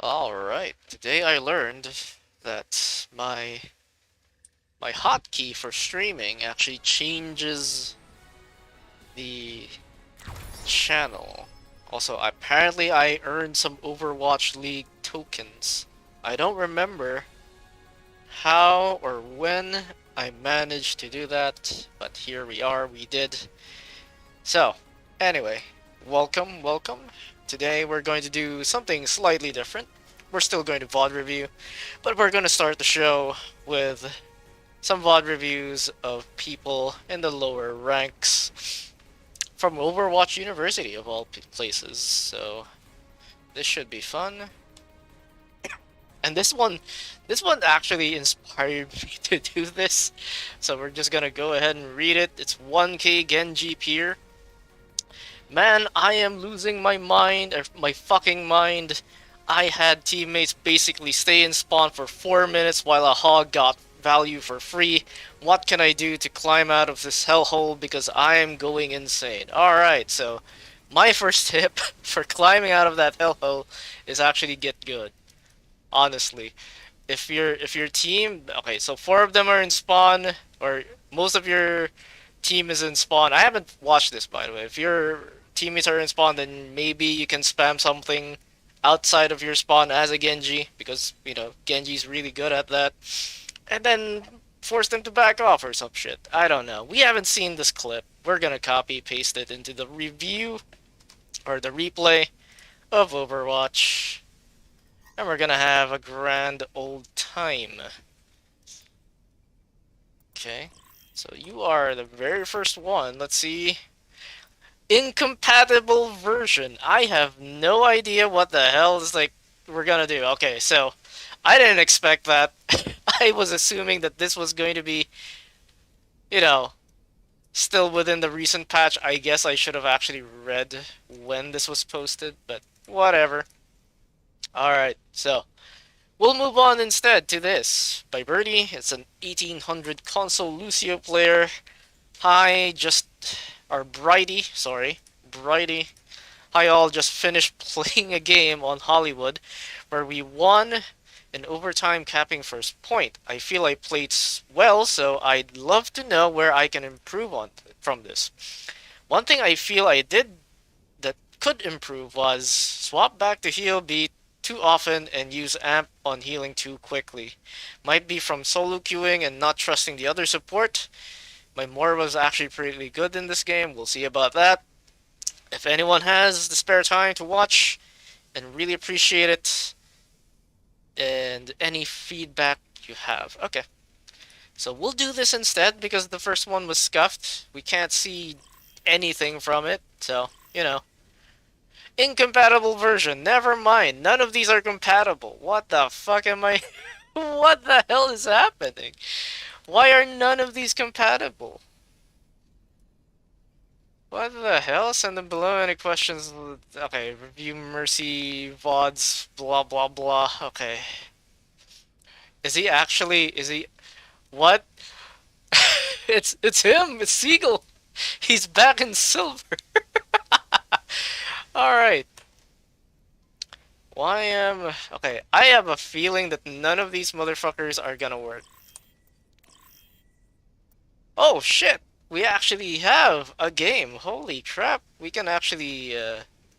Alright, today I learned that my hotkey for streaming actually changes the channel. Also, apparently I earned some Overwatch League tokens. I don't remember how or when I managed to do that, but here we are, we did. So, anyway, welcome. Today we're going to do something slightly different. We're still going to VOD review, but we're going to start the show with some VOD reviews of people in the lower ranks from Overwatch University of all places. So, this should be fun. And this one actually inspired me to do this. So we're just gonna go ahead and read it. It's 1K Genji Pier. Man, I am losing my mind, or my fucking mind. I had teammates basically stay in spawn for 4 minutes while a hog got value for free. What can I do to climb out of this hellhole because I am going insane? Alright, so my first tip for climbing out of that hellhole is actually get good. Honestly. If your team, okay, so 4 of them are in spawn, or most of your team is in spawn. I haven't watched this, by the way. If your teammates are in spawn, then maybe you can spam something outside of your spawn as a Genji, because, Genji's really good at that. And then force them to back off or some shit. I don't know. We haven't seen this clip. We're gonna copy paste it into the review, or the replay of Overwatch. And we're gonna have a grand old time. Okay. So you are the very first one. Let's see. Incompatible version. I have no idea what the hell is we're gonna do. Okay, so I didn't expect that. I was assuming that this was going to be, you know, still within the recent patch. I guess I should have actually read when this was posted, but whatever. Alright, so we'll move on instead to this by Birdie. It's an 1800 console Lucio player. Hi, Brighty. Hi all, just finished playing a game on Hollywood where we won in overtime capping first point. I feel I played well, so I'd love to know where I can improve on from this. One thing I feel I did that could improve was swap back to heal beat too often and use amp on healing too quickly. Might be from solo queuing and not trusting the other support. My Moore was actually pretty good in this game. We'll see about that. If anyone has the spare time to watch, and really appreciate it, and any feedback you have. Okay. So we'll do this instead because the first one was scuffed. We can't see anything from it, so, Incompatible version. Never mind. None of these are compatible. What the fuck am I... What the hell is happening? Why are none of these compatible? What the hell? Send them below any questions. Okay, review Mercy, VODs, blah blah blah. Okay. Is he... What? It's him! It's Siegel! He's back in silver! Alright. Okay, I have a feeling that none of these motherfuckers are gonna work. Oh shit! We actually have a game. Holy crap! We can actually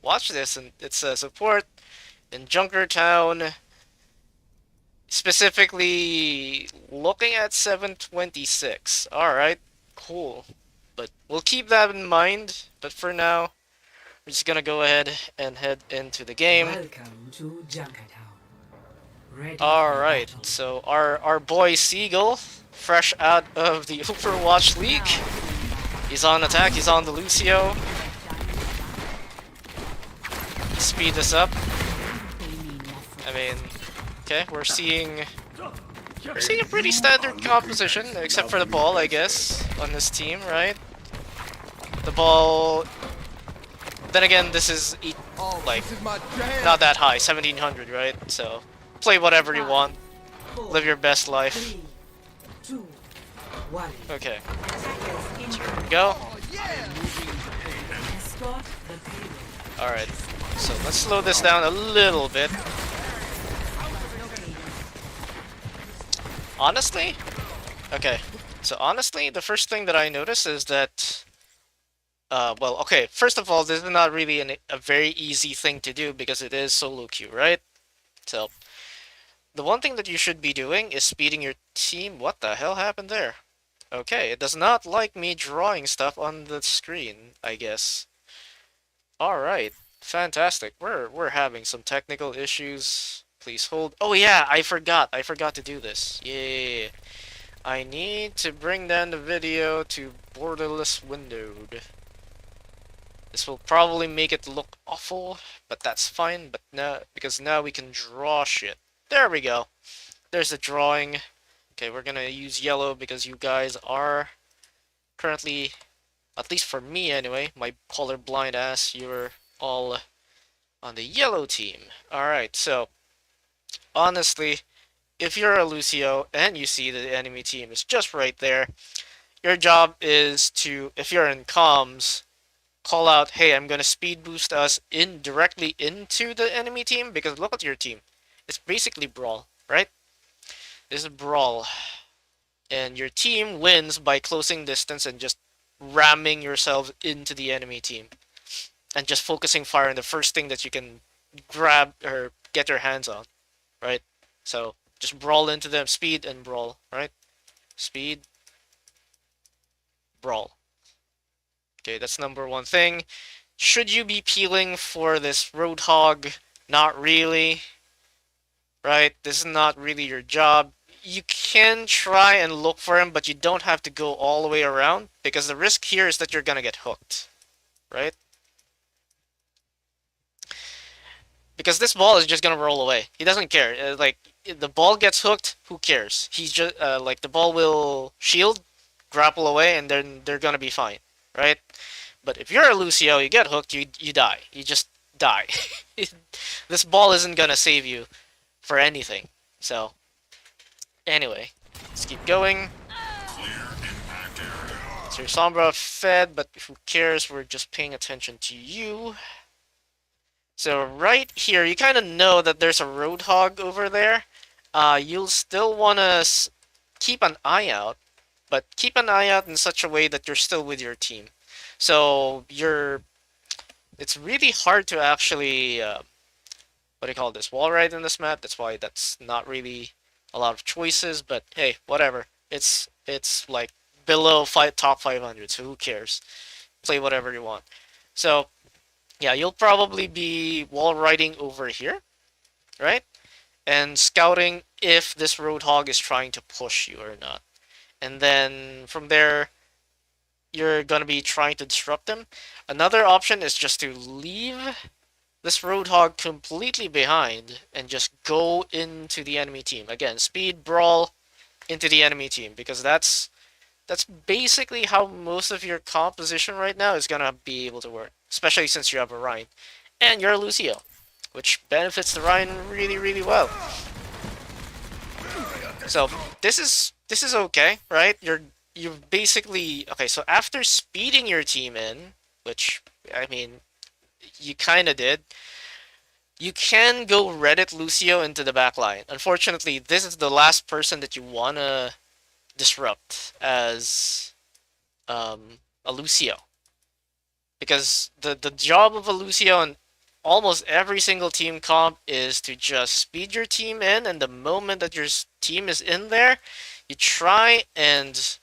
watch this, and it's a support in Junkertown. Specifically looking at 726. Alright, cool. But we'll keep that in mind. But for now, we're just gonna go ahead and head into the game. Welcome to Junkertown. Ready Alright, so our boy Seagull, fresh out of the Overwatch League. He's on attack, he's on the Lucio. Speed this up. I mean, okay, we're seeing a pretty standard composition, except for the ball, I guess, on this team, right? The ball... Then again, this is, like, not that high, 1700, right? So, play whatever you want. Live your best life. Okay. So here we go. Alright, so let's slow this down a little bit. Honestly, okay. So honestly, the first thing that I notice is that, well, okay. First of all, this is not really a very easy thing to do because it is solo queue, right? So the one thing that you should be doing is speeding your team. What the hell happened there? Okay, it does not like me drawing stuff on the screen, I guess. All right, fantastic. We're having some technical issues. Please hold. Oh yeah, I forgot. I forgot to do this. Yeah. I need to bring down the video to borderless windowed. This will probably make it look awful, but that's fine. But now, because now we can draw shit. There we go. There's the drawing. Okay, we're gonna use yellow because you guys are currently, at least for me anyway, my colorblind ass, you're all on the yellow team. Alright, so honestly, if you're a Lucio and you see the enemy team is just right there, your job is to, if you're in comms, call out, hey, I'm gonna speed boost us in directly into the enemy team, because look at your team. It's basically Brawl, right? This is Brawl. And your team wins by closing distance and just ramming yourselves into the enemy team. And just focusing fire on the first thing that you can grab or get your hands on, right? So just brawl into them, speed and brawl, right? Speed, brawl. Okay, that's number one thing. Should you be peeling for this Roadhog? Not really, right? This is not really your job. You can try and look for him, but you don't have to go all the way around, because the risk here is that you're gonna get hooked, right? Because this ball is just gonna roll away. He doesn't care. Like, if the ball gets hooked, who cares? He's just like, the ball will shield, grapple away, and then they're gonna be fine, right? But if you're a Lucio, you get hooked, you die. You just die. This ball isn't gonna save you for anything. So anyway, let's keep going. So your Sombra fed, but who cares? We're just paying attention to you. So right here, you kind of know that there's a Roadhog over there. You'll still want to keep an eye out, but keep an eye out in such a way that you're still with your team. So it's really hard to actually, what do you call this, wall ride in this map. That's why that's not really a lot of choices, but hey, whatever. It's like below top 500, so who cares? Play whatever you want. So yeah, you'll probably be wall riding over here, right? And scouting if this Roadhog is trying to push you or not. And then from there, you're gonna be trying to disrupt them. Another option is just to leave this Roadhog completely behind and just go into the enemy team. Again, speed brawl into the enemy team, because that's basically how most of your composition right now is gonna be able to work, especially since you have a Rhine and you're a Lucio, which benefits the Rhine really, really well. So this is okay, right? You've basically, okay. So after speeding your team in, which, I mean, you kind of did, you can go Reddit Lucio into the back line. Unfortunately, this is the last person that you wanna disrupt as a Lucio, because the job of a Lucio in almost every single team comp is to just speed your team in, and the moment that your team is in there, you try and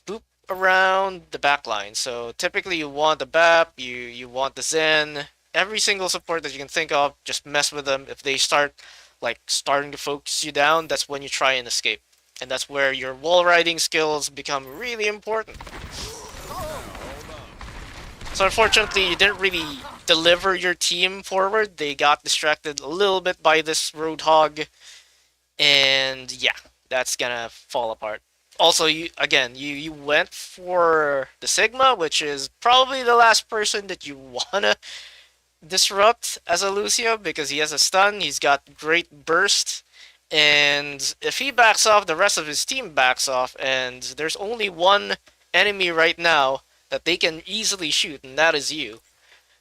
boop around the back line. So typically you want the BAP, you want the Zen, every single support that you can think of, just mess with them. If they start like starting to focus you down, that's when you try and escape. And that's where your wall riding skills become really important. So unfortunately, you didn't really deliver your team forward. They got distracted a little bit by this Roadhog, and yeah, that's gonna fall apart. Also, you went for the Sigma, which is probably the last person that you wanna disrupt as a Lucio, because he has a stun, he's got great burst, and if he backs off, the rest of his team backs off, and there's only one enemy right now that they can easily shoot, and that is you.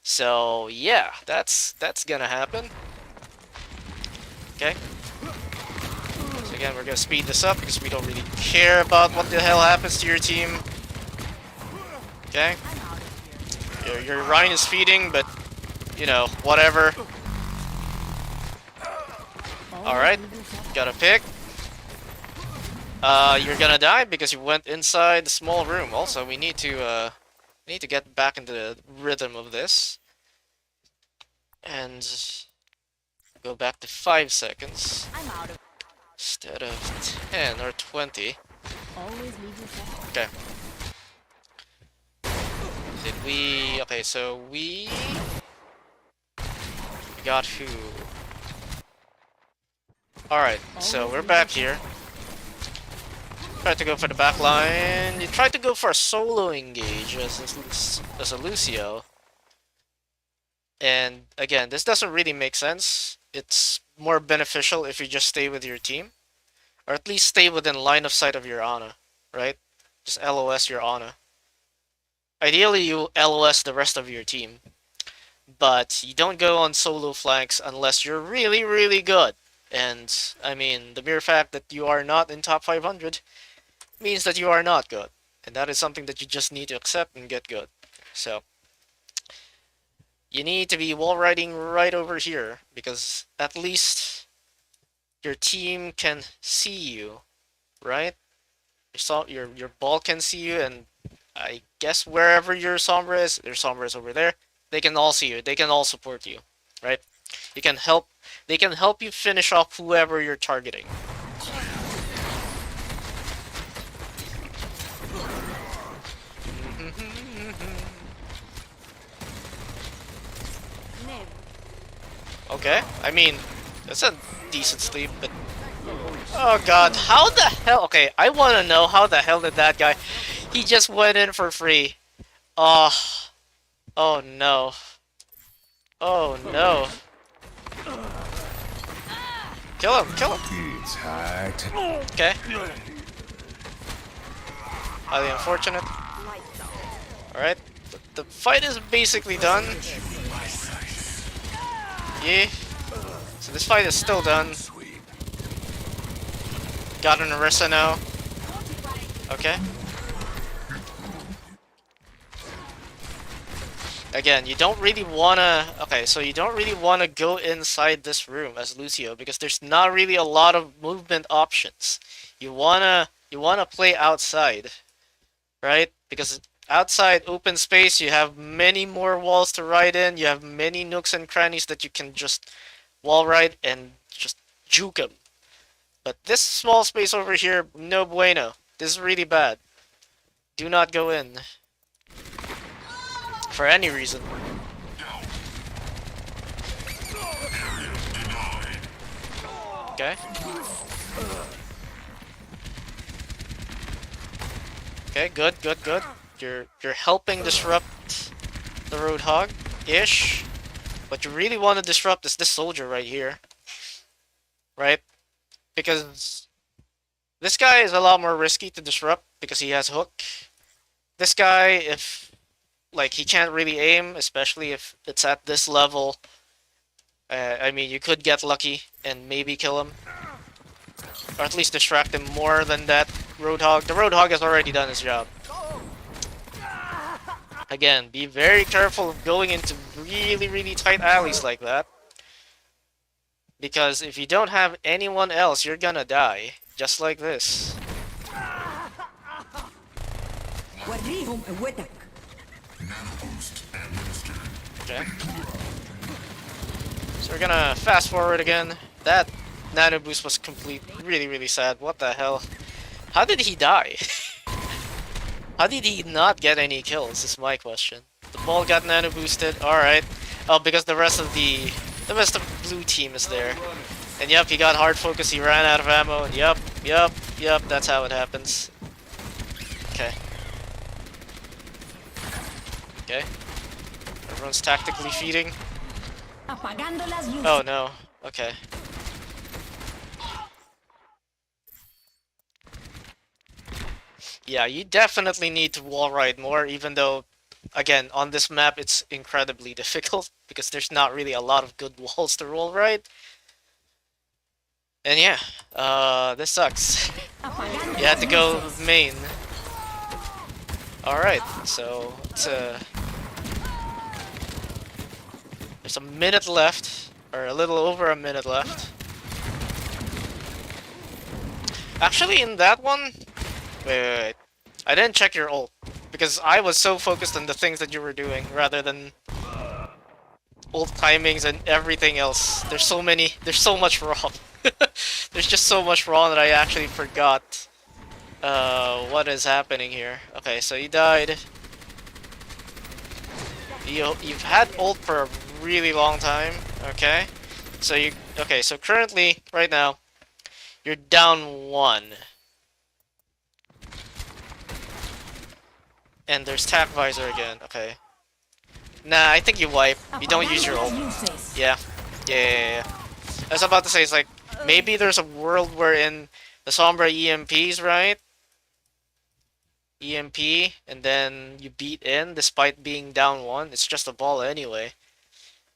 So yeah, that's gonna happen. Okay. So Again, we're gonna speed this up because we don't really care about what the hell happens to your team. Okay? Your Rhine is feeding, but, you know, whatever. Alright, got a pick. You're gonna die because you went inside the small room. Also, we need to get back into the rhythm of this. And go back to 5 seconds. I'm out of. Instead of 10 or 20. Always leave yourself. Okay. Did we... Okay, so we got who? Alright, so we're back here. Tried to go for the back line. You tried to go for a solo engage as a Lucio. And again, this doesn't really make sense. It's more beneficial if you just stay with your team. Or at least stay within line of sight of your Ana, right? Just LOS your Ana. Ideally, you LOS the rest of your team. But you don't go on solo flanks unless you're really, really good. And, I mean, the mere fact that you are not in top 500 means that you are not good. And that is something that you just need to accept and get good. So, you need to be wall riding right over here, because at least your team can see you, right? Your ball can see you, and I guess wherever your Sombra is, their Sombra is over there. They can all see you. They can all support you, right? You can help. They can help you finish off whoever you're targeting. Okay, I mean, that's a decent sleep, but... Oh god, how the hell... Okay, I want to know how the hell did that guy... He just went in for free. Oh... Oh no. Oh no. Kill him, kill him. It's hot. Okay. Highly unfortunate. Alright, the fight is basically done. Yeah. So this fight is still done. Got an Orisa now. Okay. Again, you don't really wanna... Okay, so you don't really wanna go inside this room as Lucio because there's not really a lot of movement options. You wanna play outside, right? Because outside open space, you have many more walls to ride in. You have many nooks and crannies that you can just wall ride and just juke them. But this small space over here, no bueno. This is really bad. Do not go in. For any reason. Okay. Okay, good, good, good. You're helping disrupt the Roadhog-ish. What you really want to disrupt is this soldier right here. Right? Because this guy is a lot more risky to disrupt because he has hook. This guy, if like he can't really aim, especially if it's at this level, I mean, you could get lucky and maybe kill him. Or at least distract him more than that Roadhog. The Roadhog has already done his job. Again, be very careful of going into really, really tight alleys like that. Because if you don't have anyone else, you're gonna die. Just like this. Okay. So we're gonna fast forward again. That nano boost was complete. Really, really sad. What the hell? How did he die? How did he not get any kills is my question. The ball got nano boosted. Alright. Oh, because the rest of the blue team is there. And yep, he got hard focus, he ran out of ammo, and yep, that's how it happens. Okay. Okay. Everyone's tactically feeding. Oh no. Okay. Yeah, you definitely need to wall ride more, even though, again, on this map it's incredibly difficult, because there's not really a lot of good walls to wall ride. And yeah, This sucks. Apagando You had to las go luces. main. Alright, so there's a minute left, or a little over a minute left. Actually, in that one, wait. I didn't check your ult, because I was so focused on the things that you were doing, rather than ult timings and everything else. There's so much wrong. There's just so much wrong that I actually forgot what is happening here. Okay, so you died. You've had ult for a really long time. Okay, so currently right now you're down 1, and there's tac visor again. Okay, nah, I think you wipe. You don't use your Apagando ult. las luces. Yeah. I was about to say, it's like maybe there's a world wherein the Sombra EMPs, right? EMP, and then you beat in despite being down 1. It's just a ball anyway.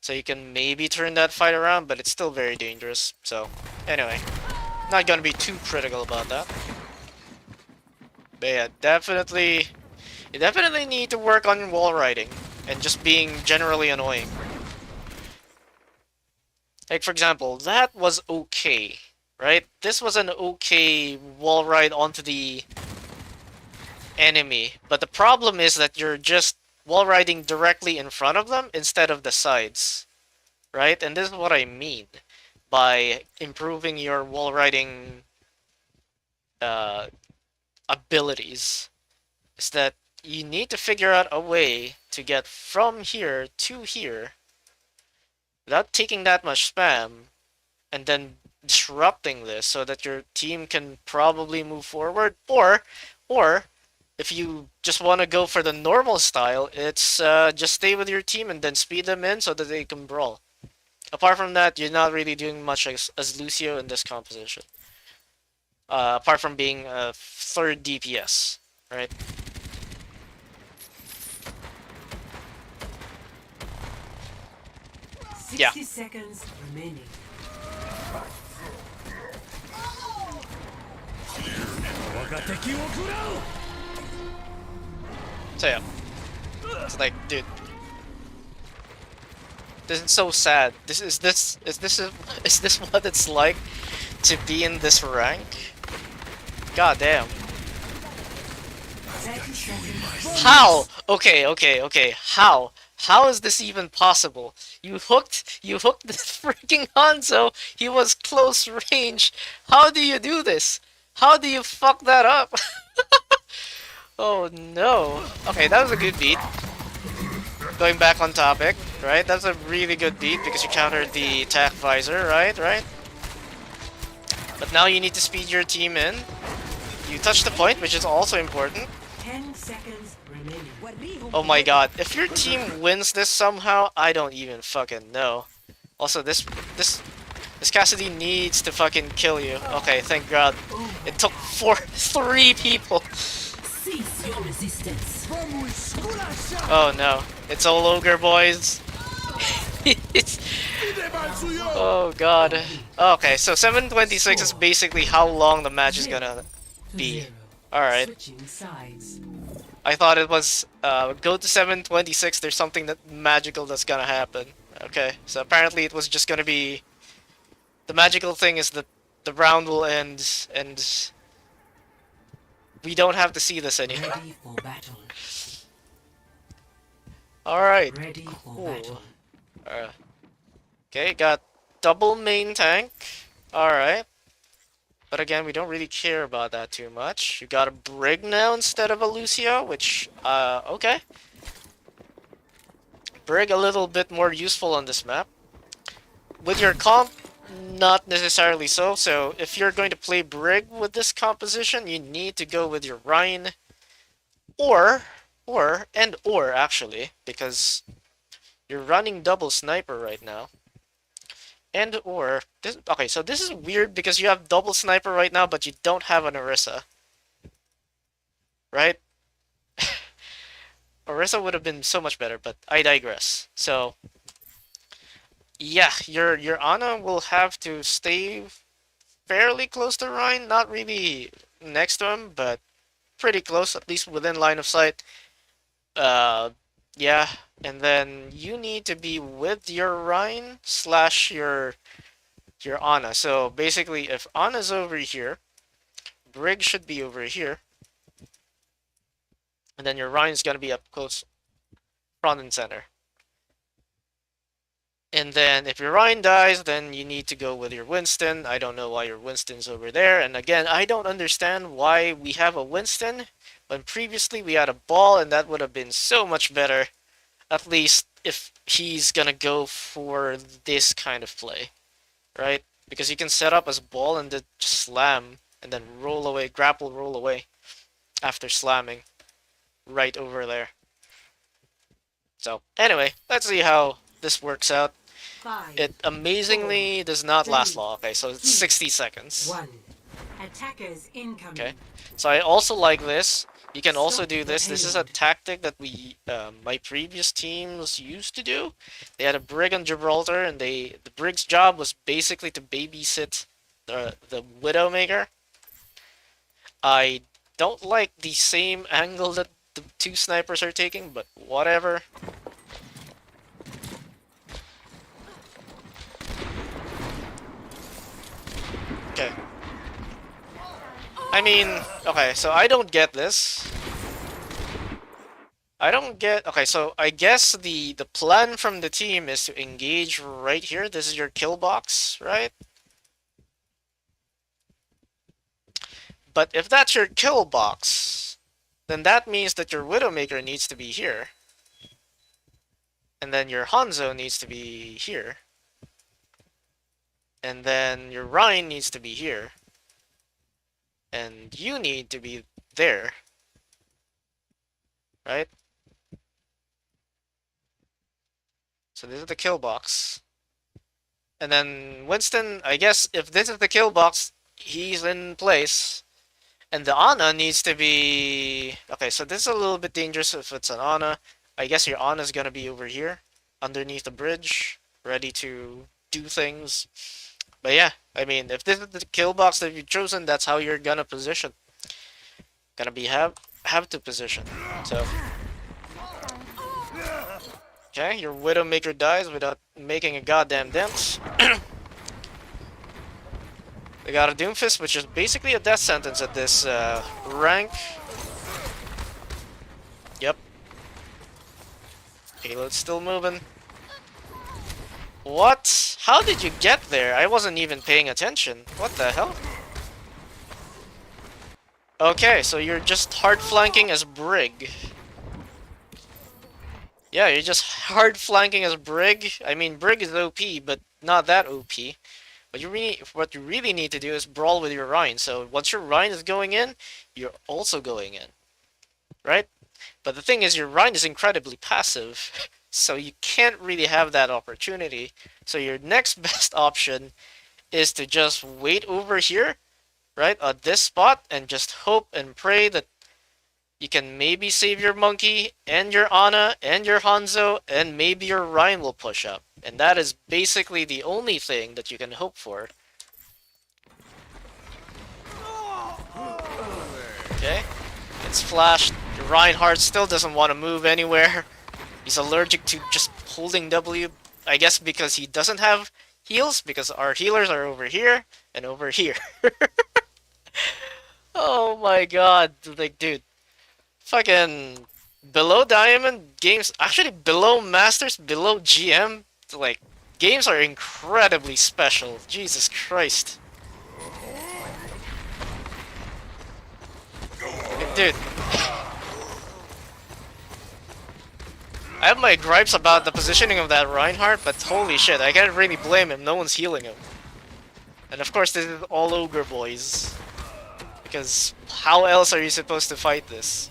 So you can maybe turn that fight around, but it's still very dangerous. So, anyway, not gonna be too critical about that. But yeah, you definitely need to work on wall riding and just being generally annoying. Like, for example, that was okay, right? This was an okay wall ride onto the enemy, but the problem is that you're just wall riding directly in front of them instead of the sides, right? And this is what I mean by improving your wall riding uh, abilities, is that you need to figure out a way to get from here to here without taking that much spam, and then disrupting this so that your team can probably move forward, or if you just want to go for the normal style, it's just stay with your team and then speed them in so that they can brawl. Apart from that, you're not really doing much as Lucio in this composition. Apart from being a third DPS, right? Yeah. 60 seconds remaining. So yeah, it's like, dude, this is so sad. Is this what it's like to be in this rank? God damn. 30 seconds. How? Okay. How? How is this even possible? You hooked the freaking Hanzo. He was close range. How do you do this? How do you fuck that up? Oh no. Okay, that was a good beat. Going back on topic, right? That's a really good beat because you countered the attack visor, right? Right? But now you need to speed your team in. You touched the point, which is also important. 10 seconds remaining. Oh my god, if your team wins this somehow, I don't even fucking know. Also, this Cassidy needs to fucking kill you. Okay, thank god. It took 3 people. Cease your resistance. Oh no. It's all ogre, boys. Oh god. Okay, so 7:26 is basically how long the match is gonna be. Zero. Alright. Switching sides. I thought it was go to 7:26, there's something that magical that's gonna happen. Okay, so apparently it was just gonna be, the magical thing is that the round will end and we don't have to see this anymore. Ready for battle. Alright, Ready for cool. battle. Okay, got double main tank. Alright. But again, we don't really care about that too much. You got a Brig now instead of a Lucio, which, okay. Brig a little bit more useful on this map. With your comp, not necessarily so. So if you're going to play Brig with this composition, you need to go with your Rhine. Or actually, because you're running double sniper right now. Okay, so this is weird because you have double sniper right now, but you don't have an Orisa. Right? Orisa would have been so much better, but I digress. So, yeah, your Ana will have to stay fairly close to Ryan, not really next to him, but pretty close, at least within line of sight. Uh, yeah, and then you need to be with your Ryan slash your Ana. So basically, if Ana's over here, Brig should be over here, and then your Ryan's gonna be up close, front and center. And then if your Ryan dies, then you need to go with your Winston. I don't know why your Winston's over there. And again, I don't understand why we have a Winston when previously we had a ball, and that would have been so much better. At least if he's gonna go for this kind of play, right? Because you can set up as ball and then just slam and then roll away, grapple, roll away after slamming right over there. So anyway, let's see how this works out. It amazingly does not last long. Okay, so it's 60 seconds. Attackers incoming. Okay, so I also like this. You can also do this. This is a tactic that my previous teams used to do. They had a Brig on Gibraltar, and the Brig's job was basically to babysit the Widowmaker. I don't like the same angle that the two snipers are taking, but whatever. Okay. I mean, okay, so I don't get this. I don't get... Okay, so I guess the plan from the team is to engage right here. This is your kill box, right? But if that's your kill box, then that means that your Widowmaker needs to be here. And then your Hanzo needs to be here. And then your Rhine needs to be here. And you need to be there. Right? So this is the kill box. And then Winston, I guess if this is the kill box, he's in place. And the Ana needs to be... Okay, so this is a little bit dangerous if it's an Ana. I guess your Ana's gonna be over here, underneath the bridge, ready to do things. But yeah, I mean, if this is the kill box that you've chosen, that's how you're gonna position. Gonna be have to position. So... Okay, your Widowmaker dies without making a goddamn dent. They got a Doomfist, which is basically a death sentence at this rank. Yep. Payload's still moving. What? How did you get there? I wasn't even paying attention. What the hell? Okay, so you're just hard flanking as Brig. Yeah, you're just hard flanking as Brig. I mean, Brig is OP, but not that OP. What you really need to do is brawl with your Rhine. So once your Rhine is going in, you're also going in, right? But the thing is, your Rhine is incredibly passive, so you can't really have that opportunity. So your next best option is to just wait over here, right, at this spot, and just hope and pray that you can maybe save your Monkey, and your Ana, and your Hanzo, and maybe your Rhine will push up. And that is basically the only thing that you can hope for. Okay, it's flashed. Reinhardt still doesn't want to move anywhere. He's allergic to just holding W, I guess because he doesn't have heals, because our healers are over here and over here. Oh my god, like, dude. Fucking below Diamond games, actually below Masters, below GM, like, games are incredibly special. Jesus Christ. Dude. I have my gripes about the positioning of that Reinhardt, but holy shit, I can't really blame him. No one's healing him. And of course, this is all Ogre boys. Because how else are you supposed to fight this?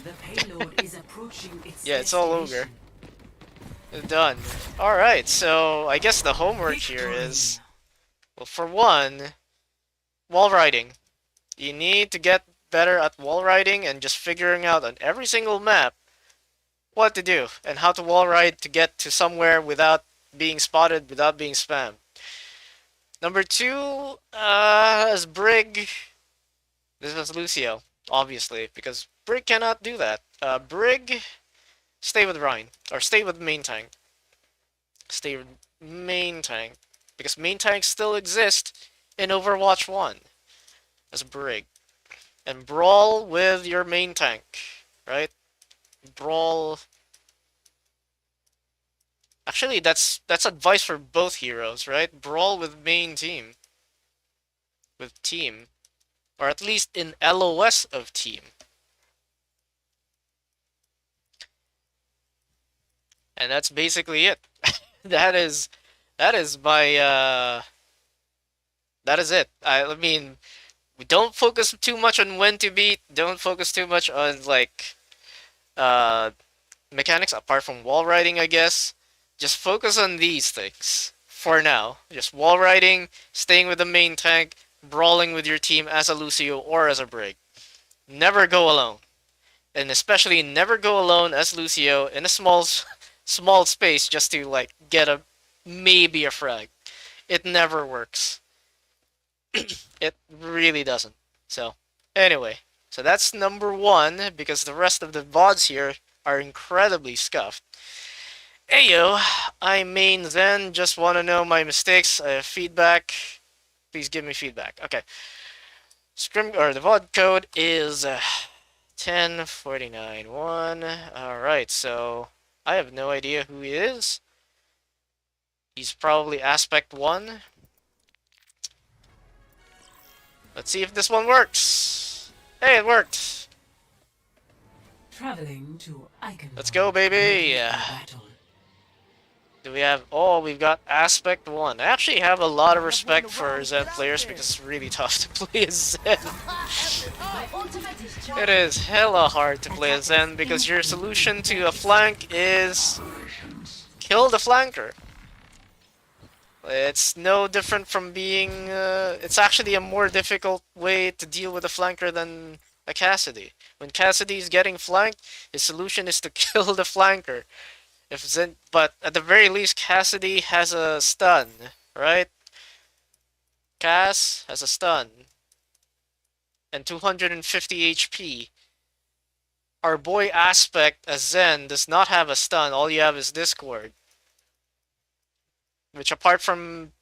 The payload is approaching its Yeah, it's all Ogre. Done. Alright, so I guess the homework here is... Well, for one, wall riding. You need to get better at wall riding and just figuring out on every single map what to do and how to wall ride to get to somewhere without being spotted, without being spammed. Number 2, is Brig. This was Lucio, obviously, because Brig cannot do that. Brig, stay with Rhine, or stay with main tank. Stay with main tank, because main tanks still exist in Overwatch 1 as Brig. And brawl with your main tank, right? Brawl. Actually, that's advice for both heroes, right? Brawl with main team. With team. Or at least in LOS of team. And that's basically it. that is my that is it. I mean, we don't focus too much on when to beat, don't focus too much on like mechanics apart from wall riding, I guess. Just focus on these things for now. Just wall riding, staying with the main tank, brawling with your team as a Lucio or as a Brig. Never go alone. And especially never go alone as Lucio in a small space just to like get a maybe a frag. It never works. It really doesn't. So, anyway. So that's number 1, because the rest of the VODs here are incredibly scuffed. Ayo, I main Zen, just want to know my mistakes. I have feedback. Please give me feedback. Okay. The VOD code is 10491. Alright, so I have no idea who he is. He's probably Aspect 1. Let's see if this one works. Hey, it worked. Traveling to Icon. Let's go, baby. Do we have... Oh, we've got Aspect 1. I actually have a lot of respect for Zen players because it's really tough to play as Zen. It is hella hard to play as Zen because your solution to a flank is... kill the flanker. It's no different from being... it's actually a more difficult way to deal with a flanker than a Cassidy. When Cassidy is getting flanked, his solution is to kill the flanker. But at the very least, Cassidy has a stun, right? Cass has a stun. And 250 HP. Our boy Aspect as Zen does not have a stun, all you have is Discord. Which, apart from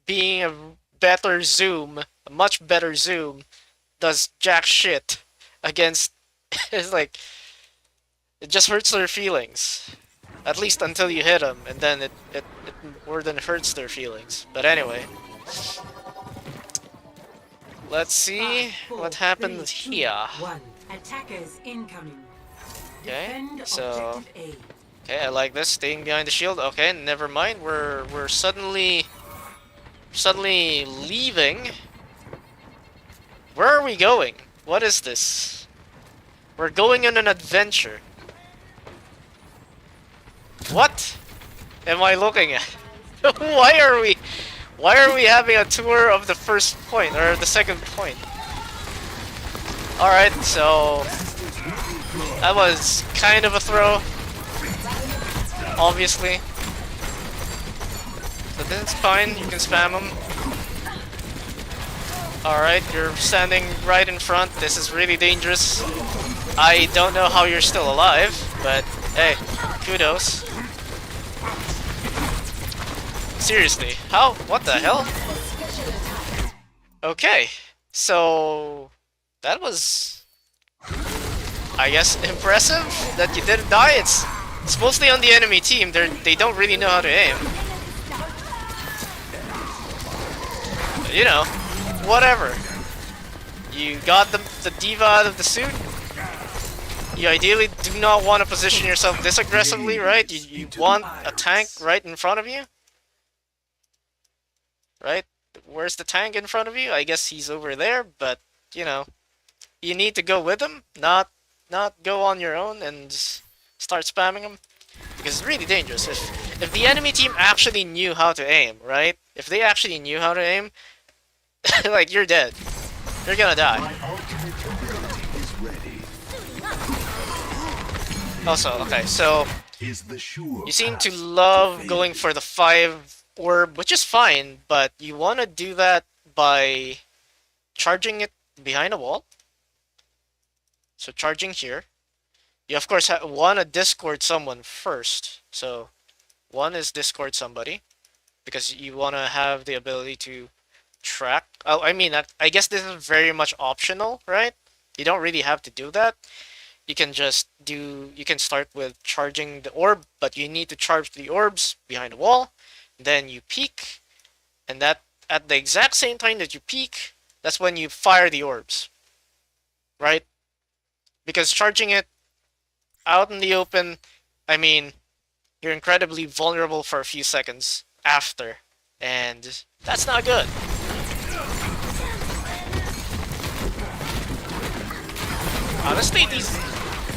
being a better zoom, a much better zoom, does jack shit against... it's like... it just hurts their feelings. At least until you hit them, and then it more than hurts their feelings. But anyway. Let's see what happens here. Attackers incoming. Okay, so... okay, I like this. Staying behind the shield. Okay, never mind. We're suddenly leaving. Where are we going? What is this? We're going on an adventure. What am I looking at? Why are we having a tour of the first point or the second point? All right, so that was kind of a throw, obviously. So this is fine. You can spam them. All right, you're standing right in front. This is really dangerous. I don't know how you're still alive, but hey, kudos. Seriously, how? What the hell? Okay, so that was, I guess, impressive that you didn't die. It's mostly on the enemy team. They don't really know how to aim. But, you know, whatever. You got the diva out of the suit. You ideally do not want to position yourself this aggressively, right? You want a tank right in front of you. Right? Where's the tank in front of you? I guess he's over there, but, you know, you need to go with him, not go on your own and start spamming him. Because it's really dangerous. If the enemy team actually knew how to aim, right? If they actually knew how to aim, like, you're dead. You're gonna die. Also, okay, so you seem to love going for the 5 orb, which is fine, but you want to do that by charging it behind a wall. So charging here. You of course want to discord someone first. So one is discord somebody because you want to have the ability to track. Oh, I mean, I guess this is very much optional, right? You don't really have to do that. You can just do, you can start with charging the orb, but you need to charge the orbs behind the wall. Then you peek, and that at the exact same time that you peek, that's when you fire the orbs, right? Because charging it out in the open, I mean, you're incredibly vulnerable for a few seconds after, and that's not good.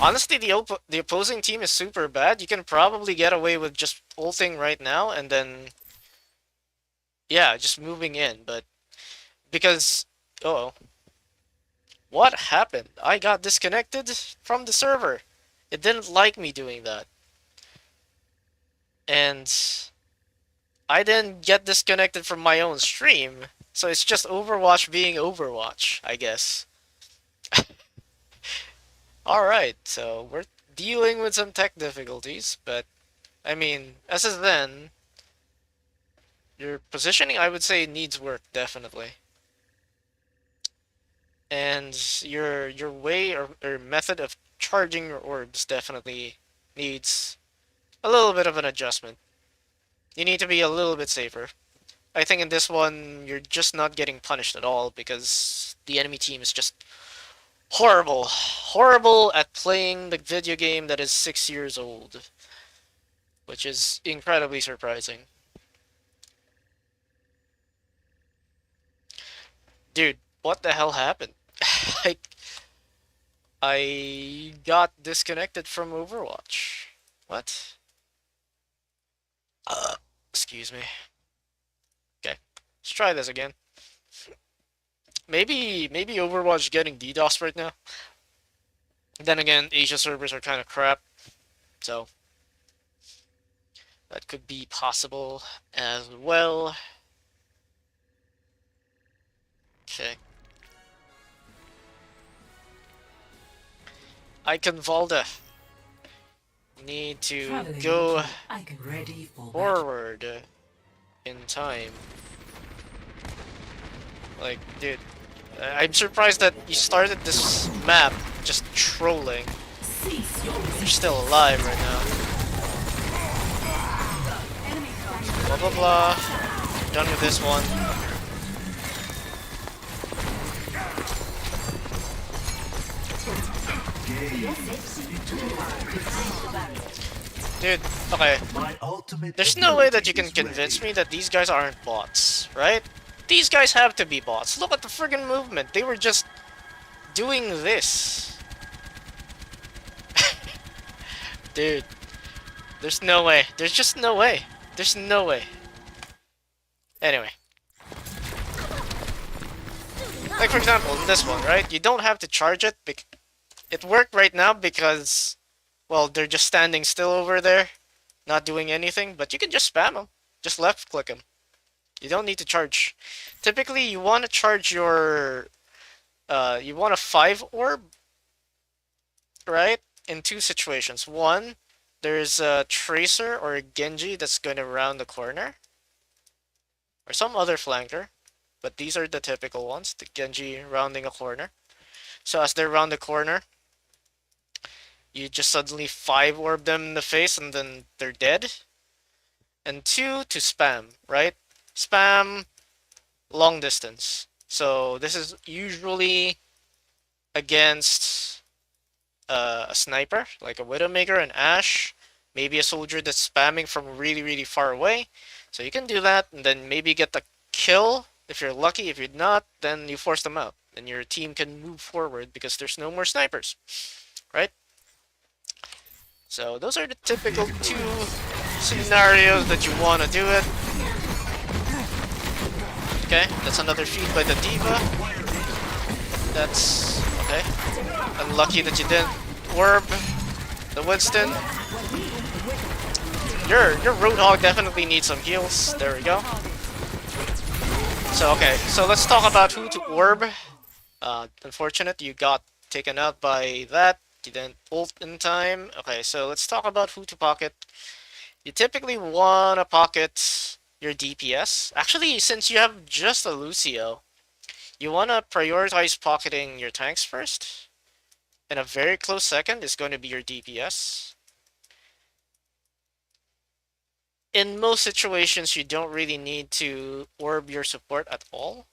Honestly, the opposing team is super bad. You can probably get away with just ulting right now and then, yeah, just moving in. But because, oh, what happened? I got disconnected from the server. It didn't like me doing that, and I didn't get disconnected from my own stream. So it's just Overwatch being Overwatch, I guess. Alright, so we're dealing with some tech difficulties, but I mean, as is then, your positioning I would say needs work, definitely. And your way or method of charging your orbs definitely needs a little bit of an adjustment. You need to be a little bit safer. I think in this one, you're just not getting punished at all because the enemy team is just horrible. Horrible at playing the video game that is 6 years old. Which is incredibly surprising. Dude, what the hell happened? like, I got disconnected from Overwatch. What? Excuse me. Okay, let's try this again. Maybe Overwatch is getting DDoS right now. Then again, Asia servers are kind of crap, so that could be possible as well. Okay. Icon Valda. Need to go forward in time. Like, dude, I'm surprised that you started this map just trolling. You're still alive right now. Blah blah blah. Done with this one. Dude, okay. There's no way that you can convince me that these guys aren't bots, right? These guys have to be bots. Look at the friggin' movement. They were just doing this. Dude, there's no way. There's just no way. There's no way. Anyway. Like, for example, in this one, right? You don't have to charge it. It worked right now because, well, they're just standing still over there, not doing anything, but you can just spam them. Just left click them. You don't need to charge. Typically, you want to charge your, you want a 5 orb, right? In two situations. One, there's a Tracer or a Genji that's going to round the corner, or some other flanker, but these are the typical ones, the Genji rounding a corner. So as they round the corner, you just suddenly 5 orb them in the face and then they're dead. And 2, to spam, right? Spam long distance. So this is usually against a sniper, like a Widowmaker, an Ashe, maybe a soldier that's spamming from really, really far away. So you can do that and then maybe get the kill if you're lucky. If you're not, then you force them out. And your team can move forward because there's no more snipers, right? So those are the typical 2 scenarios that you want to do it. Okay, that's another feed by the Diva. That's okay. Unlucky that you didn't orb the Winston. your Roadhog definitely needs some heals. There we go. So okay, so let's talk about who to orb. Unfortunate you got taken out by that. You didn't ult in time. Okay, so let's talk about who to pocket. You typically want to pocket your DPS. Actually, since you have just a Lucio, you want to prioritize pocketing your tanks first. And a very close second is going to be your DPS. In most situations, you don't really need to orb your support at all,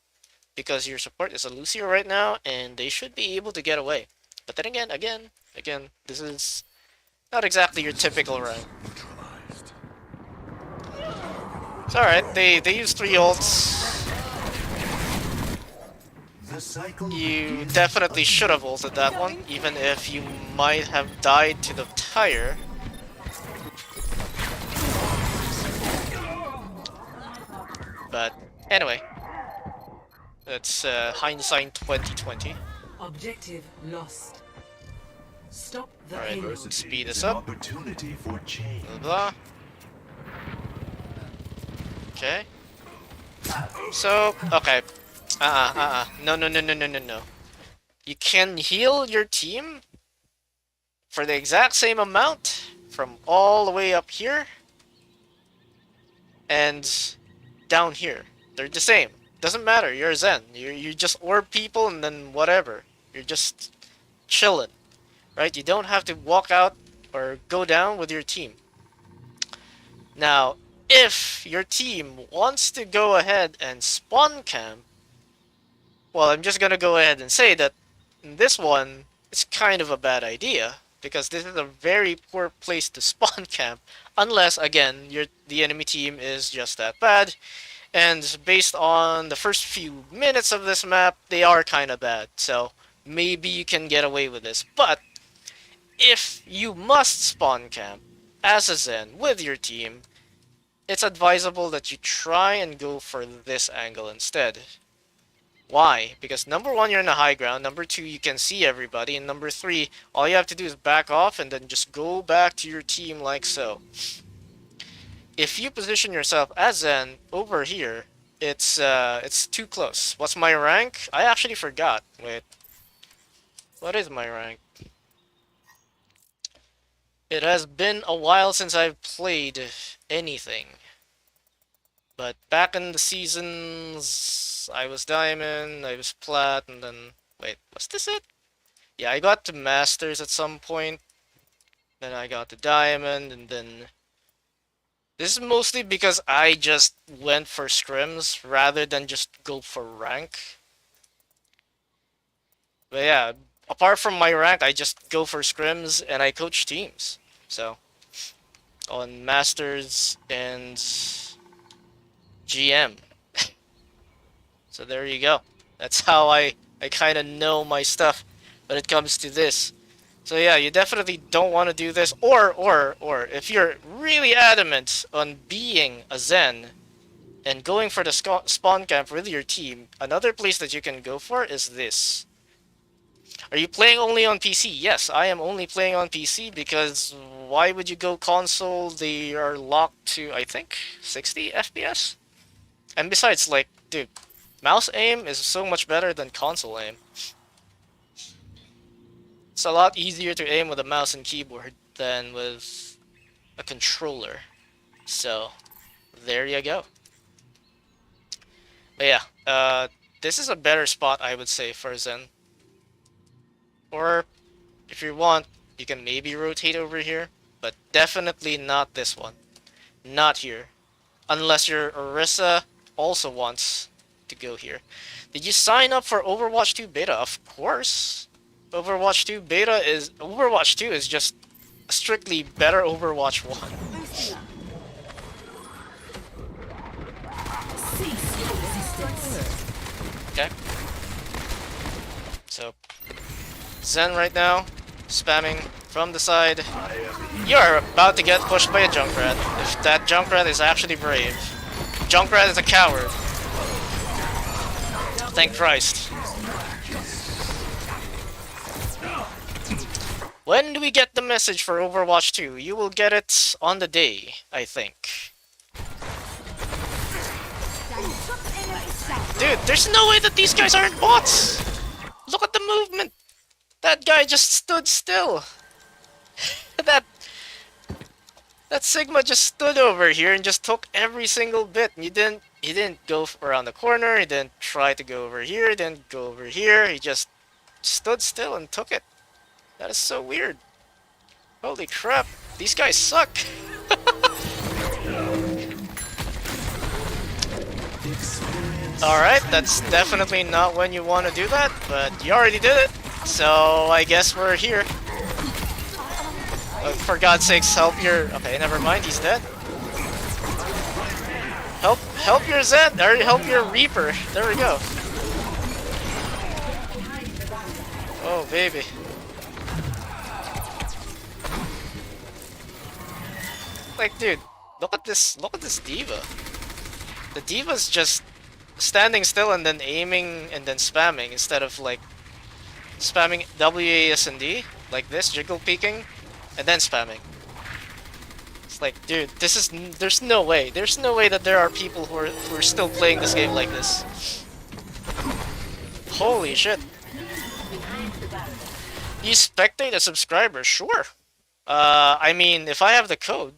because your support is a Lucio right now, and they should be able to get away. But then again, this is not exactly your typical run. It's alright, they use 3 ults. You definitely should have ulted that one, even if you might have died to the tire. But anyway, that's hindsight 2020. Objective lost. Stop the Alright, payload. speed this up. Opportunity for change. Blah blah. Okay. So, okay. No. You can heal your team for the exact same amount from all the way up here and down here. They're the same. Doesn't matter. You're Zen. You just orb people and then whatever. You're just chilling, right? You don't have to walk out or go down with your team. Now, if your team wants to go ahead and spawn camp, well, I'm just gonna go ahead and say that in this one, it's kind of a bad idea, because this is a very poor place to spawn camp, unless, again, the enemy team is just that bad, and based on the first few minutes of this map, they are kind of bad, so maybe you can get away with this. But if you must spawn camp as a Zen with your team, it's advisable that you try and go for this angle instead. Why? Because number one, you're in the high ground. Number two, you can see everybody. And number three, all you have to do is back off and then just go back to your team like so. If you position yourself as Zen over here, it's too close. What's my rank? I actually forgot. Wait. What is my rank? It has been a while since I've played anything. But back in the seasons, I was Diamond, I was Plat, and then... Wait, was this it? Yeah, I got to Masters at some point. Then I got to Diamond, and then... This is mostly because I just went for scrims rather than just go for rank. But yeah, apart from my rank, I just go for scrims and I coach teams. So, on Masters and GM. So there you go. That's how I kind of know my stuff when it comes to this. So yeah, you definitely don't want to do this. Or if you're really adamant on being a Zen and going for the spawn camp with your team, another place that you can go for is this. Are you playing only on PC? Yes, I am only playing on PC, because why would you go console? They are locked to, I think, 60 FPS? And besides, like, dude, mouse aim is so much better than console aim. It's a lot easier to aim with a mouse and keyboard than with a controller. So, there you go. But yeah, this is a better spot, I would say, for Zen. Or, if you want, you can maybe rotate over here, but definitely not this one. Not here. Unless your Orisa also wants to go here. Did you sign up for Overwatch 2 beta? Of course. Overwatch 2 is just a strictly better Overwatch 1. Okay. So, Zen right now, spamming from the side. You're about to get pushed by a Junkrat. If that Junkrat is actually brave. Junkrat is a coward. Thank Christ. When do we get the message for Overwatch 2? You will get it on the day, I think. Dude, there's no way that these guys aren't bots! Look at the movement! That guy just stood still! that that Sigma just stood over here and just took every single bit. And he didn't go around the corner, he didn't try to go over here, he didn't go over here, he just stood still and took it. That is so weird. Holy crap, these guys suck! Alright, that's definitely not when you want to do that, but you already did it, so I guess we're here. For God's sakes, help your... Okay, never mind, he's dead. Help your Zed, or help your Reaper. There we go. Oh, baby. Like, dude, look at this diva. The diva's just standing still and then aiming and then spamming instead of like spamming WASD like this, jiggle peeking, and then spamming. It's like, dude, this is there's no way that there are people who are still playing this game like this. Holy shit. You spectate a subscriber, sure. I mean, if I have the code,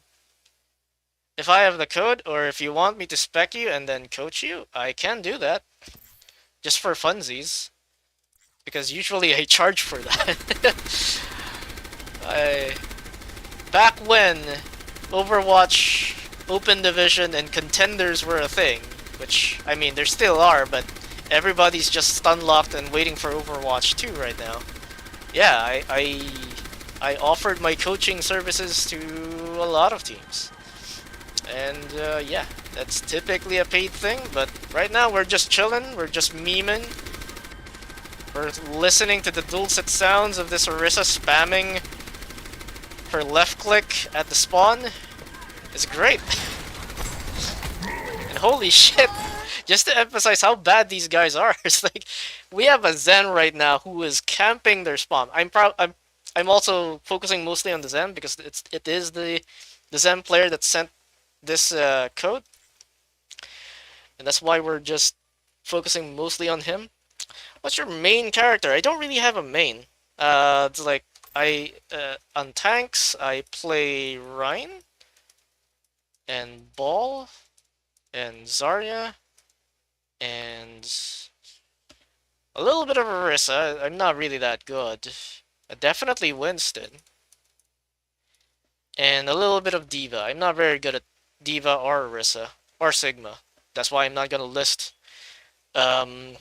or if you want me to spec you and then coach you, I can do that. Just for funsies. Because usually I charge for that. Back when Overwatch, Open Division, and Contenders were a thing, which, I mean, there still are, but everybody's just stun-locked and waiting for Overwatch 2 right now. Yeah, I offered my coaching services to a lot of teams. And yeah, that's typically a paid thing, but right now we're just chilling, we're just memeing. We're listening to the dulcet sounds of this Orisa spamming her left click at the spawn. It's great. And holy shit, just to emphasize how bad these guys are, it's like we have a Zen right now who is camping their spawn. I'm also focusing mostly on the Zen because it is the Zen player that sent this code, and that's why we're just focusing mostly on him. What's your main character? I don't really have a main. It's like on tanks I play Rhine and Ball and Zarya and a little bit of Orisa. I'm not really that good. Definitely Winston. And a little bit of Diva. I'm not very good at Diva or Orisa. Or Sigma. That's why I'm not gonna list what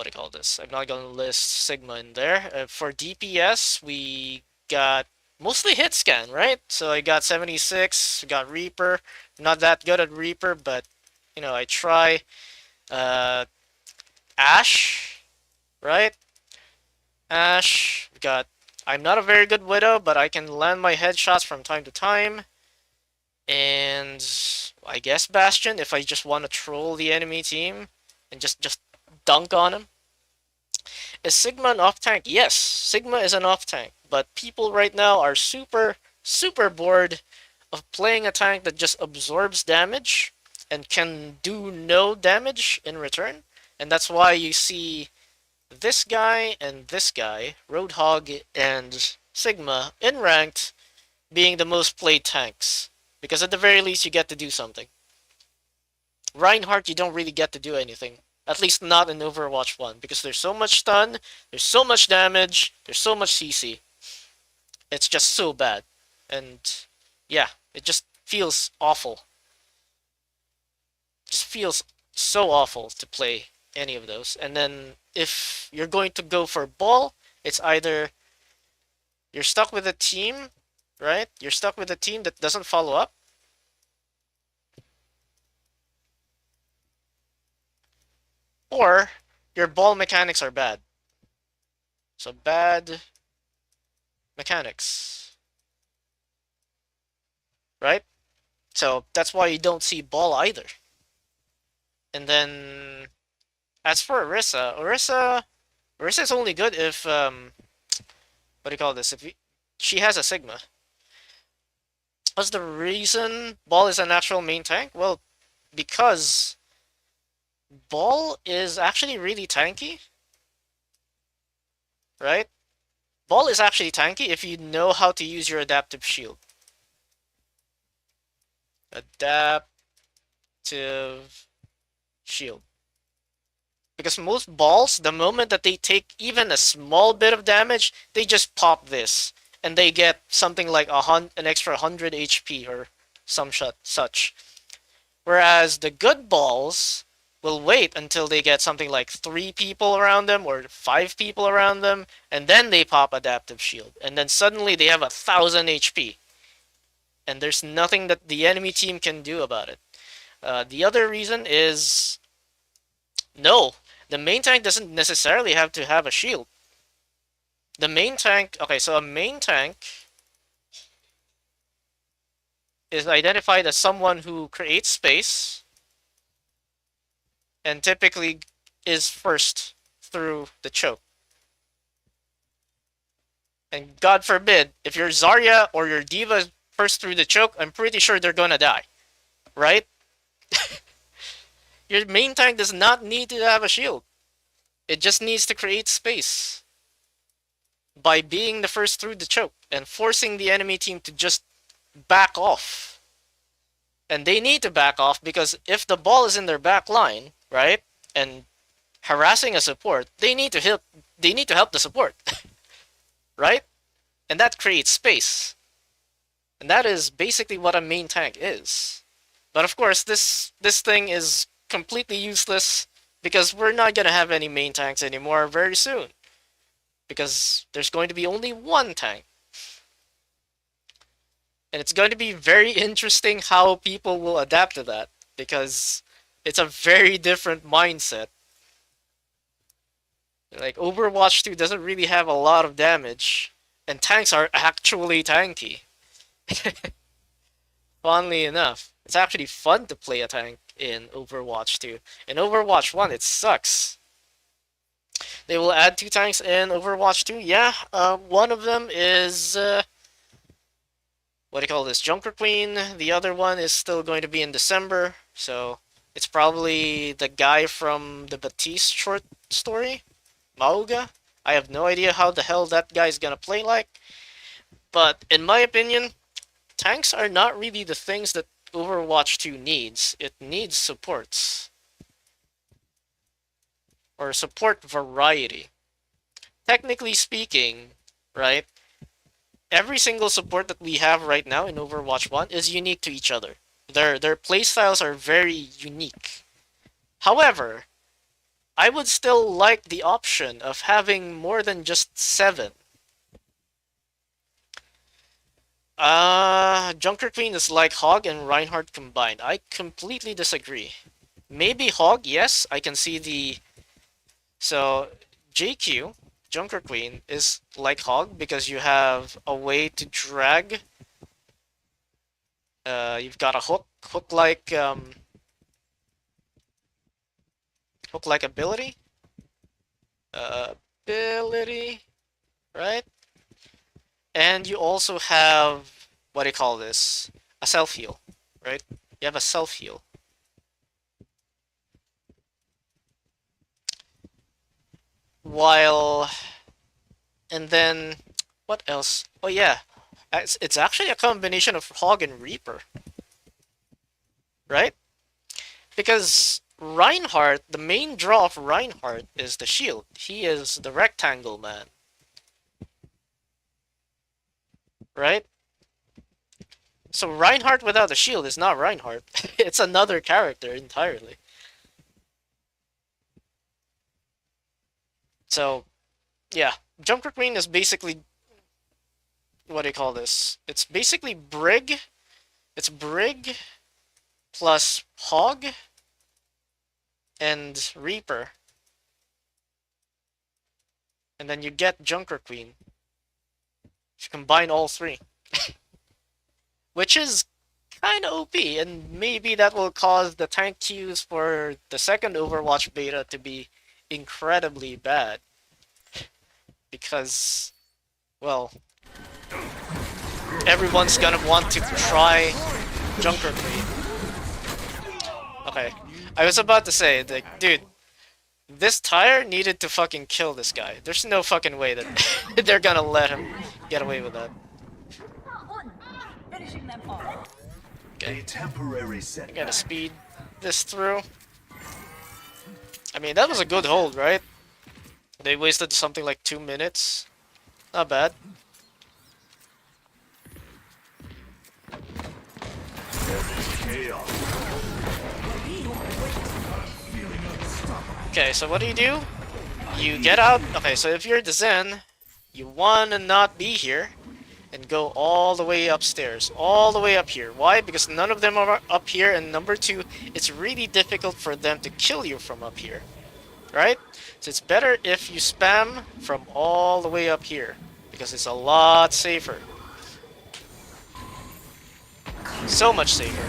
do you call this? I'm not gonna list Sigma in there. For DPS, we got mostly hit scan, right? So I got 76, got Reaper. I'm not that good at Reaper, but you know, I try. Ashe, right? Ashe, we got. I'm not a very good Widow, but I can land my headshots from time to time. And I guess Bastion, if I just want to troll the enemy team and just dunk on him. Is Sigma an off-tank? Yes, Sigma is an off-tank, but people right now are super bored of playing a tank that just absorbs damage and can do no damage in return. And that's why you see this guy and this guy, Roadhog and Sigma, in ranked, being the most played tanks. Because at the very least, you get to do something. Reinhardt, you don't really get to do anything. At least not in Overwatch 1. Because there's so much stun, there's so much damage, there's so much CC. It's just so bad. And yeah, it just feels awful. It just feels so awful to play any of those. And then if you're going to go for Ball, it's either you're stuck with a team, right? You're stuck with a team that doesn't follow up. Or your ball mechanics are bad. So bad mechanics. Right? So that's why you don't see Ball either. And then as for Orisa is only good if what do you call this? She has a Sigma. What's the reason Ball is an actual main tank? Well, because Ball is actually really tanky, right? Ball is actually tanky if you know how to use your adaptive shield. Adaptive shield. Because most balls, the moment that they take even a small bit of damage, they just pop this. And they get something like an extra 100 HP or some such. Whereas the good balls will wait until they get something like 3 people around them or 5 people around them, and then they pop adaptive shield. And then suddenly they have 1,000 HP. And there's nothing that the enemy team can do about it. The other reason is no, the main tank doesn't necessarily have to have a shield. The main tank, okay, so a main tank is identified as someone who creates space and typically is first through the choke. And God forbid, if your Zarya or your Diva is first through the choke, I'm pretty sure they're gonna die. Right? Your main tank does not need to have a shield. It just needs to create space by being the first through the choke and forcing the enemy team to just back off. And they need to back off because if the ball is in their back line, right, and harassing a support, they need to help the support. Right? And that creates space. And that is basically what a main tank is. But of course, this thing is completely useless because we're not going to have any main tanks anymore very soon. Because there's going to be only one tank. And it's going to be very interesting how people will adapt to that. Because it's a very different mindset. Like, Overwatch 2 doesn't really have a lot of damage. And tanks are actually tanky. Funnily enough. It's actually fun to play a tank in Overwatch 2. In Overwatch 1, it sucks. They will add 2 tanks in Overwatch 2. Yeah, one of them is what do you call this? Junker Queen. The other one is still going to be in December. So it's probably the guy from the Batiste short story, Mauga. I have no idea how the hell that guy's gonna play like. But in my opinion, tanks are not really the things that Overwatch 2 needs. It needs supports. Or support variety. Technically speaking, right, every single support that we have right now in Overwatch 1 is unique to each other. Their playstyles are very unique. However, I would still like the option of having more than just 7. Junker Queen is like Hog and Reinhardt combined. I completely disagree. Maybe Hog, yes, I can see the... So, JQ, Junker Queen, is like Hog because you have a way to drag. You've got a hook-like ability. Ability, right? And you also have, what do you call this? A self-heal, right? You have a self-heal. While, and then, what else? Oh yeah, it's actually a combination of Hog and Reaper, right? Because Reinhardt, the main draw of Reinhardt is the shield. He is the rectangle man, right? So Reinhardt without a shield is not Reinhardt. It's another character entirely. So, yeah, Junker Queen is basically, what do you call this? It's basically Brig. It's Brig plus Hog and Reaper. And then you get Junker Queen. If you combine all 3. Which is kind of OP, and maybe that will cause the tank queues for the second Overwatch beta to be incredibly bad. Because well, everyone's gonna want to try Junker Queen. Okay, I was about to say, like, dude, this tire needed to fucking kill this guy. There's no fucking way that they're gonna let him get away with that. Okay, I gotta speed this through. I mean, that was a good hold, right? They wasted something like 2 minutes. Not bad. Okay, so what do? You get out. Okay, so if you're the Zen, you wanna not be here and go all the way upstairs, all the way up here. Why? Because none of them are up here, and number two, it's really difficult for them to kill you from up here, right? So it's better if you spam from all the way up here, because it's a lot safer. So much safer.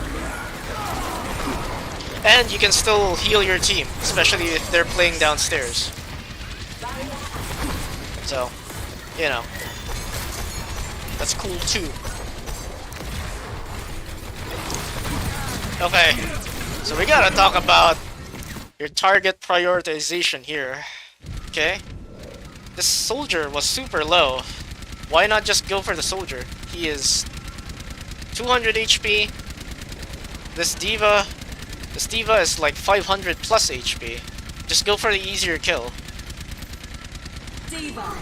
And you can still heal your team, especially if they're playing downstairs. So, you know, that's cool too. Okay, so we gotta talk about your target prioritization here. Okay? This soldier was super low. Why not just go for the soldier? He is 200 HP. This diva is like 500 plus HP. Just go for the easier kill. Diva.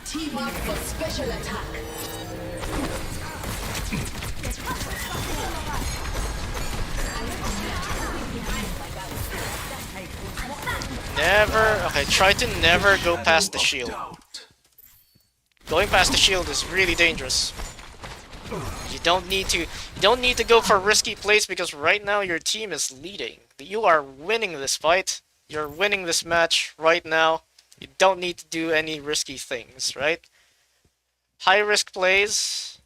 Team up for special attack. Never. Okay, try to never go past the shield. Going past the shield is really dangerous. You don't need to go for risky plays because right now your team is leading. You are winning this fight. You're winning this match right now. You don't need to do any risky things, right? High risk plays.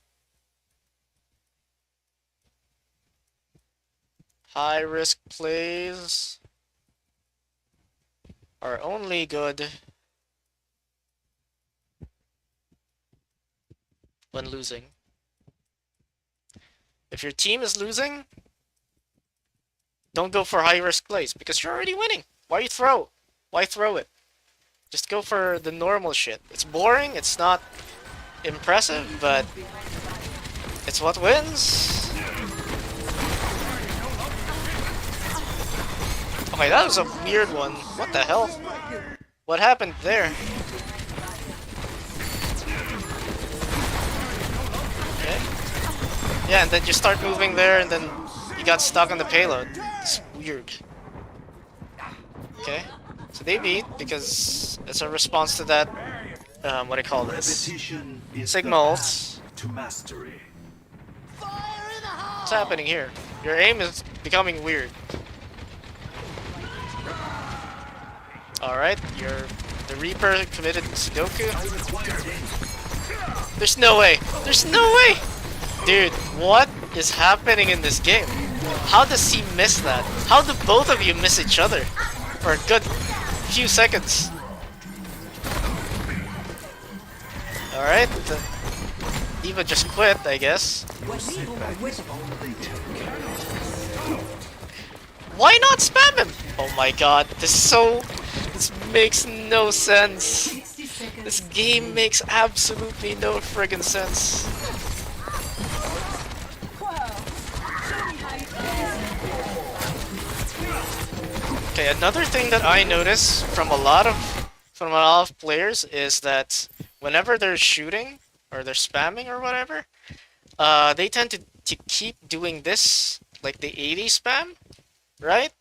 High risk plays are only good when losing. If your team is losing, don't go for high risk plays because you're already winning. Why throw? Why throw it? Just go for the normal shit. It's boring, it's not impressive, but it's what wins. Okay, that was a weird one. What the hell? What happened there? Okay. Yeah, and then you start moving there, and then you got stuck on the payload. It's weird. Okay. So they beat because it's a response to that, what do you call this? Sigma ult. What's happening here? Your aim is becoming weird. Alright, the Reaper committed Sudoku. There's no way! There's no way! Dude, what is happening in this game? How does he miss that? How do both of you miss each other? For a good few seconds. Alright, Diva just quit, I guess. Why not spam him? Oh my god, this makes no sense. This game makes absolutely no friggin' sense. Okay, another thing that I notice from a lot of players is that whenever they're shooting or they're spamming or whatever, they tend to keep doing this, like the 80 spam, right?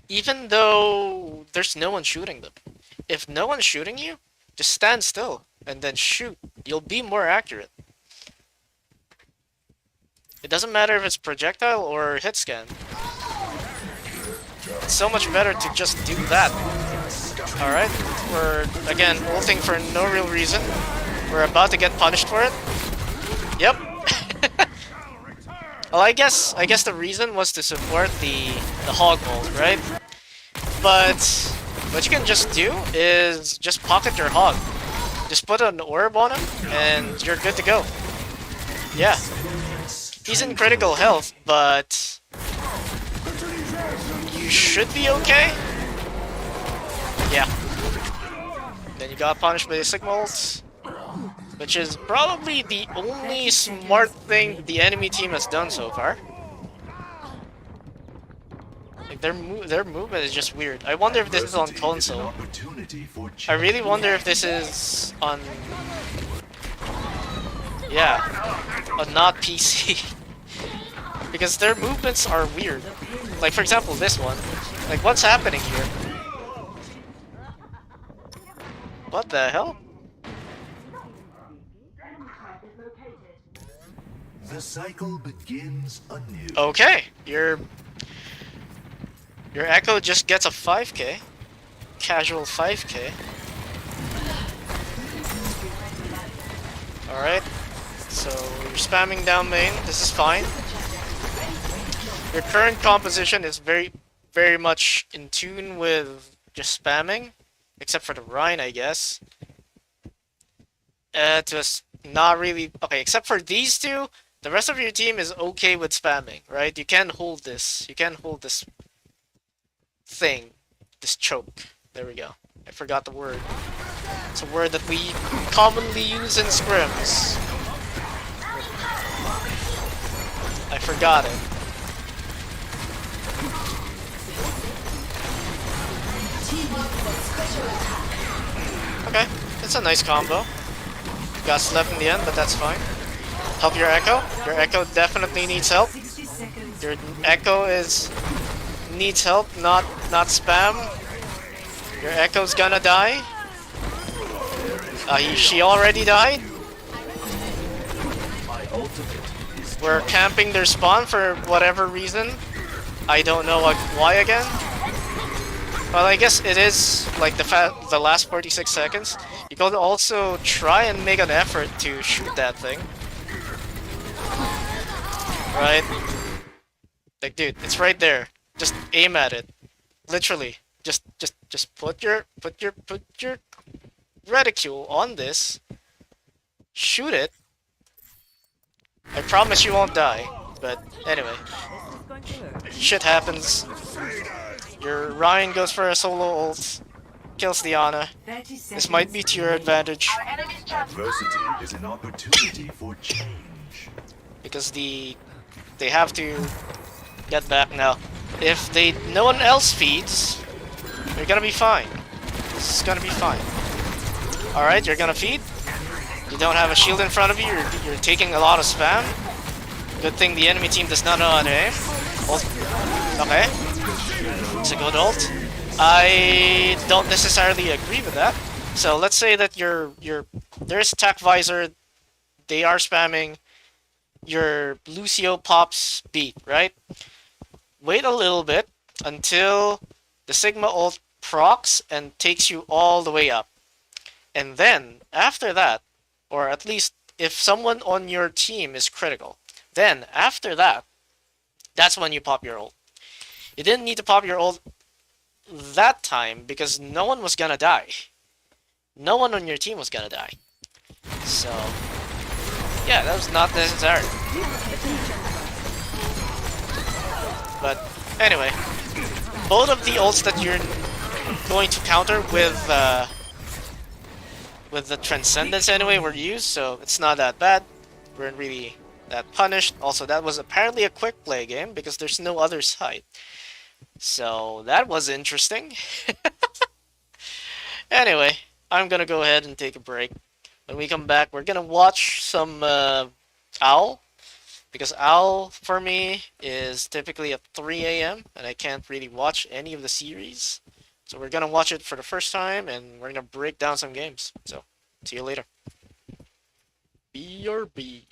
Even though there's no one shooting them. If no one's shooting you, just stand still and then shoot. You'll be more accurate. It doesn't matter if it's projectile or hit scan. It's so much better to just do that. Alright? We're, again, ulting for no real reason. We're about to get punished for it. Yep. Well, I guess the reason was to support the hog ult, right? But what you can just do is just pocket your hog. Just put an orb on him, and you're good to go. Yeah. He's in critical health, but you should be okay. Yeah. Then you got punished by the Sigma ult, which is probably the only smart thing the enemy team has done so far. Like their movement is just weird. I wonder if this is on console. I really wonder if this is on, yeah, on not PC. Because their movements are weird. Like for example, this one. Like what's happening here? What the hell? The cycle begins anew. Okay, your Echo just gets a 5k. Casual 5k. Alright. So you're spamming down main. This is fine. Your current composition is very much in tune with just spamming. Except for the Rhine, I guess. Just not really... Okay, except for these two, the rest of your team is okay with spamming, right? You can hold this. You can hold this thing. This choke. There we go. I forgot the word. It's a word that we commonly use in scrims. I forgot it. Okay, it's a nice combo. Got slept in the end, but that's fine. Help your Echo. Your Echo definitely needs help. Your Echo needs help, not spam. Your Echo's gonna die. She already died. We're camping their spawn for whatever reason. I don't know why again. Well, I guess it is like the last 46 seconds. You could also try and make an effort to shoot that thing. Right? Like, dude, it's right there. Just aim at it. Literally. Just put your reticule on this. Shoot it. I promise you won't die. But anyway. Shit happens. Your Ryan goes for a solo ult. Kills Diana. This might be to your advantage. Adversity is an opportunity for change. Because they have to get back now. If no one else feeds, you're gonna be fine. This is gonna be fine. Alright, you're gonna feed. You don't have a shield in front of you, you're taking a lot of spam. Good thing the enemy team does not know how to aim. Ult. Okay. It's a good ult. I don't necessarily agree with that. So let's say that there's attack visor, they are spamming, your Lucio pops beat, right? Wait a little bit until the Sigma ult procs and takes you all the way up. And then, after that, or at least if someone on your team is critical, then after that, that's when you pop your ult. You didn't need to pop your ult that time because no one was gonna die. No one on your team was gonna die. So, yeah, that was not necessary. But anyway, both of the ults that you're going to counter with the Transcendence anyway were used, so it's not that bad. We weren't really that punished. Also, that was apparently a quick play game because there's no other side. So that was interesting. Anyway, I'm gonna go ahead and take a break. When we come back, we're gonna watch some OWL. Because OWL, for me, is typically at 3 a.m. and I can't really watch any of the series. So we're gonna watch it for the first time and we're gonna break down some games. So, see you later. BRB.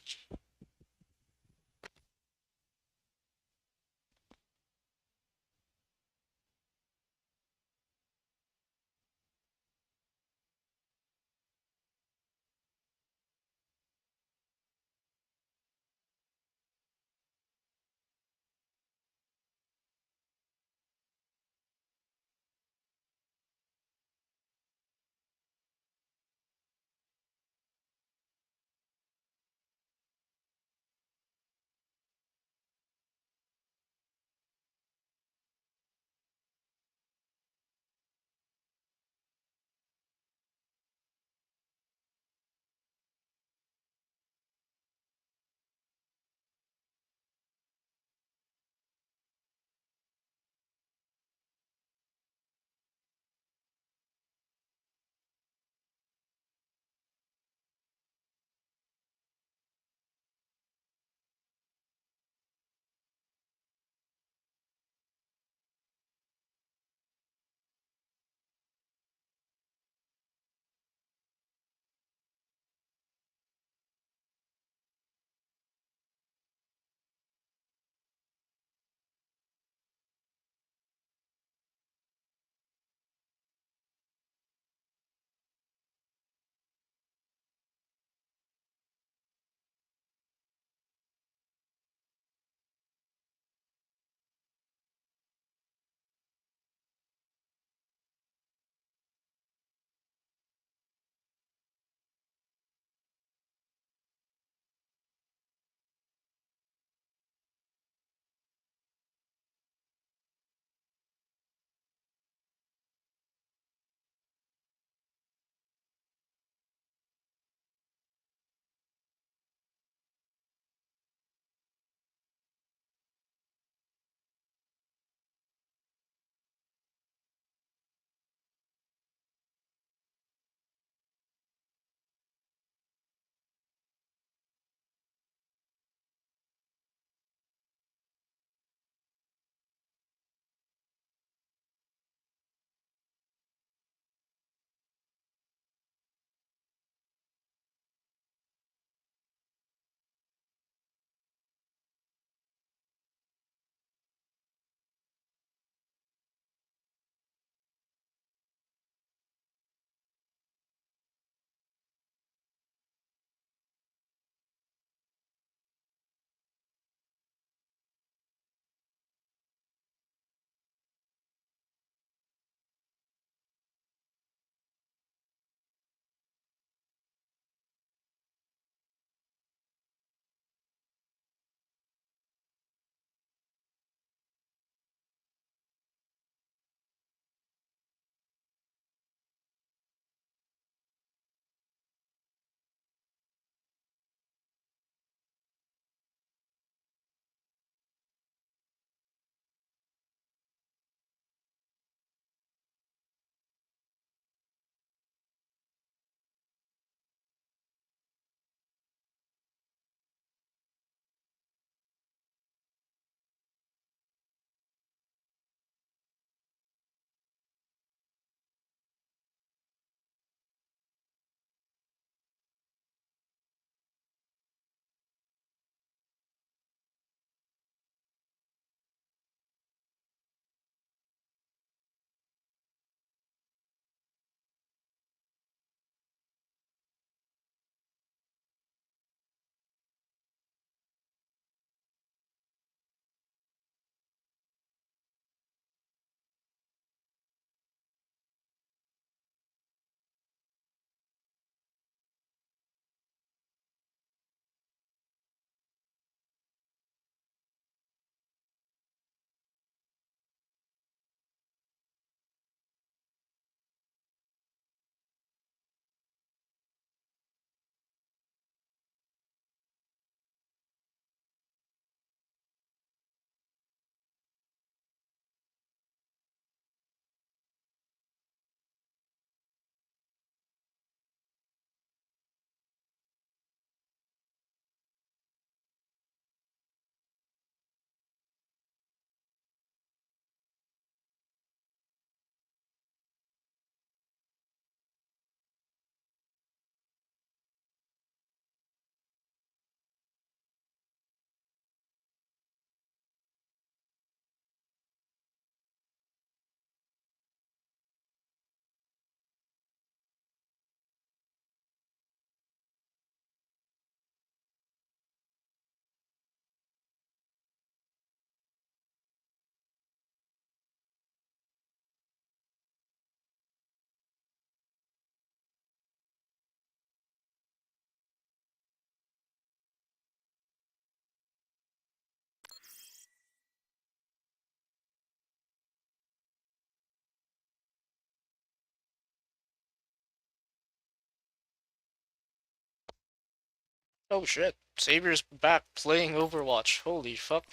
Oh shit. Savior's back playing Overwatch. Holy fuck.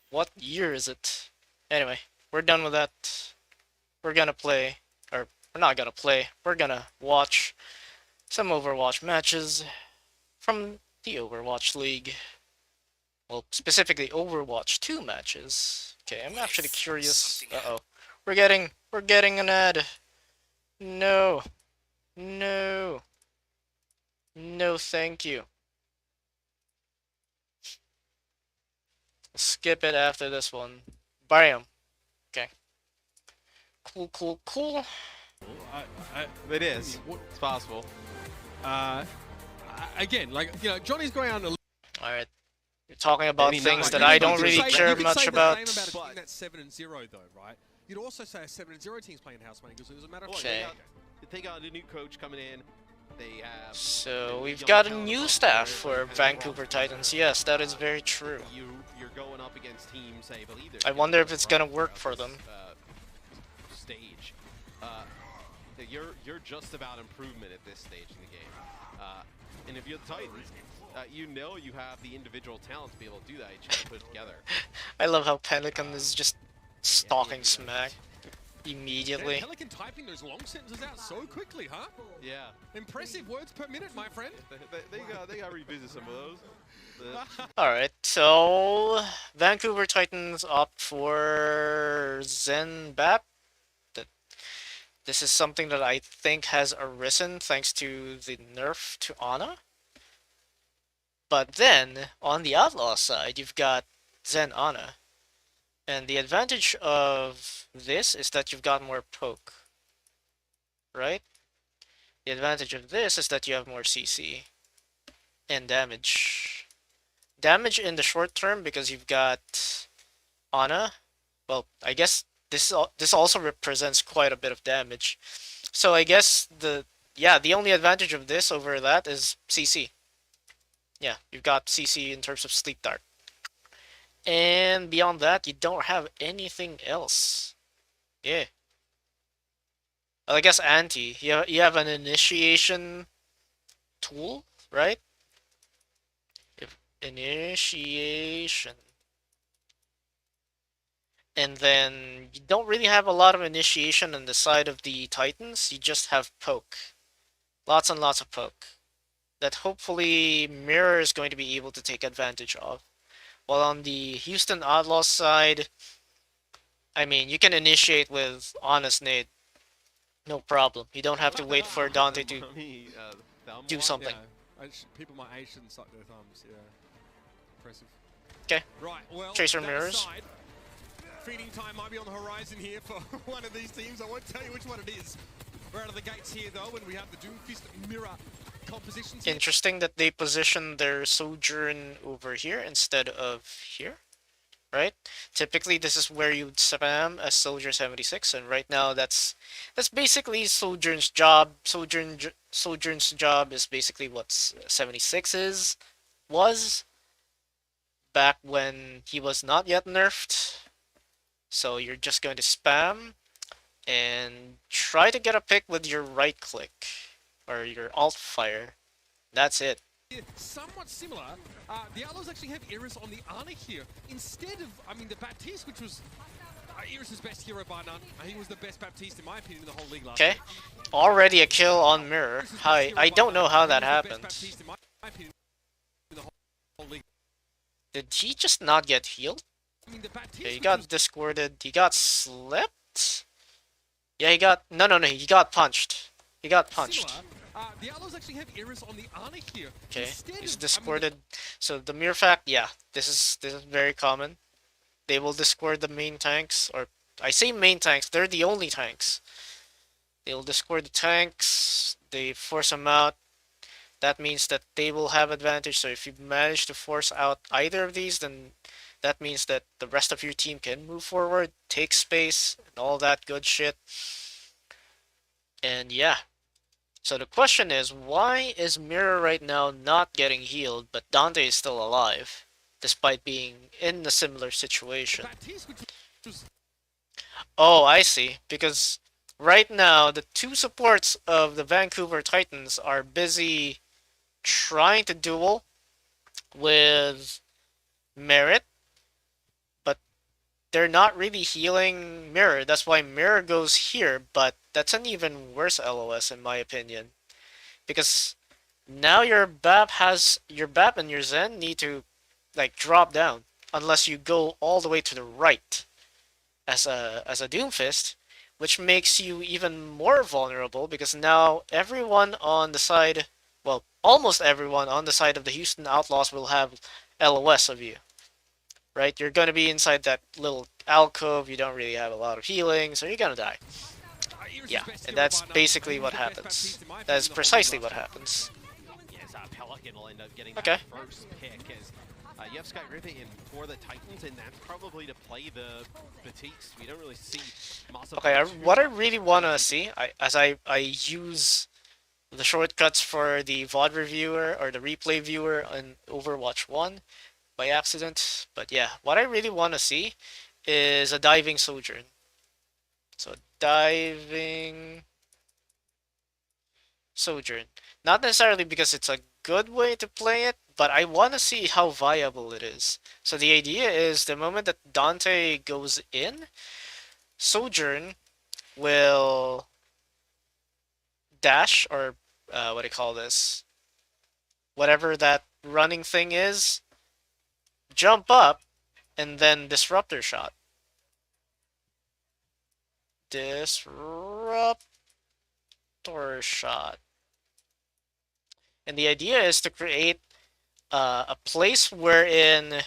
What year is it? Anyway, we're done with that. We're gonna play, or we're not gonna play, we're gonna watch some Overwatch matches from the Overwatch League. Well, specifically Overwatch 2 matches. Okay, I'm actually curious. Uh-oh. We're getting an ad. No. No. No, thank you. Skip it after this one. Bam. Okay. Cool, cool, cool. It is. It's possible. Again, like, you know, Johnny's going out on a Alright. You're talking about Any things number. that I You don't could really say- care you could much say about. The same about a team that's 7-0 though, right? You'd also say a 7-0 team's playing house money because it was a matter of Okay. They got a new coach coming in. They have. So we've young got a talent new on staff there, for and Vancouver Titans. Yes, that is very true. You're going up against teams. I believe. I wonder if it's gonna work for them. Stage. You're just about improvement at this stage in the game. And if you're the Titans, you know you have the individual talent to be able to do that. You just put it together. I love how Pelican is just stalking Smack immediately. Pelican typing those long sentences out so quickly, huh? Yeah. Impressive words per minute, my friend. They got to revisit some of those. Alright, so Vancouver Titans opt for Zen Bap. This is something that I think has arisen thanks to the nerf to Ana. But then, on the Outlaw side, you've got Zen Ana. And the advantage of this is that you've got more poke. Right? The advantage of this is that you have more CC. And damage. Damage in the short term because you've got Ana. Well, I guess this also represents quite a bit of damage. So I guess the only advantage of this over that is CC. Yeah, you've got CC in terms of Sleep Dart. And beyond that, you don't have anything else. Yeah. Well, I guess anti. You have an initiation tool, right? Initiation. And then you don't really have a lot of initiation on the side of the Titans. You just have poke. Lots and lots of poke. That hopefully Mirror is going to be able to take advantage of. While on the Houston Outlaws side, I mean, you can initiate with Honest Nade. No problem. You don't have to wait for Dante to do something. Yeah, people my age shouldn't suck their thumbs, yeah. Impressive. Okay. Right, well, Tracer that mirrors. aside, feeding time might be on the horizon here for one of these teams. I won't tell you which one it is. We're out of the gates here, though, when we have the Doomfist mirror compositions here. Interesting that they position their Sojourn over here instead of here, right? Typically, this is where you'd spam a Soldier 76, and right now that's basically Sojourn's job. Sojourn's job is basically what 76 was back when he was not yet nerfed. So you're just going to spam and try to get a pick with your right click or your alt fire. That's it. Somewhat similar. The Outlaws actually have Iris on the Ana here instead of, I mean, the Baptiste, which was Iris' best hero by none. He was the best Baptiste in my opinion in the whole league last year. Okay, already a kill on Mirror. I don't know how that happened. Did he just not get healed? Yeah, he got discorded. He got slept? Yeah, he got... No, he got punched. He got punched. The Outlaws actually have Iris on the Ana here. Okay, he's discorded. So the mere fact, yeah, this is very common. They will discord the main tanks, or I say main tanks, they're the only tanks. They'll discord the tanks, they force them out. That means that they will have advantage, so if you manage to force out either of these, then that means that the rest of your team can move forward, take space, and all that good shit. And yeah. So the question is, why is Mirror right now not getting healed, but Dante is still alive, despite being in a similar situation? Oh, I see. Because right now, the two supports of the Vancouver Titans are busy trying to duel with Merit, but they're not really healing Mirror. That's why Mirror goes here, but that's an even worse LOS in my opinion. Because now your BAP and your Zen need to like drop down unless you go all the way to the right as a Doomfist, which makes you even more vulnerable because now everyone on the side, well, almost everyone on the side of the Houston Outlaws will have LOS of you. Right? You're gonna be inside that little alcove, you don't really have a lot of healing, so you're gonna die. Yeah, and that's basically what happens. That is precisely what happens. Yes, Pelican will end up getting Okay. that first pick as you have Sky River in for the Titans, and that's probably to play the Batiste. We don't really see Masa. Okay, what I really want to see, as I use the shortcuts for the VOD reviewer or the replay viewer on Overwatch 1 by accident, but yeah, what I really want to see is a diving Sojourn. So diving Sojourn. Not necessarily because it's a good way to play it, but I want to see how viable it is. So the idea is the moment that Dante goes in, Sojourn will dash, or what do you call this? Whatever that running thing is, jump up, and then Disruptor shot. Disruptor shot. And the idea is to create a place wherein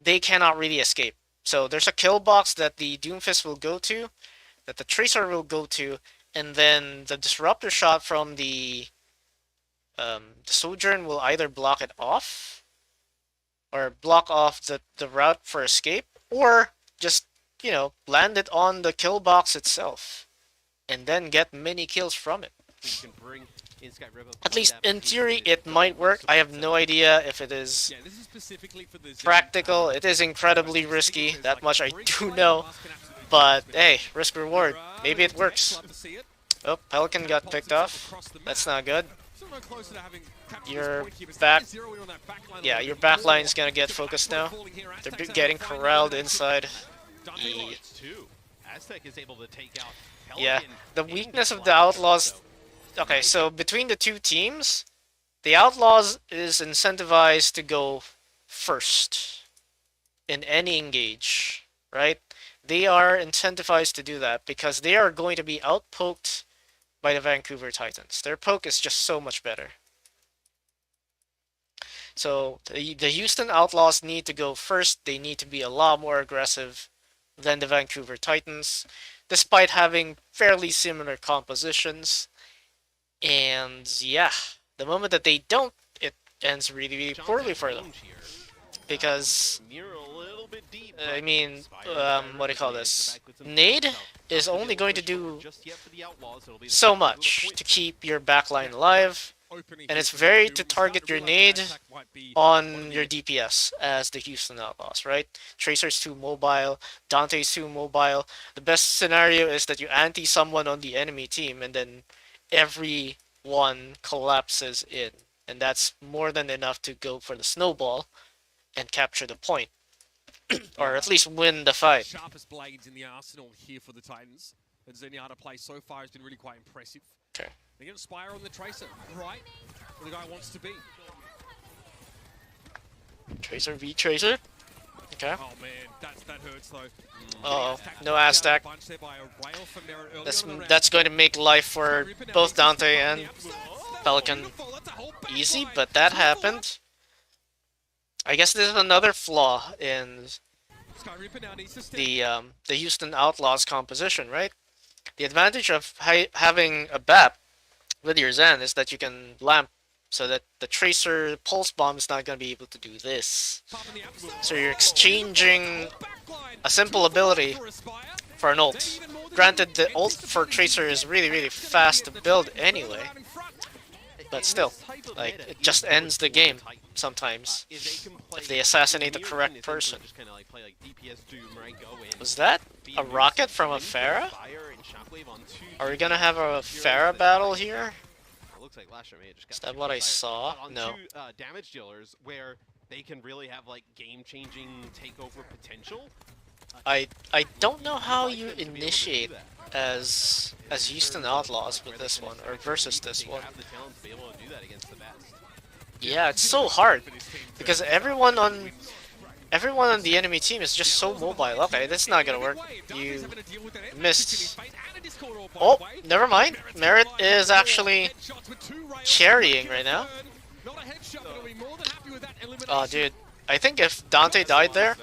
they cannot really escape. So there's a kill box that the Doomfist will go to, that the Tracer will go to, and then the Disruptor shot from the Sojourn will either block it off, or block off the route for escape, or just, you know, land it on the kill box itself, and then get many kills from it. You can bring in Sky River. At least in theory, it might work. I have no idea if it is practical. It is incredibly risky. That much I do know. But hey, risk reward. Maybe it works. Oh, Pelican got picked off. That's not good. Your back, yeah, your backline's gonna get focused now. They're getting corralled inside. Yeah, the weakness of the Outlaws. Okay, so between the two teams, the Outlaws is incentivized to go first in any engage, right? They are incentivized to do that because they are going to be outpoked by the Vancouver Titans. Their poke is just so much better. So the Houston Outlaws need to go first. They need to be a lot more aggressive than the Vancouver Titans, despite having fairly similar compositions. And yeah, the moment that they don't, it ends really, really poorly for them. Because, I mean, what do you call this? Nade is only going to do so much to keep your backline alive, and it's very to target your nade on your DPS as the Houston Outlaws, right? Tracer's too mobile, Dante's too mobile. The best scenario is that you anti someone on the enemy team, and then everyone collapses in, and that's more than enough to go for the snowball and capture the point, or at least win the fight. Sharpest blades in the arsenal here for the Titans. And Zenyatta play so far has been really quite impressive. Okay. They're going to Spire on the Tracer, right where the guy wants to be. Tracer v Tracer. Okay. Oh man, that hurts though. Uh oh, no Aztec. That's going to make life for both Dante and Pelican easy, but that happened. I guess this is another flaw in the Houston Outlaws composition, right? The advantage of having a BAP with your Zen is that you can lamp so that the Tracer Pulse Bomb is not going to be able to do this. So you're exchanging a simple ability for an ult. Granted, the ult for Tracer is really, really fast to build anyway. But still, like, it just ends the game sometimes if they assassinate the correct person. Was that a rocket from a Pharah? Are we gonna have a Pharah battle here? looks like last year may have just got Is that too what I excited. saw? But on No. two damage dealers where they can really have like game-changing takeover potential. I don't know how You'd you like them to be able to do initiate that. as In Houston terms of, Outlaws where with they this finish one, or second, versus they this one. have the talent to be able to do that against the best. Yeah, it's so hard because everyone on the enemy team is just so mobile. Okay, that's not gonna work. You missed. Oh, never mind. Merit is actually carrying right now. Oh, dude. I think if Dante died there,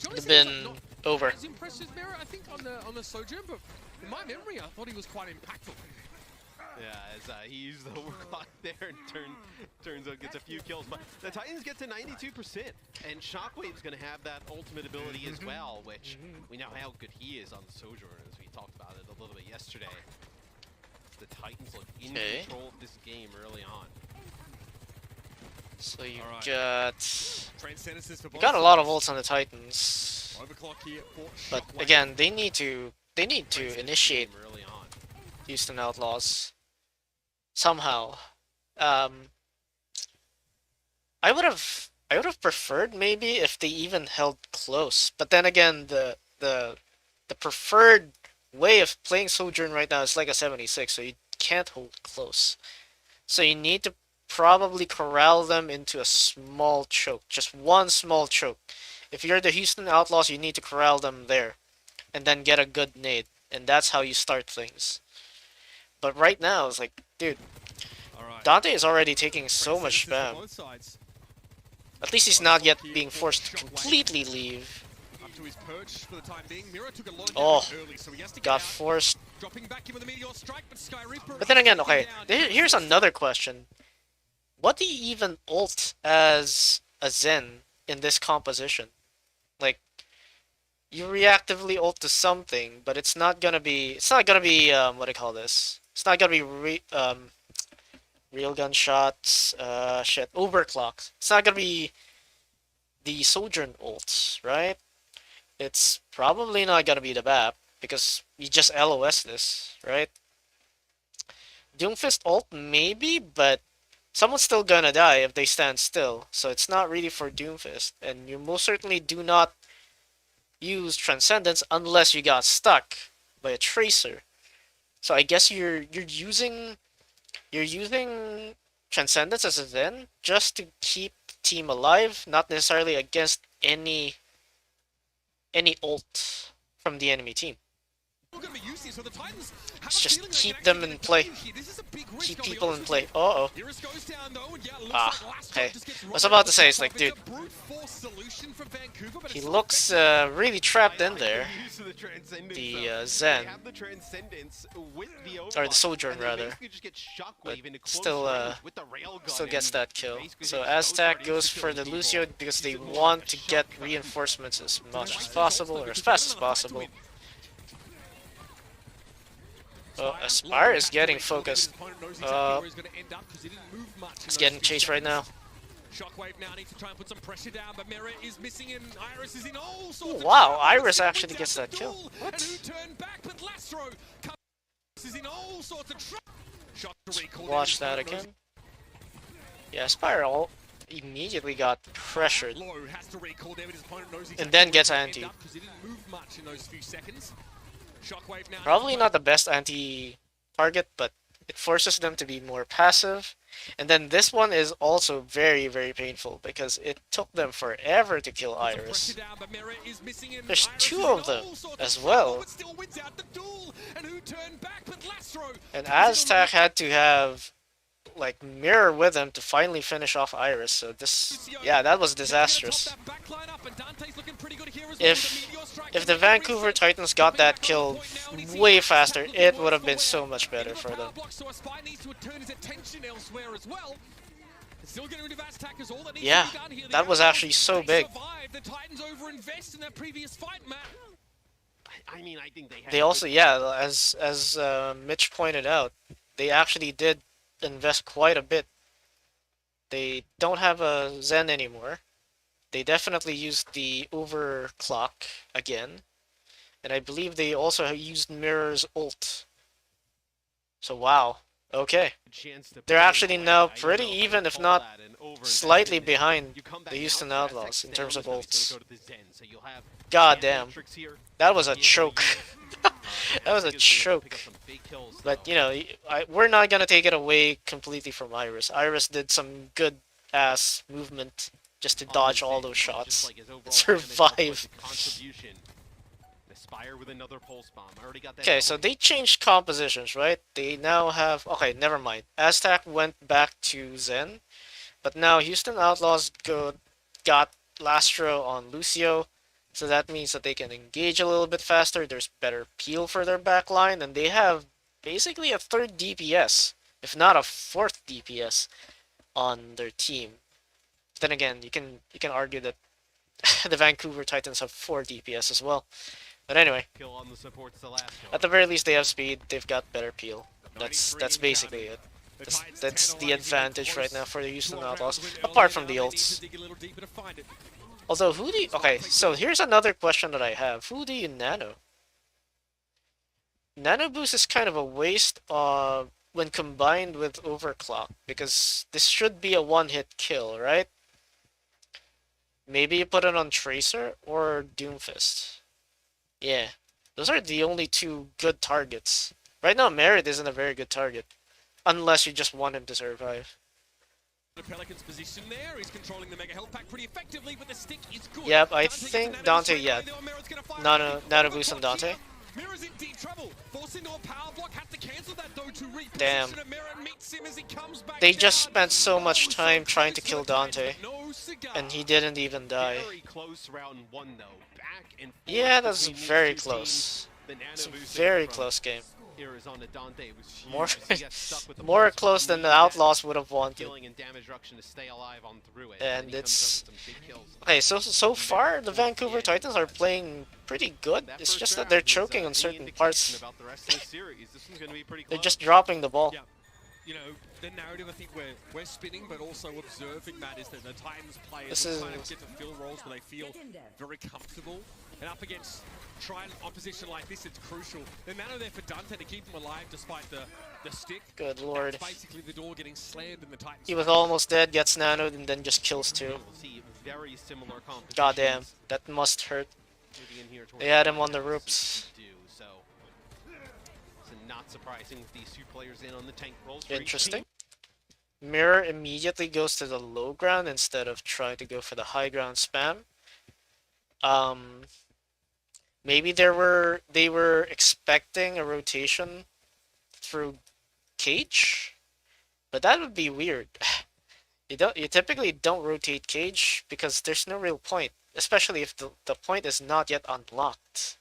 it would have been over. As impressed as Mirror, I think, on the Sojourn, but in my memory, I thought he was quite impactful. Yeah, as he used the overclock there and turns out gets a few kills. But the Titans get to 92%, and Shockwave's going to have that ultimate ability as well, which we know how good he is on the Sojourn, as we talked about it a little bit yesterday. The Titans look in control of this game early on. So you Alright. got a lot of ults on the Titans, Overclock here for but Shockwave. again, they need to initiate Game early on. Houston Outlaws somehow. I would have preferred maybe if they even held close, but then again, the preferred way of playing Sojourn right now is like a 76, so you can't hold close. So you need to probably corral them into a small choke, just one small choke. If you're the Houston Outlaws, you need to corral them there, and then get a good nade, and that's how you start things. But right now, it's like, dude, Alright. Dante is already taking so much spam. Both sides. At least he's not yet being forced to completely leave. Up to his perch for the time being. Miro took a lot of Oh, damage early, so he has to get got out. forced. Dropping back in with a meteor strike, but Sky Reaper. But then again, is okay, down. here's another question. What do you even ult as a Zen in this composition? Like, you reactively ult to something, but it's not gonna be, what do you call this? It's not gonna be real gun shots, overclocked. It's not gonna be the Sojourn ult, right? It's probably not gonna be the BAP, because you just LOS this, right? Doomfist ult maybe, but someone's still gonna die if they stand still, so it's not really for Doomfist, and you most certainly do not use Transcendence unless you got stuck by a Tracer. So I guess you're using Transcendence as a Zen just to keep the team alive, not necessarily against any ult from the enemy team. Gonna be used here, so the Titans have It's a just feeling keep they them can in actually play. get here. This is a big risk, Keep I'll be people honest in with play. you. Uh-oh. Iris goes down though, and yeah, looks Ah, like last hey. drop just gets I was right about over to say, the it's top like, of it. dude, It's a brute force solution from Vancouver, but he it's looks really trapped in there. The Zen. They have the Transcendence with the Or the overclock, Sojourn, and they rather. basically just get Shockwave But into close still, range with the railgun Still gets and that kill. basically So just Aztec goes goes into for the killing Lucio people. because they He's more want like a to get shotgun. reinforcements as much as Nice possible, or as fast as possible. Oh, Aspire is getting focused. He's getting chased right now. Shockwave now needs to try and put some pressure down, but Mira is missing and Iris is in all sorts Ooh, of wow, trouble. Iris Still actually wins gets out that the kill. duel. What? And who turned back, but Lastro is in all sorts of trouble. Shot to recall Watch there. that again. Yeah, Aspire all immediately got pressured. Low has to recall there, but his opponent knows And then exactly gets where anti. to end up 'cause he didn't move much in those few seconds. Shockwave now Probably not the best anti-target, but it forces them to be more passive. And then this one is also very, very painful because it took them forever to kill Iris. There's two of them as well. And Aztec had to have like Mirror with him to finally finish off Iris, so this, yeah, that was disastrous. If the Vancouver Titans got that kill way faster, it would have been so much better for them. Yeah, that was actually so big. I mean, I think they had They also, yeah, as Mitch pointed out, they actually did invest quite a bit. They don't have a Zen anymore. They definitely used the overclock again. And I believe they also used Mirror's ult. So wow, Okay. chance to They're put it actually away. now I don't pretty know if I even, would if call not that an overinvestment. slightly And behind you come the back Houston out, so Outlaws in that's terms of down, so he's ults. gonna go to the Zen, so you'll have God Zen damn. Matrix here That was to a be able to choke. use. That was a Alex is gonna pick choke. up some big kills, But, though. you know, we're not gonna take it away completely from Iris. Iris did some good-ass movement just to On dodge the all Zen, those just shots like his and overall damage output, survive. the contribution. Aspire with another pulse bomb. I already got that. Okay, so they changed compositions, right? They now have... Okay, never mind. Aztec went back to Zen, but now Houston Outlaws got Lastro on Lucio, so that means that they can engage a little bit faster. There's better peel for their backline, and they have basically a third DPS, if not a fourth DPS, on their team. Then again, you can argue that the Vancouver Titans have 4 DPS as well. But anyway, Kill on the supports the last at the very least they have speed, they've got better peel. That's basically it. That's the advantage right now for the Houston Outlaws, apart from the ults. Although, who do you... Okay, so here's another question that I have. Who do you nano? Nano Boost is kind of a waste when combined with Overclock, because this should be a one-hit kill, right? Maybe you put it on Tracer or Doomfist. Yeah, those are the only two good targets. Right now, Merit isn't a very good target, unless you just want him to survive. The Pelican's position there, he's controlling the Mega Health Pack pretty effectively, but the stick is good. Yep, I Dante think gets the Dante, straight yeah. away, though, Merritt's gonna fire Nano it. Boost on Overclocked Dante. here. Mirror's in deep trouble. Forced into a power block, had to cancel that though to reposition Damn. it. Merritt meets him as he comes back They just down. spent so much Oh, time so trying to close kill the Titans, Dante, but no cigar. and he didn't even die. Very close round one, though. Back and forth Yeah, that's between these very two close. teams. The Nano It's a Boost very from close game. Arizona Dante was huge. More, He got stuck with the more pulse close bomb, than the needed that Outlaws would have wanted. Killing and damage reduction to stay alive on through it. And he comes it's... up with some big kills. Okay, so far, the Vancouver Titans are playing pretty good. That It's first just that they're round is, choking on any certain indication parts. about the rest of the series. This one's gonna be pretty They're close. just dropping the ball. Yeah. You know, the narrative I think we're spinning, but also observing, Matt, is that the Titans players This will is- kind of get to fill roles where they feel very comfortable. And up against trying opposition like this, it's crucial. The nano there for Dante to keep him alive despite the stick. Good lord. That's basically the door getting slammed in the Titans. He was almost dead, gets nanoed, and then just kills two. We'll see very similar compositions. Goddamn, that must hurt. moving in here towards They had him the on the line, ropes. do, so not surprising with these two players in on the tank roles. for each Interesting. team. Mirror immediately goes to the low ground instead of trying to go for the high ground spam. Maybe they were expecting a rotation through Cage, but that would be weird. You typically don't rotate Cage because there's no real point, especially if the point is not yet unlocked.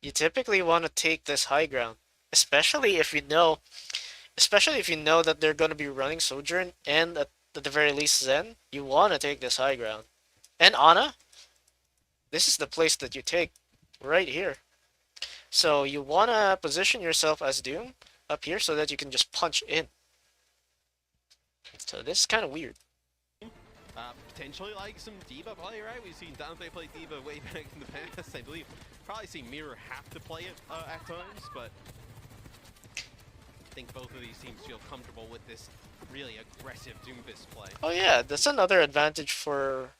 You typically want to take this high ground, especially if you know that they're going to be running Sojourn and at the very least Zen. You want to take this high ground. And Ana, this is the place that you take, right here. So you want to position yourself as Doom up here so that you can just punch in. So this is kind of weird. Potentially like some D.Va play, right? We've seen Dante play D.Va way back in the past, I believe. Probably seen Mirror have to play it at times, but I think both of these teams feel comfortable with this really aggressive Doomfist play. Oh yeah, that's another advantage for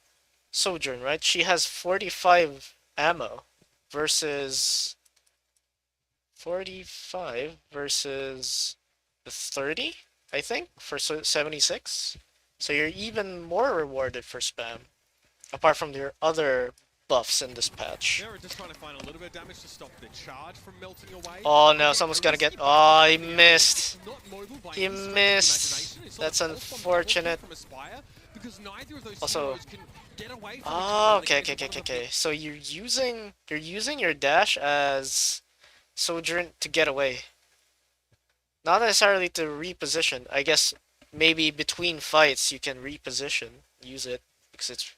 Sojourn, right? She has 45 ammo versus 45 versus the 30, I think, for 76. So you're even more rewarded for spam, apart from your other buffs in this patch. They're just trying to find a little bit of damage to stop the charge from melting away. Oh no, someone's gonna get... Oh, he missed. It's not mobile by He any stretch of missed. imagination. It's That's not a pulse bomb unfortunate. from Aspire, because neither of those Also- heroes can get away from Oh, each other. okay. So you're using your dash as Sojourn to get away. Not necessarily to reposition. I guess maybe between fights you can reposition, use it, because it's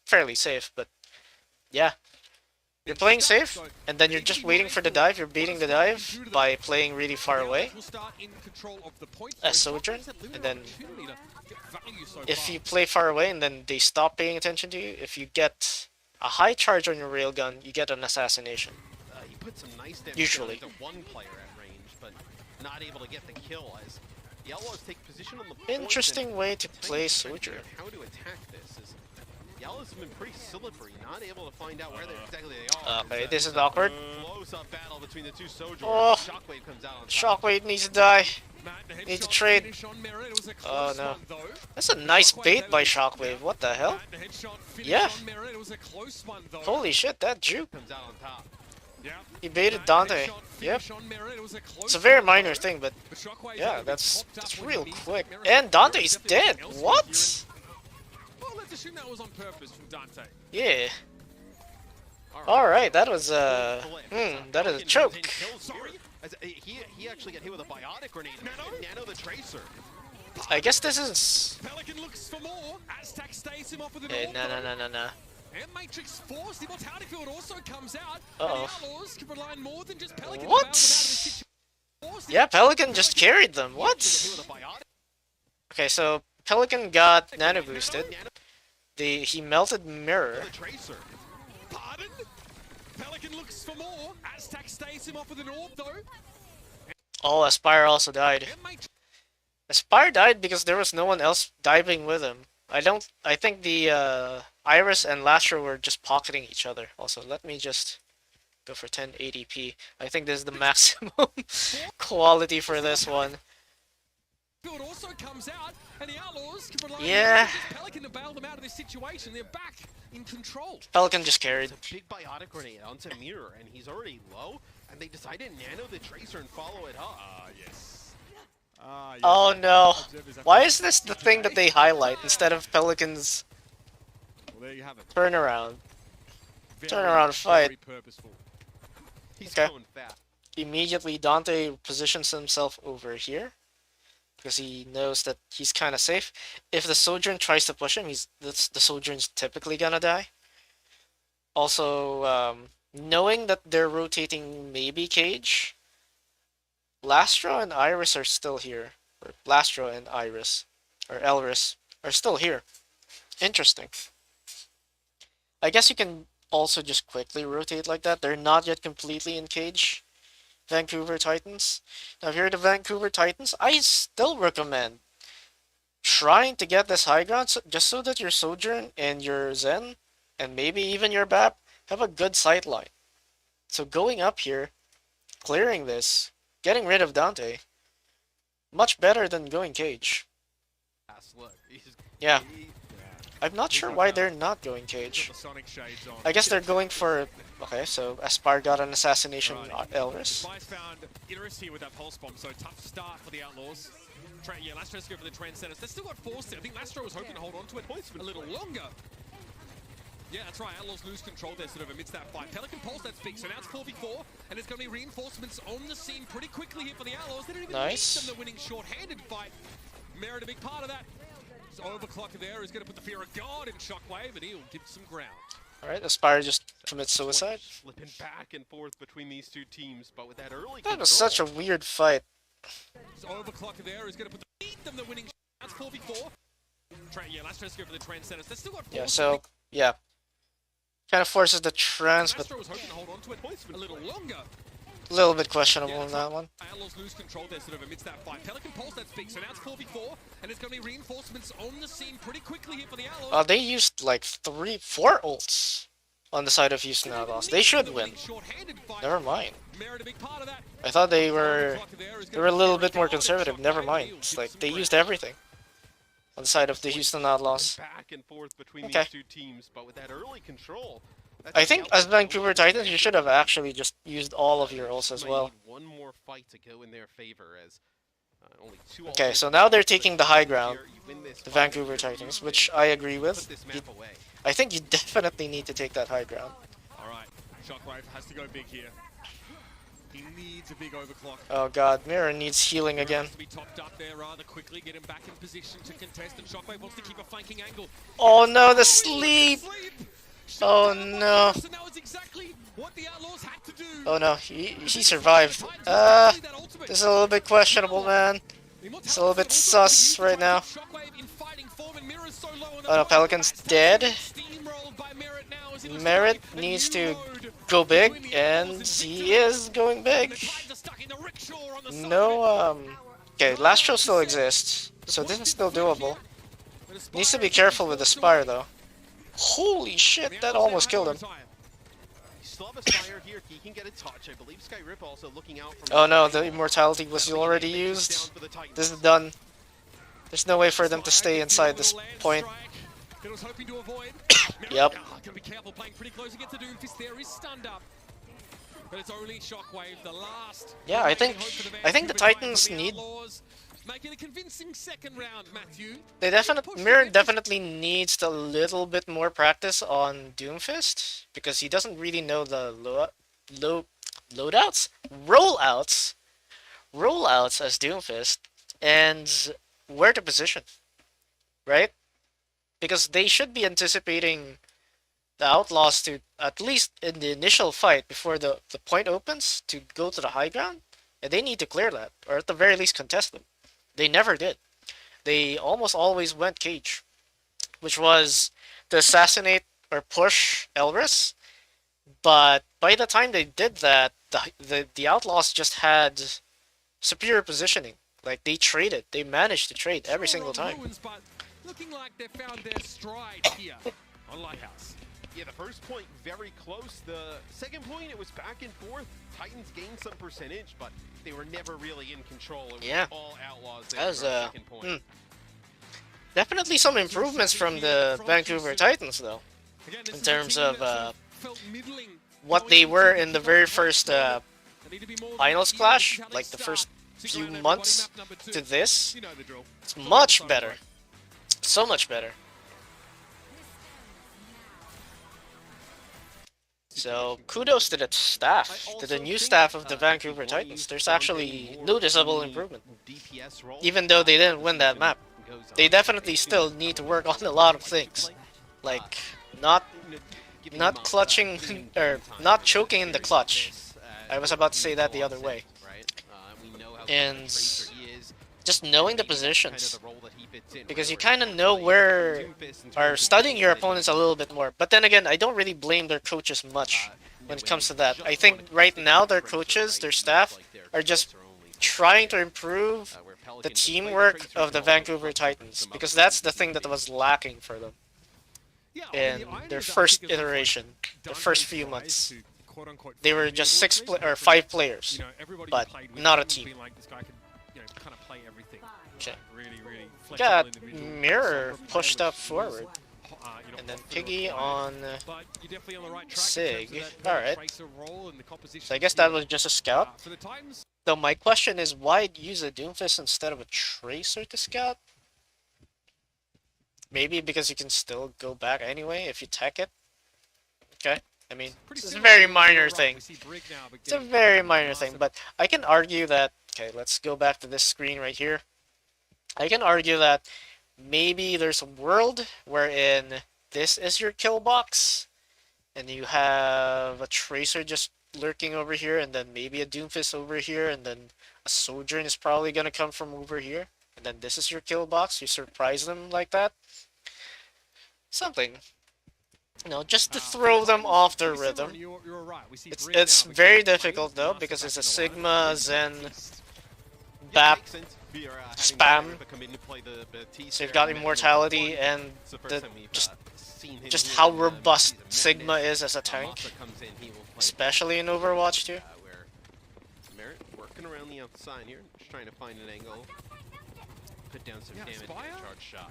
fairly safe, but yeah. You're playing safe, and then you're just waiting for the dive, you're beating the dive by playing really far away as Sojourn, and then if you play far away and then they stop paying attention to you, if you get a high charge on your railgun, you get an assassination. You put some nice damage Usually. to one player at range, but not able to get the kill as the Outlaws take position on the point. Interesting way to and play trying to figure Soldier. out how to attack this. As the Outlaws have been pretty slippery, not able to find out where exactly they are. Okay, this is awkward. Close-up battle between the two Soldiers. Oh. Shockwave comes out on top. Shockwave needs to die. Matt, the Need to headshot trade. finish on Mirror. It was a Oh close no. one, though. That's a nice bait by Shockwave. What the hell? Matt, the headshot finish Yeah. on Mirror. It was a close one, though. Holy shit, that juke. Comes out on top. Yeah. He baited Matt, the Dante. headshot Yep. finish on Mirror. It was a close It's a very one, minor though. thing, but But Shockwave's yeah, able to that's popped up that's when real he needs quick. it. Mirror And Dante's definitely dead. elsewhere What? here in- Well, let's assume that was on purpose from Dante. Yeah. Alright, that was that is a choke. Sorry. As he actually got hit with a biotic grenade. Nano the Tracer. I guess this is Pelican looks for more. Aztec stays him off with an no orb, no though. no. And Matrix Force, the Immortality Field also comes out. Uh-oh. And the Outlaws can rely on more than just Pelican What? to bail them out of this situation. Force, Yeah, Pelican just carried them. What? Hit with a biotic. Okay, so Pelican got nano boosted. He melted Mirror. The Tracer. Pardon? Pelican looks for more. Aztec stays him off with an orb, though. Oh, Aspire also died. And Matrix Aspire died because there was no one else diving with him. I think the Iris and Lastro were just pocketing each other. Also, let me just go for 1080p. I think this is the maximum quality for this one. Field also comes out. And the Outlaws can rely on Yeah. more than just Pelican to bail them out of this situation. They're back in control. Pelican just carried. It's a big biotic grenade onto Mirror, and he's already low. And they decide to nano the Tracer and follow it up. Yes. Oh no. Why is this the thing that they highlight instead of Pelican's Well, there you have it. turnaround? Very, Turn around fight. Very purposeful. He's Okay. going fast. Immediately Dante positions himself over here because he knows that he's kind of safe. If the Sojourn tries to push him, the Sojourn's typically gonna die. Also, knowing that they're rotating maybe Cage, Lastro and Iris are still here. Or Lastro and Iris, or Elris, are still here. Interesting. I guess you can also just quickly rotate like that. They're not yet completely in Cage. Vancouver Titans. Now, if you're the Vancouver Titans, I still recommend trying to get this high ground just so that your Sojourn and your Zen, and maybe even your BAP, have a good sight line. So going up here, clearing this, getting rid of Dante, much better than going Cage. Look, Yeah. he- I'm not sure why they're not going Cage. The Sonic Shades on. I guess they're going for... Okay, so Aspire got an assassination Elris. Spice found Iris here with that pulse bomb, so tough start for the Outlaws. Yeah, Lastro's go for the trendsetters. They've still got Force there. I think Lastro was hoping to hold on to it a little longer. Yeah, that's right. Outlaws lose control there sort of amidst that fight. Pelican Pulse, that's big. So now it's 4v4, and it's going to be reinforcements on the scene pretty quickly here for the Outlaws. They don't even Nice. need them. They're winning short-handed fight. Merit a big part of that. So Overclocked there is going to put the fear of God in Shockwave, and he'll give some ground. Alright, Aspire just commits Point suicide. Slipping back and forth between these two teams, but with that early That was such a weird fight. So Overclocked there is going to put the beat them. They're winning. That's 4v4. Yeah, Lastro's go for the trendsetters. They've still got Force. Yeah, so, yeah. Kind of forces the trans, but Lastro was hoping to hold on to it a little longer. a little bit questionable Yeah, on that one. Outlaws lose control there sort of amidst that fight. Pelican Pulse, that's big. So now it's 4v4, and it's going to be reinforcements on the scene pretty quickly here for the Outlaws. They used like 4 ults on the side of Houston Outlaws. They should win. Never mind. Merit a big part of that. I thought they were a little bit more conservative. Never mind. It's like they used everything on the side of the Houston Outlaws. back and forth between Okay. these two teams, but with that early control, I think as Vancouver Titans, you should have actually just used all of your ults as might well. need one more fight to go in their favor as only 2 Okay, ultimates so now they're left, but taking the high here, ground, you win this the fight, Vancouver you Titans, put which I agree with. this You- map away. I think you definitely need to take that high ground. All right, Shockwave has to go big here. He needs a big overclock. Oh god, Mirror needs healing again. Has to be topped up there rather quickly, get him back in position to contest, and Shockwave wants to keep a flanking angle. Oh no, the sleep! Oh no. So that was exactly what the Outlaws had to do. Oh no, he survived. This is a little bit questionable, man. It's a little bit sus right now. Oh no, Pelican's dead. Merit needs to go big, and he is going big. No, okay, last show still exists, so this is still doable. Needs to be careful with the Spire, though. Holy shit, that almost killed him. Still have a Spire here. He can get a touch. I believe Skyrip also looking out from. Oh no, the immortality was already used. This is done. There's no way for them to stay inside this point. Yep. Can be careful playing pretty close against the Doomfist. There is stunned up. But it's only Shockwave, the last. Yeah, I think the Titans need. Making a convincing second round, Matthew. They Mirror definitely needs a little bit more practice on Doomfist because he doesn't really know the rollouts as Doomfist, and where to position, right? Because they should be anticipating the Outlaws to, at least in the initial fight before the point opens, to go to the high ground, and they need to clear that, or at the very least contest them. They never did. They almost always went cage, which was to assassinate or push Elris, but by the time they did that, the Outlaws just had superior positioning. Like, they traded. They managed to trade every single time. Looking like they found their stride here on Lighthouse. Yeah, the first point very close. The second point, it was back and forth. Titans gained some percentage, but they were never really in control. It was all Outlaws there that was, for the second point. Definitely some improvements from the Vancouver Titans, though, in terms of what they were in the very first finals clash, like the first few months to this. It's much better. So much better. So, kudos to the staff, to the new staff of the Vancouver Titans. There's actually noticeable improvement. Even though they didn't win that map. They definitely still need to work on a lot of things. Like, not clutching, or not choking in the clutch. I was about to say that the other way. And just knowing the positions. Because you kind of know where, or studying your opponents a little bit more. But then again, I don't really blame their coaches much when it comes to that. I think right now their coaches, their staff, are just trying to improve the teamwork of the Vancouver Titans. Because that's the thing that was lacking for them in their first iteration, the first few months. They were just 5 players, but not a team. Okay. Got Mirror pushed up forward. And then Piggy on Sig. Alright. So I guess that was just a scout. So my question is, why use a Doomfist instead of a Tracer to scout? Maybe because you can still go back anyway if you tech it. Okay. I mean, it's a very minor thing. It's a very minor thing, but I can argue that... Okay, let's go back to this screen right here. I can argue that maybe there's a world wherein this is your kill box, and you have a Tracer just lurking over here, and then maybe a Doomfist over here, and then a Sojourn is probably gonna come from over here, and then this is your kill box. You surprise them like that. Something. You know, just to throw them off their rhythm. It's very difficult though, because it's a Sigma, Zen, BAP, spam. So you've got immortality and just how robust Sigma is as a tank, especially in Overwatch too. Merit working around the outside here, just trying to find an angle, put down some damage with a charge shot.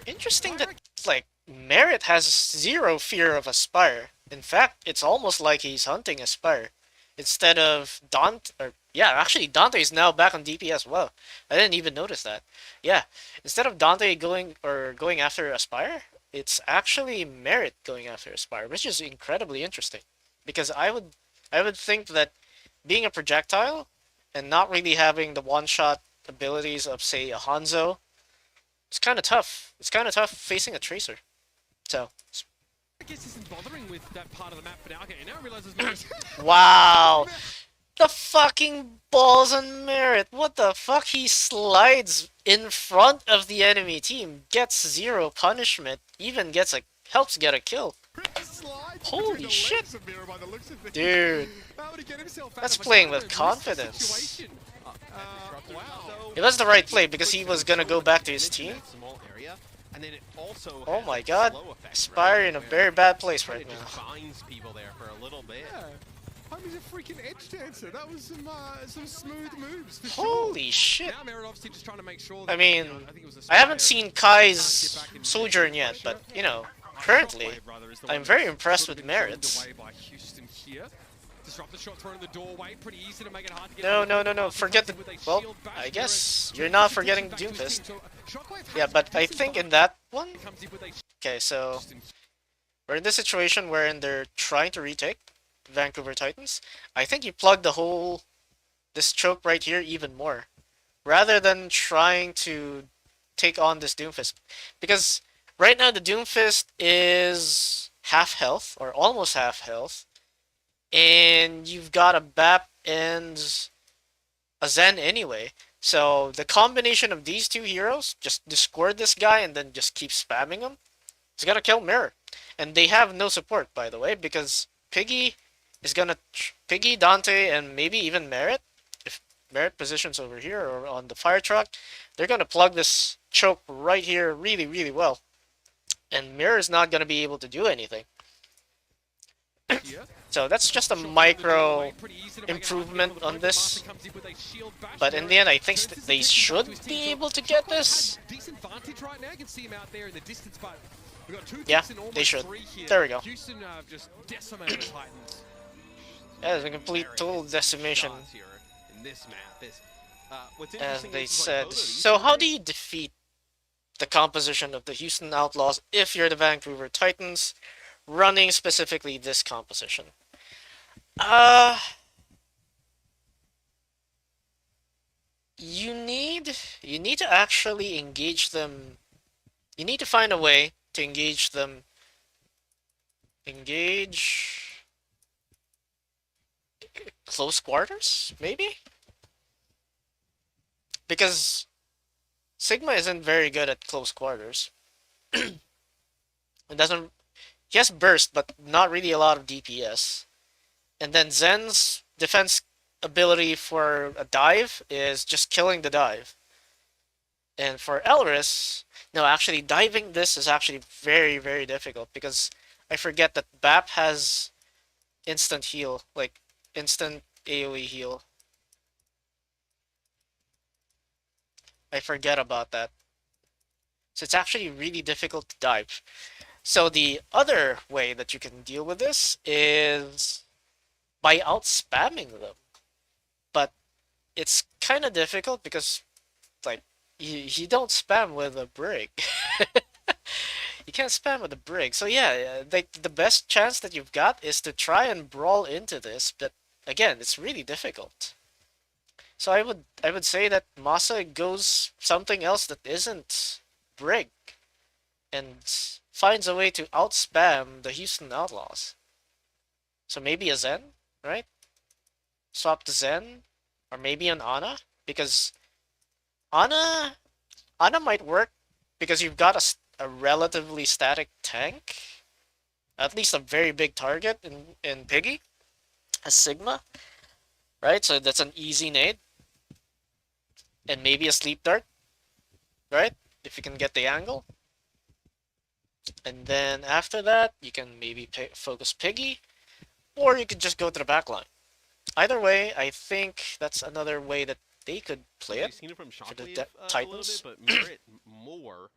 Interesting that, like, Merit has zero fear of a Spire. In fact, it's almost like he's hunting a Spire. Instead of Dante, or yeah, actually Dante is now back on DP as well. I didn't even notice that. Yeah, instead of Dante going after a Spire, it's actually Merit going after a Spire, which is incredibly interesting. Because I would think that being a projectile and not really having the one-shot abilities of, say, a Hanzo, it's kind of tough. It's kind of tough facing a Tracer. So. I guess this isn't bothering with that part of the map for now. Okay, now I realize there's Wow. The fucking balls on Merit. What the fuck? He slides in front of the enemy team, gets zero punishment, even helps get a kill. slides Holy between the shit. legs of Mira by the looks of things. Dude, Able to get himself out that's of a playing kind with of risky confidence. situation. Wow. it was the right play because he was gonna go back to his team. Small area, and then it also Oh has my a god, slow effect, Spire right? in a Where very bad place it right just now. binds people there for a little bit. Yeah. Homie's a freaking edge dancer. That was some smooth moves for sure. Holy shit. Now Merit obviously just trying to make sure I that, mean, you know, I think it was I haven't Aspire seen Kai's can't get back in Sojourn yet, pressure. but, you know, currently, Shockwave, rather, is the I'm one very that's impressed sort with of been turned Merits. away by Houston here. Disrupt the shot thrown in the doorway, pretty easy to make it hard to get No, out no, of no, the no, path. forget the... With a Well, shield bash, I Merit guess trying you're to not keep forgetting attention back to his Doomfist. team. So, Shockwave Yeah, has but a I decent think in buff. that one... Comes in with a Okay, so... Houston We're in this situation wherein they're trying to retake Vancouver Titans. I think you plug this choke right here even more. Rather than trying to take on this Doomfist. Because right now the Doomfist is half health, or almost half health. And you've got a BAP and a Zen anyway. So the combination of these two heroes, just discord this guy and then just keep spamming him, it's gonna kill Mirror. And they have no support, by the way, because Piggy is gonna... Piggy, Dante, and maybe even Merit, if Merit positions over here or on the fire truck, they're gonna plug this choke right here really, really well. And Mirror is not gonna be able to do anything. here. So that's just a Shot thrown in the micro doorway, pretty easy to make it hard to get improvement over the on point. this. Master comes in with a shield bash. But in Merit the end, I think turns his they attention back should to his be team. able to So get Shockwave has this. decent vantage right now. You can see him out there in the distance, but we've got two Yeah, ticks and almost they should. three here. There we go. Houston just decimated the Titans. That is a complete total decimation, Shots here in this map is, what's as interesting they is, like, said. both of these So how guys- do you defeat the composition of the Houston Outlaws if you're the Vancouver Titans, running specifically this composition? You need to actually engage them. You need to find a way to engage them. Engage close quarters, maybe? Because Sigma isn't very good at close quarters. It doesn't... He has burst, but not really a lot of DPS. And then Zen's defense ability for a dive is just killing the dive. And for Elris, no, actually diving this is actually very, very difficult because I forget that BAP has instant heal, like instant AoE heal. I forget about that. So it's actually really difficult to dive. So the other way that you can deal with this is by out spamming them. But it's kind of difficult because, like, you don't spam with a brig. You can't spam with a brig. So yeah, the best chance that you've got is to try and brawl into this, but again, it's really difficult. So I would say that Masa goes something else that isn't brig and finds a way to outspam the Houston Outlaws. So maybe a Zen, right? Swap to Zen, or maybe an Ana, because Ana might work because you've got a relatively static tank, at least a very big target in Piggy, a Sigma, right? So that's an easy nade, and maybe a sleep dart, right? If you can get the angle. And then after that, you can maybe focus Piggy, or you could just go to the back line. Either way, I think that's another way that they could play We've it. seen it from for the Shockwave Titans. a little bit, but Merit more,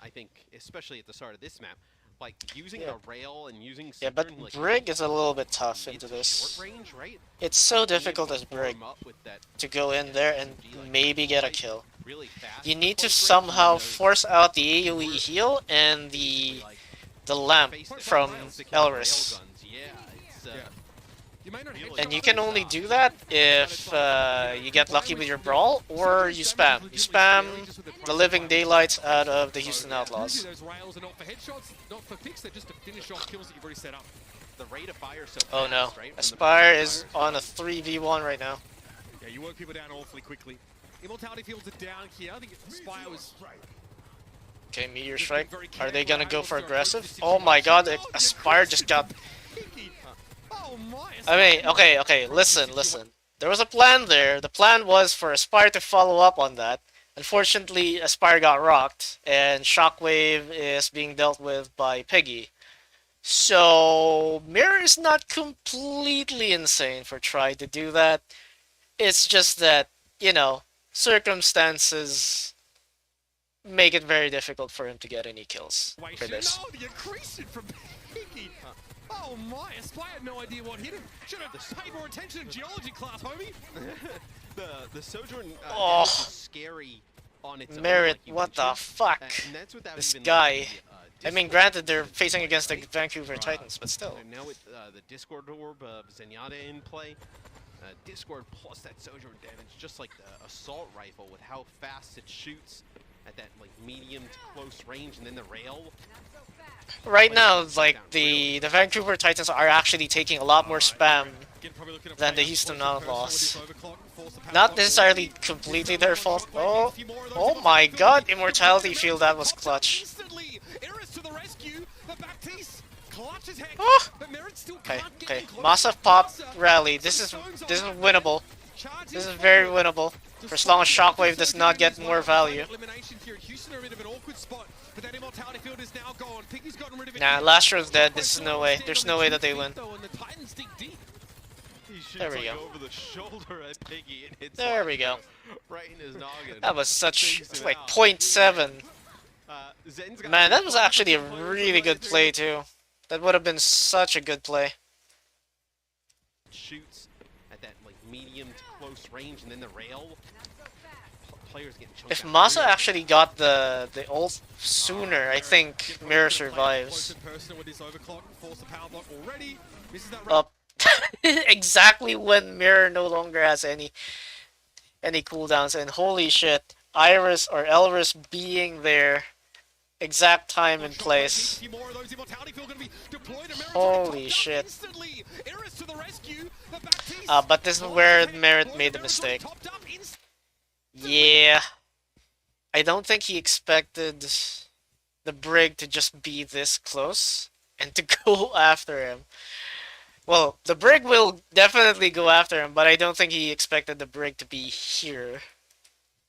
I think, especially at the start of this map, like using Yeah. a rail and using Yeah, but Signal, like, Brig is a little bit tough it's into a this. short range, right? It's so Being difficult able as to Brig form up with that to go in there and SMG, like, maybe get a quite kill. really fast You for need to close range, somehow and those force out the AoE heal and the lamp face-to-face from stick-on Elris. railguns. Yeah, it's, Yeah. You may not hit And you something, can only do that if you get lucky with your brawl, or you spam. You spam the living daylights out of the Houston Usually Outlaws. those rails are not for headshots, not for picks, they're just to finish off kills that you've already set up. the rate of fire so Oh fast, no, right? From the Aspire fire is on a 3v1 right now. Yeah, you work people down awfully quickly. Immortality fields are down here. I think Spire was Okay, Meteor Just Strike. being very Are they careful gonna how go he for wants to approach aggressive? this Oh my god, situation. Oh, the Aspire just got... Pinky. Oh my, I mean, Aspire okay, listen. There was a plan there. The plan was for Aspire to follow up on that. Unfortunately, Aspire got rocked, and Shockwave is being dealt with by Piggy. So, Mirror is not completely insane for trying to do that. It's just that, you know, circumstances make it very difficult for him to get any kills for this. No, the accretion from Pinky. Oh my, Aspire had no idea what hit him. Should have paid more attention in geology class, homie. The Sojourn Oh. damage is scary on its own. Merit, like you what the mentioned. fuck? And that's without This even, guy. Like, the, I mean, Discord granted, they're orb facing in against the play, right? Vancouver Titans, but still. And now with the Discord orb of Zenyatta in play, Discord plus that Sojourn damage, just like the assault rifle with how fast it shoots at that like medium to close range, and then the rail. Right now, it's like the Vancouver Titans are actually taking a lot more spam than the Houston Outlaws. Not necessarily completely their fault. Oh my god, Immortality Field, that was clutch. Oh. Okay. Masa Pop Rally. This is winnable. This is very winnable. For as long as Shockwave does not get more value. Nah, Lastro's dead. This is no way. There's no way that they win. There we go. There we go. That was such, like, 0.7. Man, that was actually a really good play, too. That would have been such a good play. Shoots at that like medium to close range, and then the rail. Players getting chunked If out Masa real. actually got the ult sooner, I think Mirror survives. Up. Exactly when Mirror no longer has any cooldowns, and holy shit, Iris or Elris being there, exact time and place. Holy shit. But this is where Merit made the mistake. Yeah. I don't think he expected the Brig to just be this close and to go after him. Well, the Brig will definitely go after him, but I don't think he expected the Brig to be here.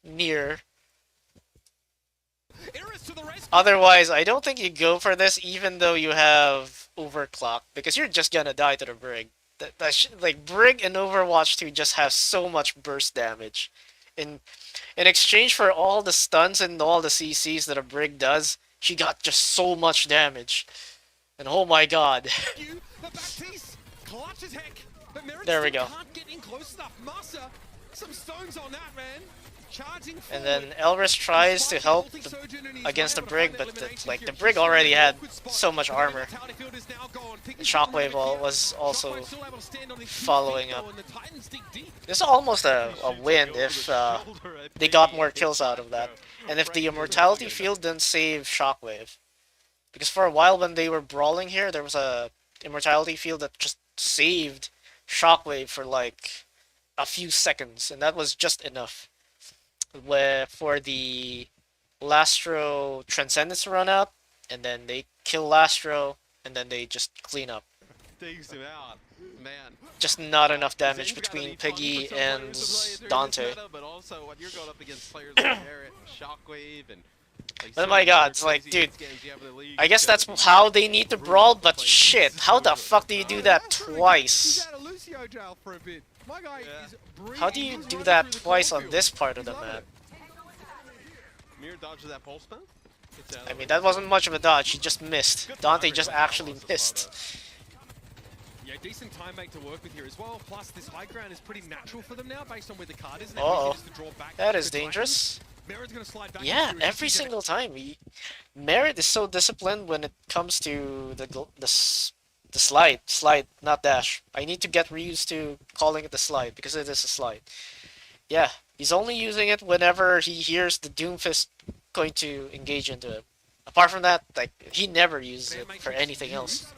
Near. Otherwise, I don't think you go for this even though you have overclocked, because you're just gonna die to the Brig. Like, Brig and Overwatch 2 just have so much burst damage. In exchange for all the stuns and all the CCs that a Brig does, she got just so much damage. And oh my god. There we go. And then Elris tries to help against the Brig, but the Brig already had so much armor. The Shockwave was also following up. This is almost a win if they got more kills out of that. And if the Immortality Field didn't save Shockwave. Because for a while when they were brawling here, there was a Immortality Field that just saved Shockwave for like a few seconds, and that was just enough for the Lastro Transcendence to run out, and then they kill Lastro, and then they just clean up. Takes him out, man. Just not enough damage between Piggy and Dante. But also when you're going up against players like Barrett, Shockwave, and Oh my god, it's like, dude, I guess that's how they need to brawl, but shit, how the fuck do you do that twice? How do you do that twice on this part of the map? Mirror dodges that pulse spell? I mean, that wasn't much of a dodge, he just missed. Dante just actually missed. Yeah, decent time bank to work with here as well. Plus, this high ground is pretty natural for them now, based on where the card is. Uh-oh. That is dangerous. Gonna slide back Yeah, every single time. Merit is so disciplined when it comes to the slide, not dash. I need to get used to calling it the slide, because it is a slide. Yeah, he's only using it whenever he hears the Doomfist going to engage into it. Apart from that, like, he never uses it for anything else.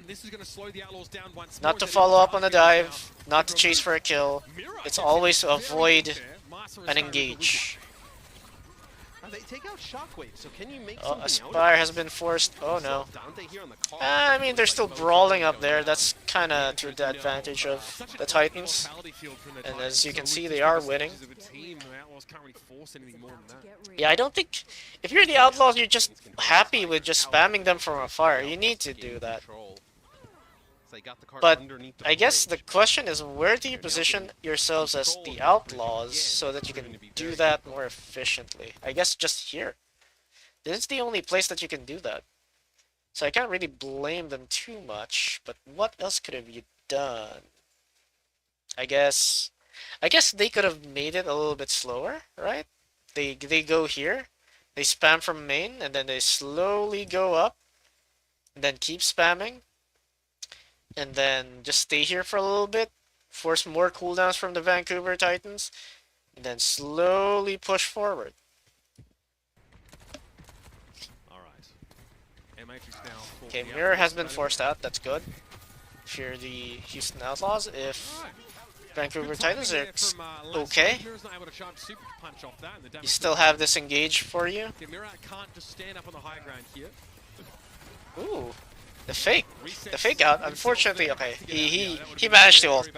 This is going to slow the Outlaws down once Not to follow up on a dive, not to chase for a kill. It's always to avoid an engage. They take out Shockwave, so can you make Oh, something out Aspire of has this? been forced. Oh no. Dante here on the call. I mean, they're still brawling up there. That's kind of to the advantage of the Titans. And as you can see, they are winning. Yeah, I don't think... If you're the Outlaws, you're just happy with just spamming them from afar. You need to do that. But I guess the question is, where do you position yourselves as the Outlaws so that you can do that more efficiently? I guess just here. This is the only place that you can do that. So I can't really blame them too much, but what else could have you done? I guess they could have made it a little bit slower, right? They go here, they spam from main, and then they slowly go up, and then keep spamming, and then just stay here for a little bit, force more cooldowns from the Vancouver Titans, and then slowly push forward. Okay, Mirror has been forced out, that's good. If you're the Houston Outlaws, if Vancouver Titans are okay, you still have this engage for you. Ooh, the fake out, unfortunately, okay, he managed to ult.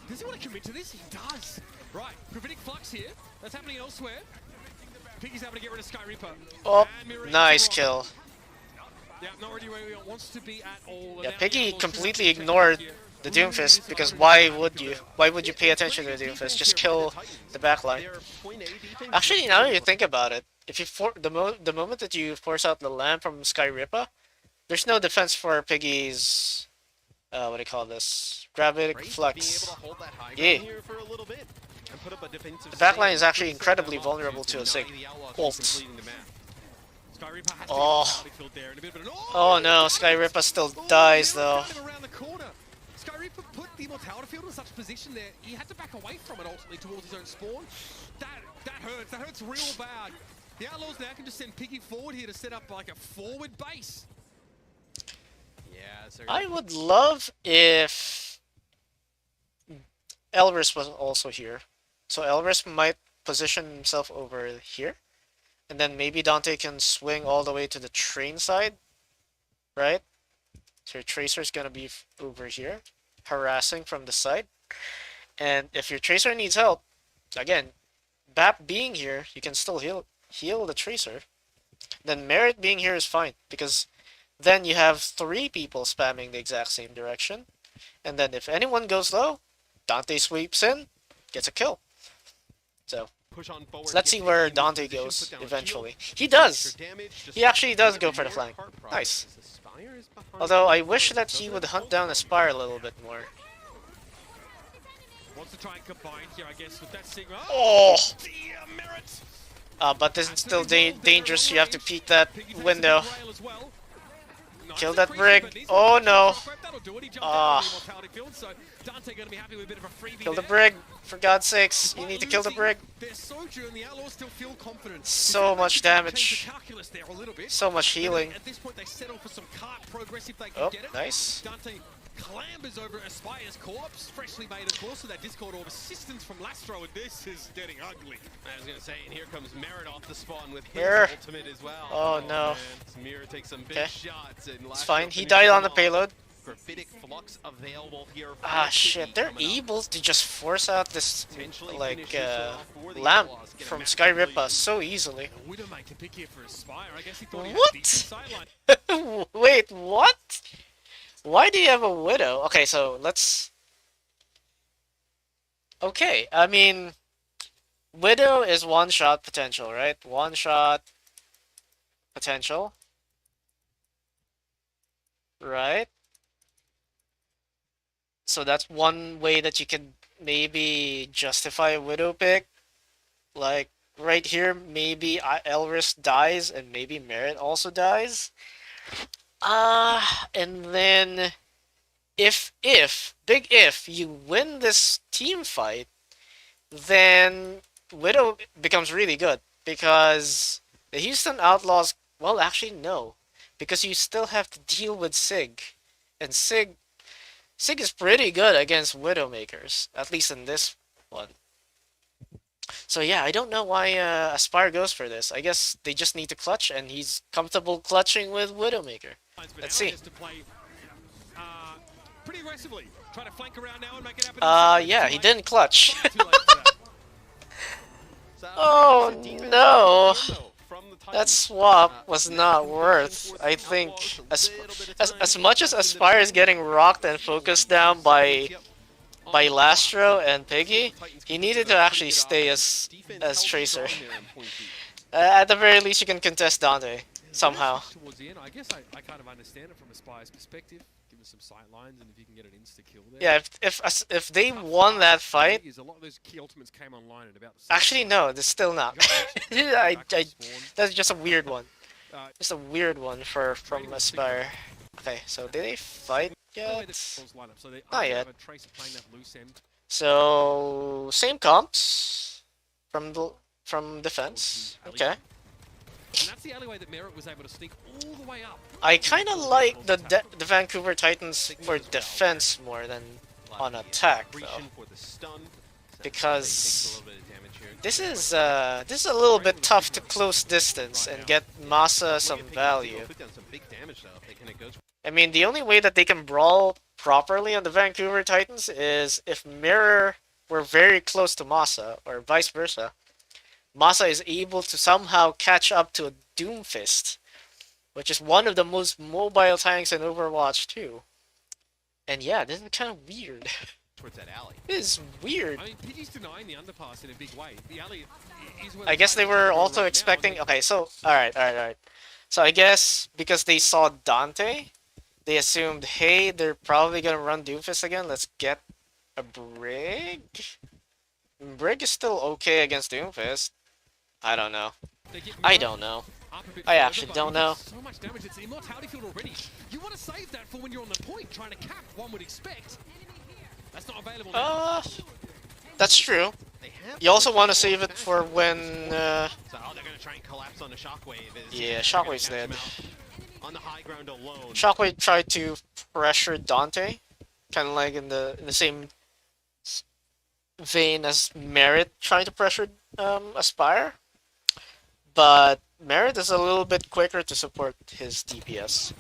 Does he want to commit to this? He does. Right, Gravitic Flux here. That's happening elsewhere. Piggy's able to get rid of Sky Reaper. Oh, nice kill. Yeah, not really where he wants to be at all. Yeah, Piggy completely ignored the Doomfist, because why would you? Why would you pay attention to the Doomfist? Just kill the backline. Actually, now that you think about it, if you the moment that you force out the lamp from Sky Ripper, there's no defense for Piggy's what do you call this? Gravitic Flux. Yeah. The backline is actually incredibly vulnerable to a Sig ult. Oh. Oh no, Sky Ripper still dies though. Sky Reaper put the Immortality Field in such a position there, he had to back away from it ultimately towards his own spawn. That hurts real bad. The Outlaws now can just send Piggy forward here to set up like a forward base. Yeah, I would love if Elris was also here. So Elris might position himself over here. And then maybe Dante can swing all the way to the train side. Right? So your Tracer's gonna be over here, harassing from the side. And if your Tracer needs help, again, Bap being here, you can still heal the Tracer. Then Merit being here is fine, because then you have 3 people spamming the exact same direction. And then if anyone goes low, Dante sweeps in, gets a kill. So let's see where Dante goes eventually. He does! He actually does go for the flank. Nice. Although I wish that he would hunt down Aspire a little bit more. Wants to try and combine here, I guess, with that Sigma. Oh! But this is still dangerous. You have to peek that window. Kill that brig. Oh no. Kill the brig. For God's sakes, you need to kill the brig. So much damage. So much healing. Oh, nice. Clambers over Aspire's corpse, freshly made of course, with that Discord Orb assistance from Lastro, and this is getting ugly. I was gonna say, and here comes Merit off the spawn with his Mirror. ultimate as well. Oh no. Mirror takes some big Okay. shots, and It's fine. He died on the payload. Gravitic Flux available here. Ah shit, they're able to just force out this like lamp from Sky Ripper so easily. Widowmaker pick here for Aspire. I guess he thought he What? had a decent sideline. Wait, what? Why do you have a Widow? Okay, so let's... Okay, I mean... Widow is one-shot potential, right? One-shot potential. Right? So that's one way that you can maybe justify a Widow pick. Like, right here, maybe Elris dies and maybe Merit also dies. And then big if you win this team fight, then Widow becomes really good, because the Houston Outlaws, well, actually no, because you still have to deal with Sig, and Sig is pretty good against Widowmakers, at least in this one. So yeah, I don't know why Aspire goes for this. I guess they just need to clutch, and he's comfortable clutching with Widowmaker. Let's see. To play, pretty aggressively, try to flank around now and make it happen. Yeah, he didn't clutch. Far too late for that. Oh no! That swap was not worth. I think as much as Aspire is getting rocked and focused down by Lastro and Piggy, he needed to actually stay as Tracer. At the very least, you can contest Dante somehow. Towards the end, I guess I kind of understand it from Aspire's perspective. Give us some sight lines, and if you can get an insta kill there. Yeah, if they won that fight, A lot of those key ultimates came online at about the same actually time. no, this still not. That's just a weird one. Just a weird one from Aspire. Okay, so did they fight By the way, yet? the Bulls line up, so they Not either yet. have a Tracer playing that loose end. So same comps from defense. Okay. And that's the alleyway that Merritt was able to sneak all the way up. I kind of like the Vancouver Titans for defense more than on attack though, because this is a little bit tough to close distance and get Masa some value. I mean, the only way that they can brawl properly on the Vancouver Titans is if Mirror were very close to Masa, or vice versa. Masa is able to somehow catch up to a Doomfist, which is one of the most mobile tanks in Overwatch 2. And yeah, this is kind of weird. Towards that alley. This is weird. I mean, Piggy's denying the underpass in a big way. The alley is where I the guess they fight were is also right now, expecting... and Okay, so... Alright. So I guess because they saw Dante, they assumed, hey, they're probably gonna run Doomfist again, let's get a Brig? Brig is still okay against Doomfist. I don't know. they get I Merritt don't know. up a bit I further, actually but don't he know. does so much damage, it's immortality field already. You want to save that for when you're on the point, trying to cap, one would expect. That's not available now. That's true. They have You also want to save it for when... So, they're gonna try and collapse on the Shockwave. Yeah, Shockwave's dead. On the high ground alone. Shockwave tried to pressure Dante, kind of like in the same vein as Merit trying to pressure Aspire, but Merit is a little bit quicker to support his DPS,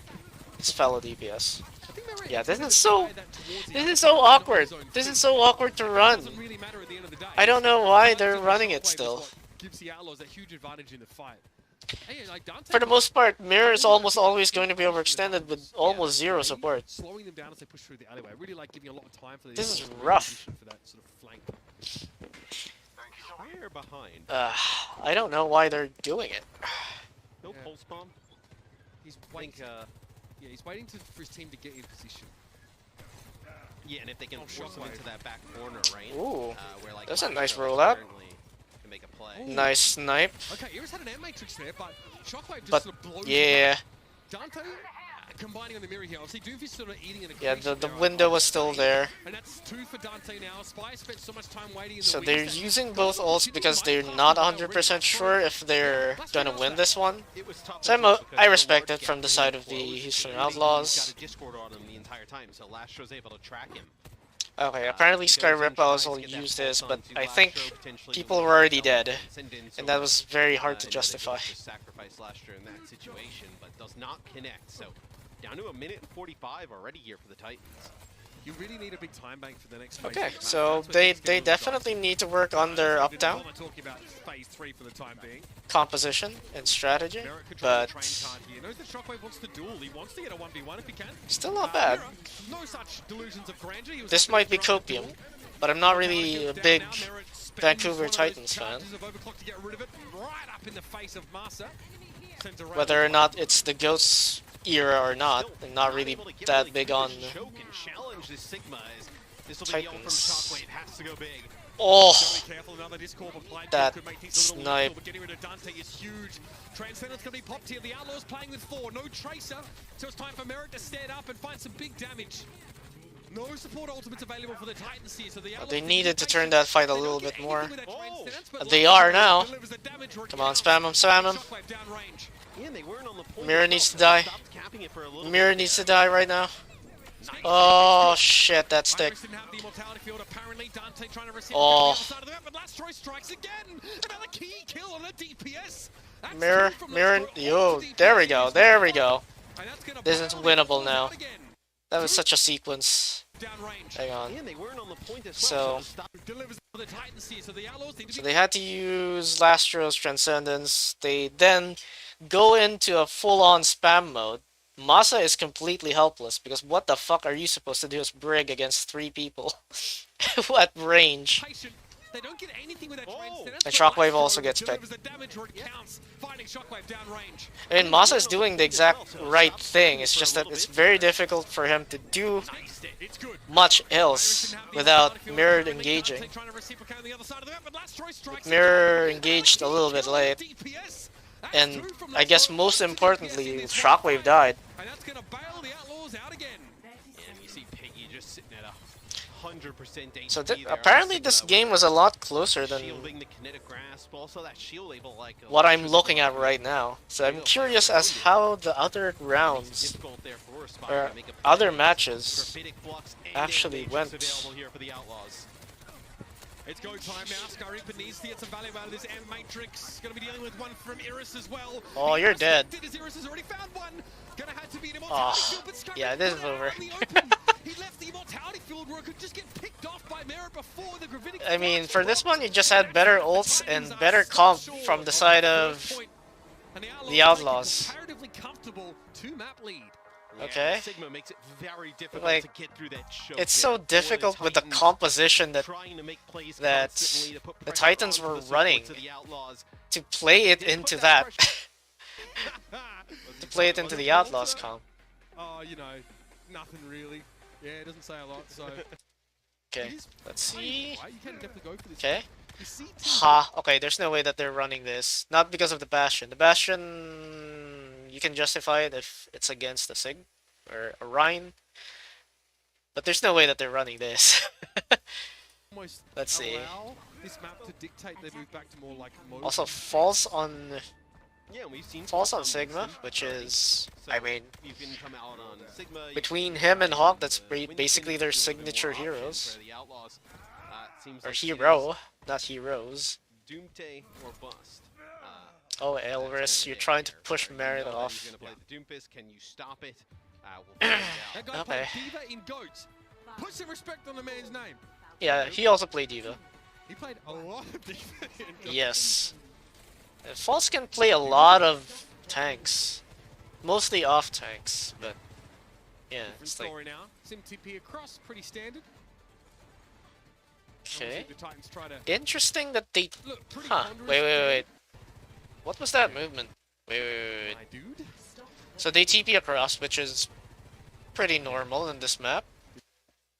his fellow DPS. I think Merritt Yeah, this intended is to so try that towards the this alley, is so but not awkward. his own This feet. is so awkward to run. Doesn't really matter at the end of the day. I don't know why they're Advantage of running it Shockwave is still. what gives the Outlaws a huge advantage in the fight. Hey, like Dante, For the most part, Mirror is almost always going to be overextended with almost zero support. slowing them down as they push through the alleyway. I really like giving a lot of time for the This is Outlaws to rough. reposition for that sort of flank. Fire behind. I don't know why they're doing it. No Yeah. pulse bomb. He's I waiting. think, Yeah, he's waiting for his team to get in position. yeah, and if they can Oh, force him Shockwave. into that back corner, right? Ooh, Where, like, that's a nice Lastro rollout. certainly can make a play. Ooh. Nice snipe. Okay, Iris had an air matrix there, but Shockwave just But sort of blows yeah, Dante combining on the mirror here. Obviously, Doomfist sort of eating in a yeah, crease the there, window was still there. And that's two for Dante now. Spy spent so much time waiting in the So wings they're that using got both some ults opportunity, because might they're pass not the ball already. 100% sure if they're gonna win this one. It was tough So because I the respect large it from gap the was side of the closed, Houston and he's Outlaws. got a Discord on him the entire time, so Lastro's able to track him. Okay, apparently Sky Ripple also used this, but I think people were already dead, and that was very hard to justify. Sacrifice Lastro in that situation, but does not connect. So down to 1:45 already here for the Titans. You really need a big time bank for the next phase. Okay, of the map. so That's where they things get really definitely dicey. need to work on their We up didn't down bother talking about phase 3 for the time being. composition and strategy, Merritt could try but the train card here. Knows that Shockwave wants to duel. He wants to get a 1v1 if he can. still not bad. Merritt, no such delusions of grandeur. He was This happy might to be try to copium, duel. but I'm not Trying to really get a it down big now. Merritt spends Vancouver one of those Titans fan. charges of overclock to get rid of it. Right up in the face of Masa. Sends a round Whether or of not it's the Ghosts era or not, I'm not really that big on Choke and challenge this Sigma. This will be the ult from Titans. Shockwave. Has to go big. Oh, Gotta be careful, another Discord applied that could make things a little snipe. lethal, but getting rid of Dante is huge. Transcendence gonna be popped here. The Outlaws playing with 4, no Tracer. So it's time for Merritt to stand up and find some big damage. No support ultimates available for the Titans here, so the Outlaws they can needed be to turn patient. that fight a They little don't get bit more. anything with that Transcendence, but They Lastro are now. delivers the damage where it Come on, counts. spam him, spam him. Shockwave downrange. Yeah, they weren't on the point. Mirror as needs to well, so die. stopped capping it for a little Mirror bit needs to there. die right now. Oh shit, that stick. Iris didn't have the immortality field, apparently. Dante trying to receive Oh. the other side of the map, but Lastro strikes again! Another key kill on the DPS! That's Mirror, two from mirror, Lastro yo, onto there we DPS. go, there we go. And that's gonna This is bail the winnable Outlaws now. out again. That was such a sequence. Downrange. Hang on. And they weren't on the point as So- well. So the stop Delivers the Titans here, so the Outlaws need to So be they had to use Lastro's Transcendence. They then go into a full-on spam mode. Masa is completely helpless because what the fuck are you supposed to do as Brig against 3 people at range? patient. They don't get anything with that Oh. Transcendence, And but Shockwave Lastro also gets delivers picked. the damage where it counts, finding Shockwave downrange. I mean, Masa is doing the exact right thing. It's just that it's very difficult for him to do Iced it. It's good. much Iris else didn't have the without immortality field, mirrored apparently. engaging. Dante trying to reciprocate on the other side of the map, but Lastro strikes Mirror again. engaged a little bit Kill on late. DPS. That's And two from I guess Lastro most onto importantly, DPS in this Shockwave one fight. died. And that's gonna bail the Outlaws out again. And you see Piggy just sitting at 100% HP So there. apparently Sigma this with game was a lot closer than shielding the kinetic grasp, also that shield label like what I'm looking at right now. So I'm curious as how the other rounds difficult there for Spire or to make a other play. matches Gravitic flux and actually damage went. available here for the Outlaws. It's go time now. Sky Reaper needs to get some value out of this M Matrix. Gonna be dealing with one from Iris as well. Oh, The you're dead. aspect is Iris has already found one. Gonna have to be an Oh, immortality field, but Sky yeah, Reaper this put is it out over. in the open. He left the immortality field where it could just get picked off by Merit before the gravitic. I mean, flux for this drops. one, you just had better ults and better comp from the side of And the Outlaws. Comparatively comfortable 2-map lead. Yeah, Okay. Sigma makes it very difficult Like, to get through that choke it's there so for difficult with the Titans, composition that trying to make plays that constantly to put the pressure Titans onto were the supports running of the Outlaws. to play it They put into that that, pressure- to play it into the Outlaws comp. Oh, you know, nothing really. Yeah, it doesn't say a lot, so... Okay, It is let's playable, see. right? You can definitely go for this. Okay. You see teams Ha, okay, there's no way that they're running this. Not because of the Bastion. The Bastion, you can justify it if it's against a Sig or a Rhine. But there's no way that they're running this. almost Let's see. allow this map to dictate they move back to more like mode. Also, false on Yeah, we've seen false on some Sigma, Sim which already. is, So I mean, you can come out on Sigma. you between can him and come Hawk, in, that's when you basically can their do a little bit signature more options heroes. for the Outlaws, seems Or like it hero, is not heroes. Doomte or bust. Oh, That's Elris, kinda you're it trying to there. push You Merit know that off. He's gonna play the Doompus. Can you stop it? We'll find That out. guy Okay. played Diva in Goats. Put some respect on the man's name. Yeah, he also played Diva. He played a lot of Diva in Goats. Yes. False can play a lot of tanks. Mostly off tanks, but yeah, Different it's like, story now. Sim TP across, pretty standard. okay. The Titans try to Interesting that they... look pretty Huh, ponderous. wait. What was that movement? Wait. My dude. So they TP across, which is pretty normal in this map.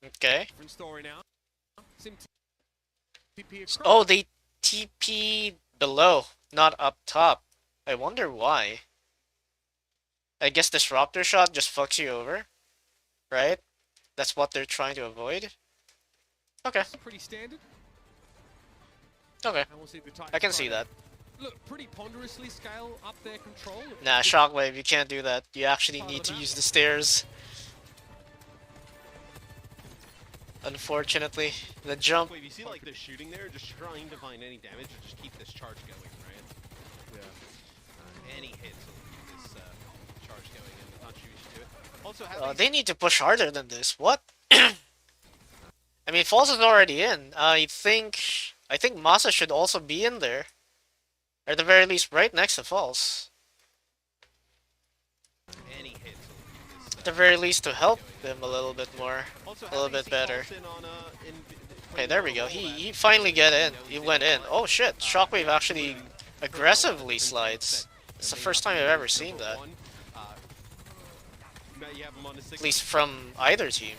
Okay. Different story now. Sim TP across. Oh, they TP below, not up top. I wonder why. I guess Disruptor Shot just fucks you over, right? That's what they're trying to avoid. Okay, Pretty standard. okay. And we'll see the Titans I can try see to, that. Look, pretty ponderously scale up their control. Nah, Shockwave, you can't do that. You actually need to use the stairs. Unfortunately, the jump. Wait, you see like the shooting there, just trying to find any damage to just keep this charge going, right? Yeah. Any hits will keep this charge going and contribution to it. Also, how They need to push harder than this. What? I mean, Falls is already in. I think Masa should also be in there. Or at the very least, right next to Falls. any hits will keep this. At the very least, to help them a little bit more. Also, a little having bit seen better. Paulson on, Okay, there we go. He finally get in. He went in. Oh shit! Shockwave actually aggressively slides. It's the first time I've ever seen that. At least from either team.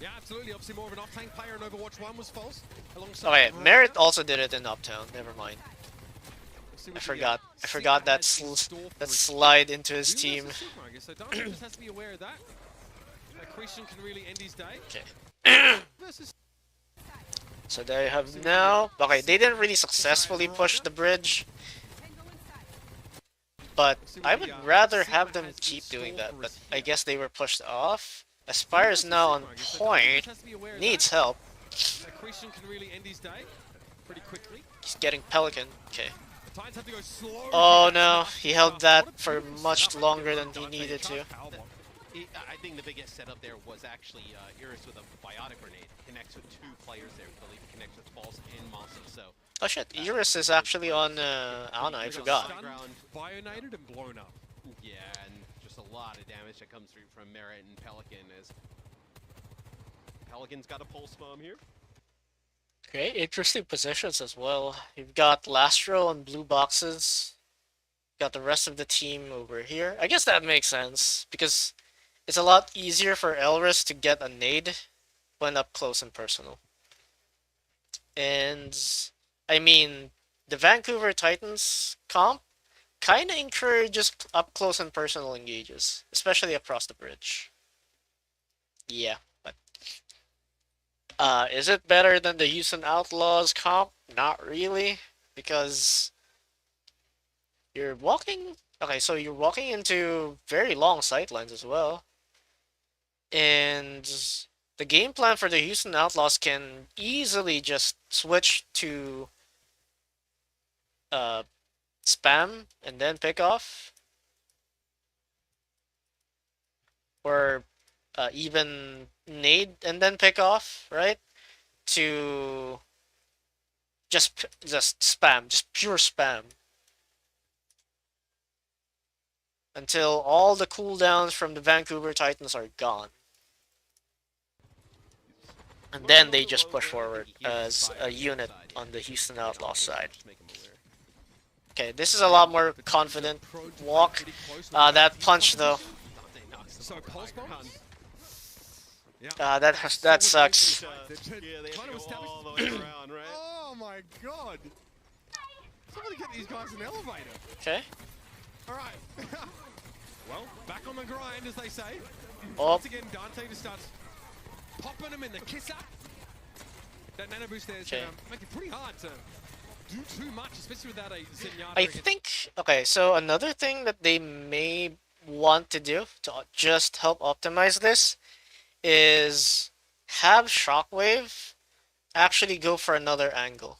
Yeah, absolutely. Obviously, more of an off-tank player in Overwatch 1 was false. Alongside Oh wait, Rora. Merit also did it in Uptown. Never mind. We'll see I what the, forgot. I Sigma forgot that has in store for that it. slide into his Who team. versus Sigma, I guess. So Dante just has to be aware of that. Accretion can really end his day. Okay. Versus So they have now. Okay, they didn't really successfully push the bridge, but I would rather have them keep doing that. But I guess they were pushed off. Aspire is now on point. Needs help. Christian can really end his day pretty quickly. He's getting Pelican. Okay. The Titans have to go slow. Oh no, he held that for much longer than he needed to. I think the biggest setup there was actually Iris with a biotic grenade. Connects with 2 players there. I believe it connects with False and Masa. So Oh shit, Iris is actually on Ana, I forgot. Stunned, bionated, and blown up. yeah, and just a lot of damage that comes through from Merit and Pelican as Pelican's got a pulse bomb here. Okay, interesting positions as well. You've got Lastro on blue boxes. Got the rest of the team over here. I guess that makes sense, because it's a lot easier for Elris to get a nade when up close and personal. And, I mean, the Vancouver Titans comp kinda encourages up close and personal engages, especially across the bridge. Yeah, but is it better than the Houston Outlaws comp? Not really, because you're walking. Okay, so you're walking into very long sightlines as well, and the game plan for the Houston Outlaws can easily just switch to spam and then pick off, or even nade and then pick off, right? To just spam, just pure spam, until all the cooldowns from the Vancouver Titans are gone. And then they just push forward as a unit on the Houston Outlaws side. Okay, this is a lot more confident walk. That punch though, So pulse bomb. that sucks. Yeah, they have to go all the way around, right? Oh my god! Somebody get these guys an elevator. Okay. Alright. Well, back on the grind, as they say. Oh, Once again, Dante just starts popping him in the kisser. That nano boost there is okay. gonna make it pretty hard to do too much, especially without a Zenyatta. I against- think, okay, so another thing that they may want to do to just help optimize this is have Shockwave actually go for another angle.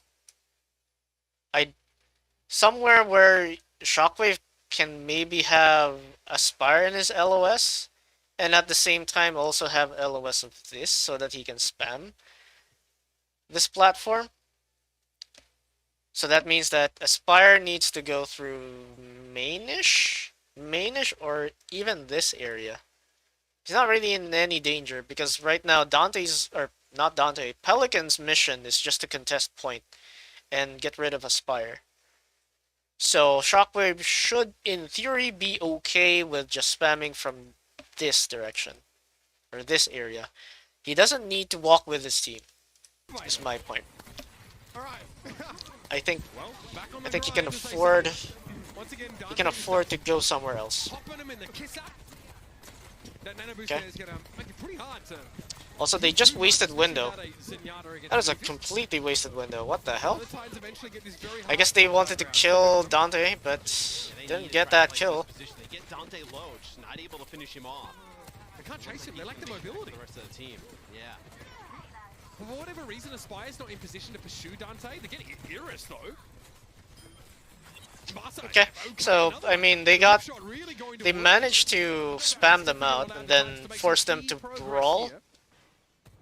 Somewhere where Shockwave can maybe have Aspire in his LOS, and at the same time also have LOS of this, so that he can spam this platform. So that means that Aspire needs to go through mainish, or even this area. He's not really in any danger, because right now Dante's, or not Dante, Pelican's mission is just to contest point and get rid of Aspire. So Shockwave should, in theory, be okay with just spamming from this direction, or this area. He doesn't need to walk with his team, is my point. Alright. I think Well, back on the he can grind, as they afford say. Once again, he can afford to go somewhere else. popping him in the kisser. That nano boost Okay. there is gonna make it pretty hard to Also, they just wasted window. without a Zenyatta against That is a Lucas. completely wasted window. What the hell? The Titans eventually get this very I hard guess they fight wanted to around. kill Dante, but They didn't need get to that play kill. this position. They get Dante low, just not able to finish him off. They can't chase him, they lack the mobility. The rest of the team, yeah. For whatever reason, Aspire's not in position to pursue Dante. They're getting Iris though. Masa, Okay, so another I mean they really going to they work. managed to spam them out and then force them to brawl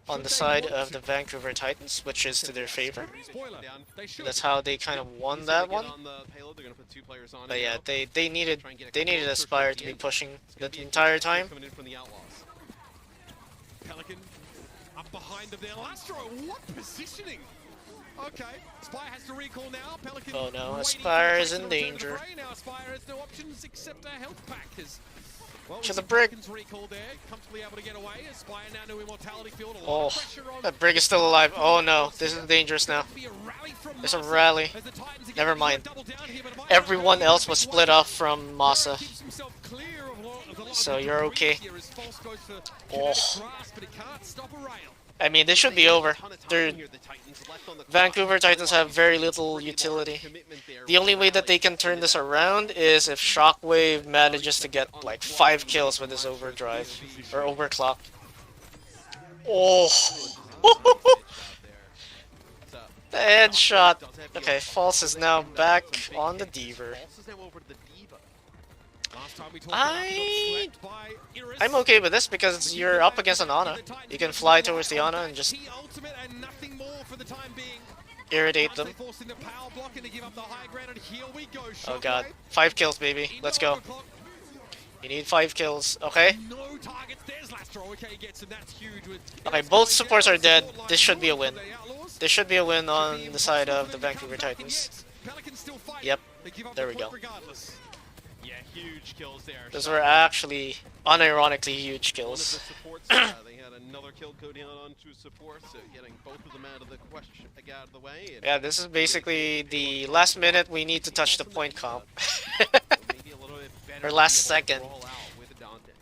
on the side of the Vancouver Titans, which is to their favor. Spoiler, they should. That's how they kind of won Easy that to get one. on the payload, they're gonna put 2 players on But it yeah, now. they needed Try and get a they couple needed of Aspire pushes to be in. pushing It's the gonna be a entire huge pressure time. coming in from the Outlaws. Pelican up behind them there. Lastro, what positioning? Okay, Aspire has to recall now. Pelican. Oh no, waiting Aspire for is the in Titans to return to the danger. fray. Now Aspire has no options except a health pack. Well, To we the see brick. Pelican's recall there, comfortably able to get away. Aspire now to immortality field. A lot Oh, of pressure on. that Brig is still alive. Oh no, this is dangerous now. Be a rally from There's a Masa rally. as the Titans again Never try to mind. double down here, but it might Everyone not else be was one. split off from Masa. Keeps himself clear of a lot of So the you're debris okay. here as False goes for Oh. kinetic grasp, but he can't stop a rail. I mean, this should be over. Their Vancouver Titans have very little utility. The only way that they can turn this around is if Shockwave manages to get like 5 kills with his overdrive or overclock. Oh, the headshot. Okay, False is now back on the Deaver. I'm okay with this because you're up against an Ana. You can fly towards the Ana and just irritate them. Oh god. 5 kills, baby. Let's go. You need 5 kills. Okay. Okay, both supports are dead. This should be a win. This should be a win on the side of the Vancouver Titans. Yep. There we go. Yeah, huge kills there. Those were actually unironically huge kills. They had another kill go down onto support, so getting both of them out of the question, out of the way. Yeah, this is basically the last minute we need to touch the point comp. Maybe a little bit better Or last second. with Dante.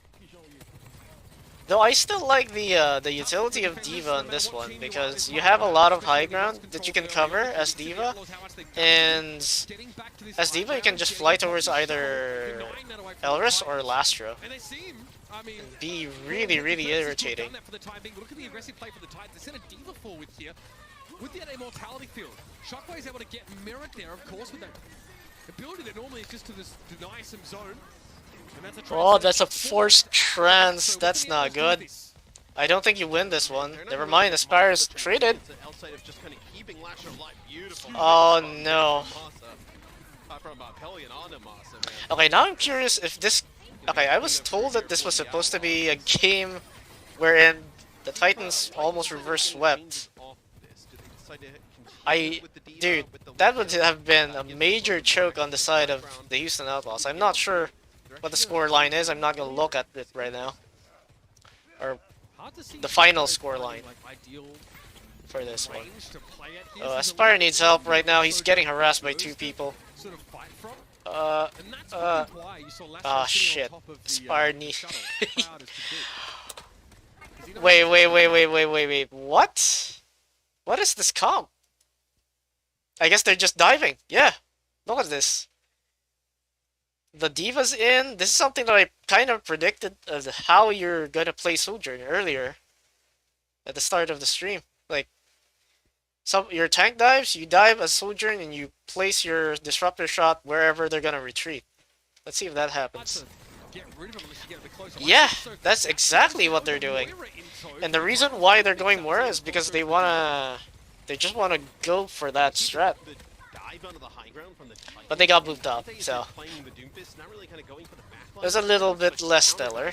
Though I still like the utility of D.Va on this one, because you have a lot of high ground that you can cover as D.Va, and as D.Va you can just fly towards either Elris or Lastro. And be really, really irritating. Look at the aggressive play for the Titans. They sent a D.Va forward here with that immortality field. Shockwave is able to get mirrored there, of course, with that ability that normally is just to deny some zone. Oh, that's a forced trance. That's not good. I don't think you win this one. Never mind, Aspire is traded. Oh no. Okay, now I'm curious if this... Okay, I was told that this was supposed to be a game wherein the Titans almost reverse swept. Dude, that would have been a major choke on the side of the Houston Outlaws. I'm not sure what the score line is. I'm not gonna look at it right now. Or the final score line for this one. Aspire needs help right now. He's getting harassed by 2 people. Shit. Aspire needs... Wait. What? What is this comp? I guess they're just diving. Yeah. Look at this. The D.Va's in. This is something that I kind of predicted of how you're gonna play Sojourn earlier. At the start of the stream. Like, your tank dives, you dive as Sojourn, and you place your disruptor shot wherever they're gonna retreat. Let's see if that happens. Yeah, that's exactly what they're doing. And the reason why they're going more is because they just wanna go for that strat. But they got moved up, so it was a little bit less stellar.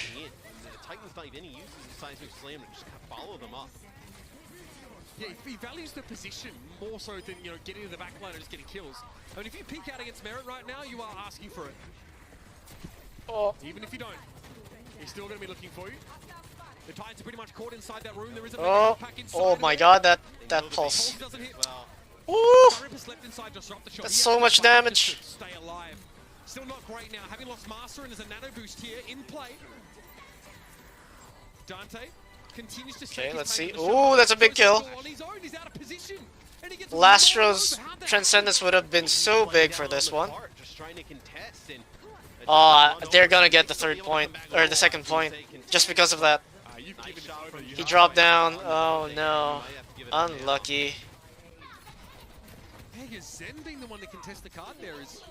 Yeah, he values the position more so than, you know, getting to the back line and just getting kills. I mean, if you peek out against Merit right now, you are asking for it. Oh. Even if you don't, he's still going to be looking for you. The Titans are pretty much caught inside that room. There is a pack inside. Oh my god, that pulse. Ooh! That's so much damage. Stay alive. Still not great now. Having lost Master, and there's a nano boost here in play. Dante continues to... Okay, let's see. Ooh, that's a big kill. Lastro's Transcendence would have been so big for this one. They're gonna get the 3rd point, or the 2nd point, just because of that. He dropped down. Oh no. Unlucky. Zen being the one to contest the card there is...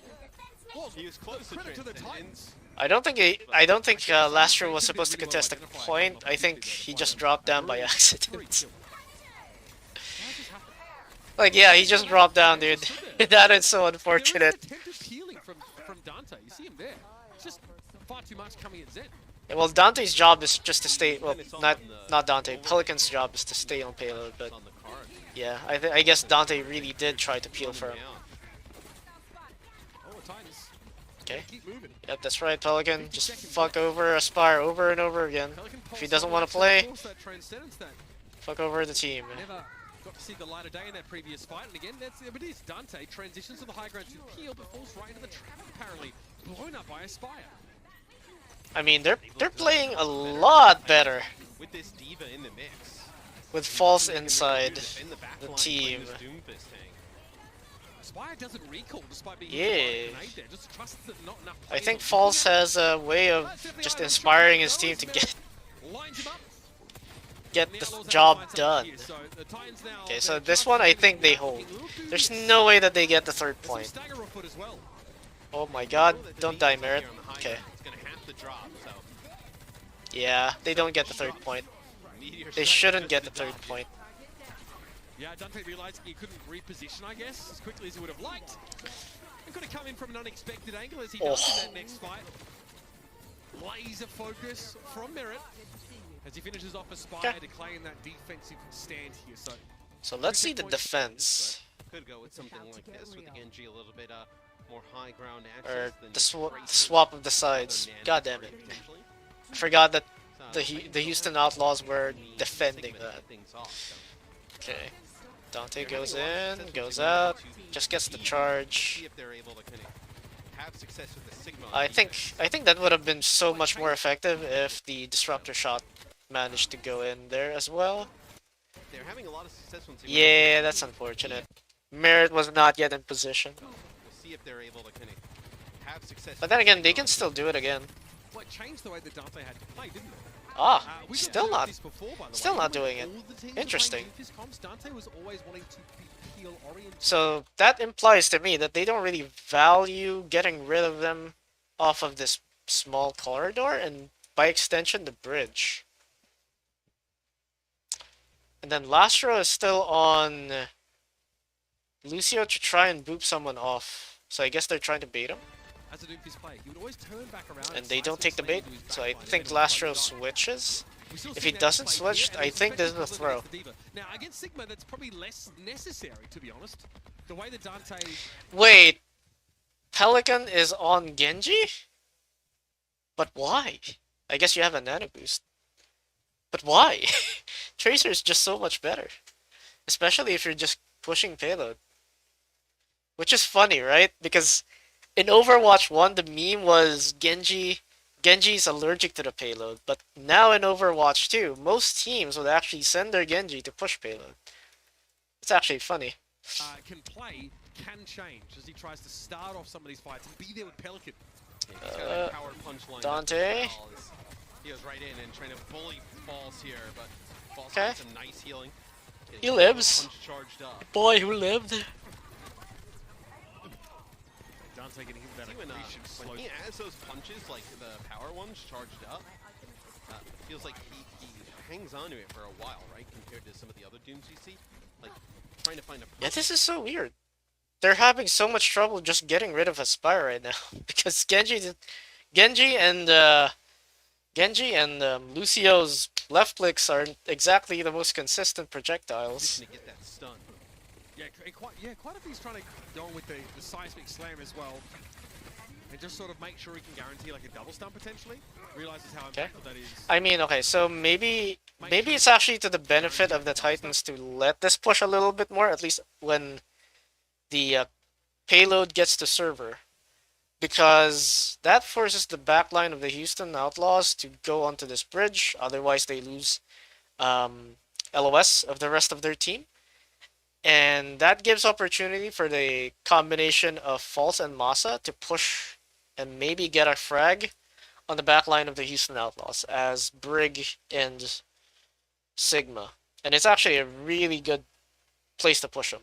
Well, he was close to the Titans. I don't think Lastro was supposed to contest the point. I think he just dropped down by accident. Like, yeah, he just dropped down, dude. That is so unfortunate. From Dante. You see him there. It's just far too much coming at Zen. Yeah, well, Dante's job is just to stay. Well, not Dante. Pelican's job is to stay on payload, but yeah, I guess Dante really did try to peel for him. Okay. Yep, that's right, Pelican. Just fuck over Aspire over and over again. If he doesn't want to play, fuck over the team. Never got to see the light of day in that previous fight, and again, it is Dante transitions to the high ground to heal, but falls right into the trap apparently, blown up by Aspire. I mean, they're playing a lot better with this D.Va in the mix. With False inside the team. Aspire doesn't recall despite being Yeah. just trusts that not enough. I think False has a way of just inspiring his team to get. Lines him up. get And the Outlaws have to job find something done. here, so the Titans now, Okay, so they're this just one I moving think they back, hold. looking a little There's dubious. no way that they get the third There's some point. stagger afoot as well. Oh my Know god, that the don't beat die, is Merit. here on the high Okay. ground. It's gonna have to drop, so Yeah, they don't get the third point. Meteor They Strike shouldn't just get the to third dodge it. point. Yeah, Dante realizing he couldn't reposition, I guess, as quickly as he would have liked. And could have come in from an unexpected angle as he does in that next fight. Laser focus from Merit as he finishes off a spy to claim that defensive stand here. So let's see the defense. Could go with something like this with the Genji, a little bit more high ground Or access than the Tracer, swap of the other sides. nano God damn it. potentially. I forgot that So, the Houston Outlaws were Sigma defending to that. get things off, so. Okay. Dante They're goes having a lot of in, success goes with out, Sigma to just gets the see charge. if they're able to kind of have success with the Sigma on I defense. think that would have been so much more effective if the disruptor shot managed to go in there as well. They're having a lot of success when Sigma. Yeah, that's unfortunate. Merit was not yet in position. We'll see if they're able to kind of have success. But then again, they can still do it again. Well, it changed the way that Dante had to play, didn't it? Ah, We still talked about not. this before, by the Still way. not Even when doing it. all the teams were playing Interesting. Doofus comps, Dante was always wanting to be heal oriented. So that implies to me that they don't really value getting rid of them off of this small corridor and by extension the bridge. And then Lastro is still on Lucio to try and boop someone off. So I guess they're trying to bait him. As a Doofus player, he would always turn back around And they don't slice take the slam bait. into his So I backline think and then Lastro fight back. switches. We still If see he that doesn't play switch, here, I and think this is a especially throw. against the Diva. Now against Sigma, that's probably less necessary, to be honest. The way that Dante, Wait, Pelican is on Genji? But why? I guess you have a nano boost. But why? Tracer is just so much better. Especially if you're just pushing payload. Which is funny, right? Because in Overwatch 1, the meme was Genji is allergic to the payload. But now in Overwatch 2, most teams would actually send their Genji to push payload. It's actually funny. can play can change as he tries to start off some of these fights and be there with Pelican. He's got a power punch line. Dante. He goes right in and trying to bully Falls here, but Falls Okay. has some nice healing. He lives. Punch charged up. Boy who lived. Dante getting hit with that See when, accretion slow. when he has those punches, like the power ones charged up, feels like he hangs on to it for a while, right? Compared to some of the other Dooms you see, like trying to find a. Yeah, this is so weird. They're having so much trouble just getting rid of Aspire right now because Genji and Lucio's left clicks aren't exactly the most consistent projectiles. To get that stun. Yeah, quite a few trying to go on with the seismic slam as well. And just sort of make sure he can guarantee like a double stun potentially. Realizes how Okay. impactful that is. I mean, okay, so maybe it's actually to the benefit of the Titans to let this push a little bit more, at least when the payload gets to server. Because that forces the backline of the Houston Outlaws to go onto this bridge, otherwise they lose LOS of the rest of their team. And that gives opportunity for the combination of False and Masa to push and maybe get a frag on the backline of the Houston Outlaws as Brig and Sigma. And it's actually a really good place to push them.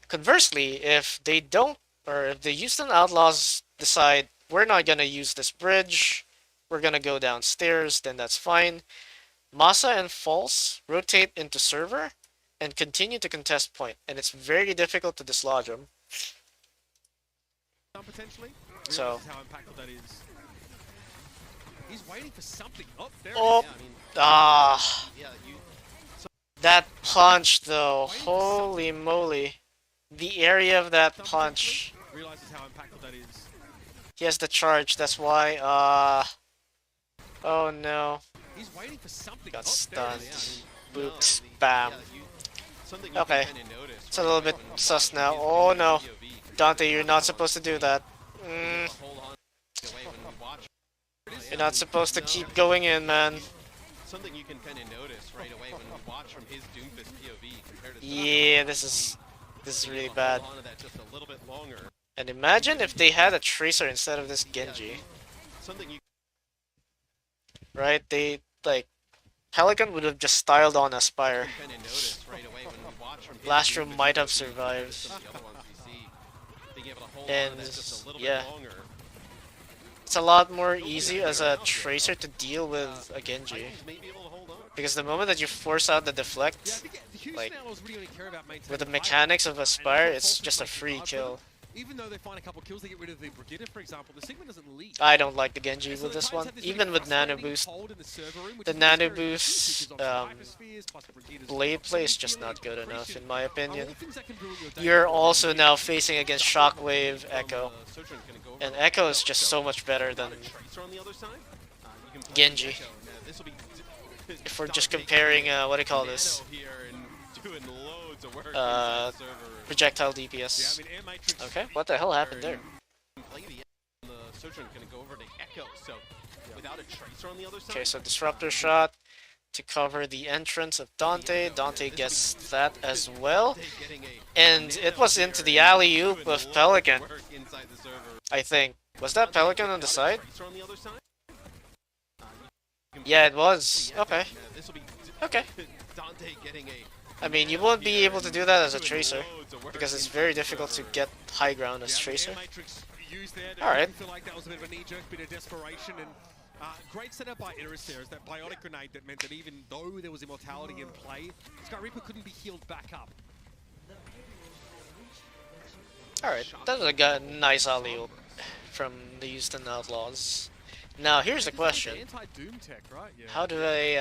Conversely, if they don't, or if the Houston Outlaws decide we're not going to use this bridge, we're going to go downstairs, then that's fine. Masa and False rotate into server and continue to contest point, and it's very difficult to dislodge them. Potentially. So. Realizes how impactful that is. He's waiting for something. Oh, there Oh, it is. Yeah, I mean, ah, yeah, you. that punch though, holy moly. The area of that punch. Realizes how impactful that is. He has the charge, that's why, oh no. He's waiting for something. Got Oh, stunned. there it is. Boop, No, spam. yeah, something you Okay. can kinda notice, It's a right, little like bit when you sus watch now. his Oh POV no. compared Dante, to you're the not other supposed to ones, do that. you know, hold on away when we watch. You're not supposed to keep going in, man. Something you can kind of notice right away when we watch from his Doomfist POV compared to the Yeah, this is really bad. Hold on to that just a little bit longer. And imagine if they had a Tracer instead of this Genji. Something you Right? like Pelican would have just styled on Aspire. Kind of notice right away when we watch from Lastro might have survived. some of the other ones we see being able to hold And on to that just a little yeah. bit longer. It's a lot more easy as a Tracer to deal with a Genji. Titans may be able to hold on. Because the moment that you force out the Yeah, I deflect, think the Houston like, Outlaws really only care about maintaining with the fire. mechanics of And Aspire, if it's Pulse just a makes it free hard for them, kill. Even though they find a couple kills, they get rid of the Brigitte, for example. The Sigma doesn't leave. I don't like the Genji So with the this Titans one, have this even really with Nano frustrating Boost. hold in the server room, which The is Nano very good Boost, because obviously hyperspheres plus Brigitte's Blade play is proximity just not healing, good enough, depression in my are opinion. all things that can ruin your day. You're also now facing against Shockwave, Echo. Sojourn's gonna go over And on Echo the is just so so much better than without a Tracer on the other side, you can play Genji. Echo, and, this'll be If we're just Dante comparing, getting what do you call this? Nano here and doing loads of work inside the server. Projectile Yeah, DPS. I mean, Air Matrix. Okay, what the hell happened there? Play the Sojourn's gonna go over to Echo, so without a Tracer on the other side. Okay, so Disruptor shot to cover the entrance of Dante. Dante gets that as well. Dante getting a And it was Nano into here the and alley-oop doing of loads Pelican, work inside the server. I think. Was that Pelican on the side? Tracer on the other side? Yeah, it was. Okay. This'll be Okay. Dante getting a I mean, you won't be able to do that as a doing Tracer, loads of work because it's inside very the difficult to server. get high ground as Yeah, Tracer. Air Matrix used there. All right. I feel like that was a bit of a knee-jerk, bit of desperation, and great setup by Iris there. Is that biotic grenade that meant that even though there was immortality in play, Sky Reaper couldn't be healed back up. Alright, that was a nice alley-oop from the Houston Outlaws. Now, here's the question. Anti-Doom tech, right? Yeah. How do they,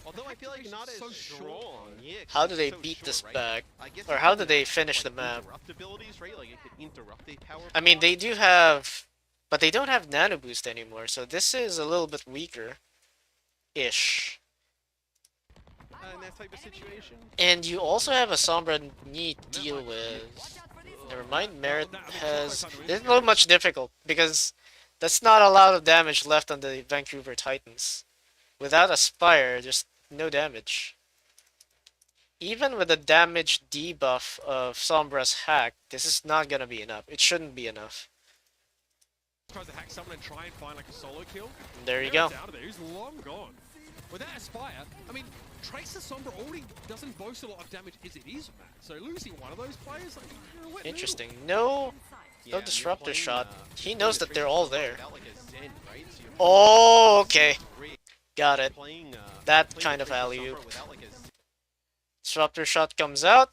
Although I feel like not as So strong. Yeah, 'cause how do it's they so beat short, this right? back? I guess Or it how could do be they like, finish the map? Interrupt abilities, right? Like it could interrupt a power. I mean, they block. do have... But they don't have Nano Boost anymore, so this is a little bit weaker-ish. In that type of situation. And you also have a Sombra need to deal with. Never mind, Merit has... It's not much difficult, because that's not a lot of damage left on the Vancouver Titans. Without Aspire, there's no damage. Even with the damage debuff of Sombra's hack, this is not gonna be enough. It shouldn't be enough. Tries to hack someone and try and find like a solo kill. There you go. Merit's out of there. He's long gone. Without Aspire, I mean, Tracer Sombra already doesn't boast a lot of damage as it is, Matt. So losing one of those players, like, wet Interesting. No Yeah, disruptor you're playing, shot. He you're knows playing that they're Tracer all Sombra there. without, like, a Zen, right? So you're Oh, okay. playing- Got it. playing, That playing kind of Tracer alley-oop. Sombra without, like, a Zen. Disruptor shot comes out.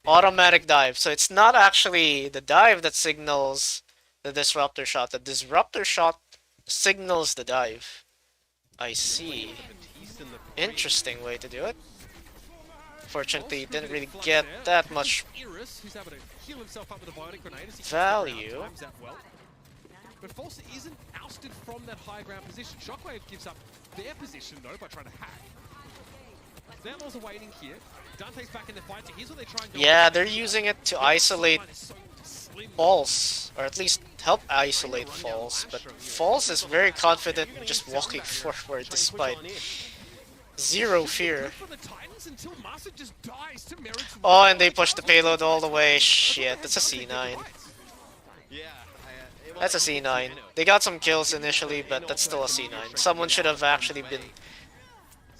Automatic dive. So it's not actually the dive that signals the disruptor shot. The disruptor shot signals the dive. I see. Batiste in the Interesting way to do it. Fortunately, Also, didn't really flush get there. that much Iris, who's able to heal himself up with a biotic grenade as he value. times that well. But False isn't ousted from that high ground position. Shockwave gives up their position though by trying to hack. The Outlaws are waiting here. Dante's back in the fight, so here's what they try and go. Yeah, for. they're using it to isolate False, or at least help isolate False, but False is very confident in just walking forward despite zero fear. For the Titans until Massa just dies to Merit's Oh, and they push the payload all the way. Shit, that's a C9. Yeah, That's a C9. They got some kills initially, but that's still a C9. Someone should have actually been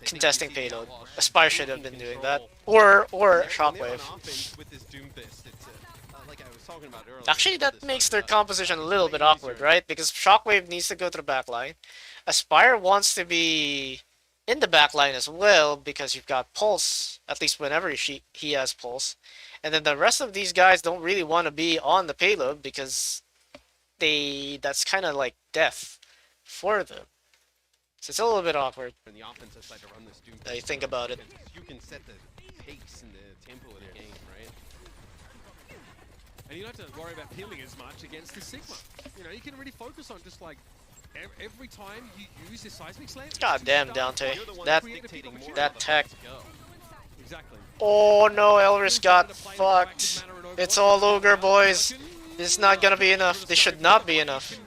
contesting payload. Aspire should have been doing that. Or Shockwave. With this Doom Fist, it's like I was talking about earlier. Actually, that makes their composition a little bit awkward, right? Because Shockwave needs to go to the back line. Aspire wants to be in the back line as well, because you've got Pulse, at least whenever he has Pulse. And then the rest of these guys don't really want to be on the payload, because that's kind of like death for them. So it's a little bit awkward. On the offensive side to run this Doom I Fist, think about it. because you can set the pace and the tempo of the game, right? And you don't have to worry about peeling as much against the Sigma. You know, you can really focus on just like every time you use your seismic slant. God damn, Dante. That tech. Exactly. Oh no, Elris got fucked. It's all ogre, boys. It's not gonna be enough. This should not be enough.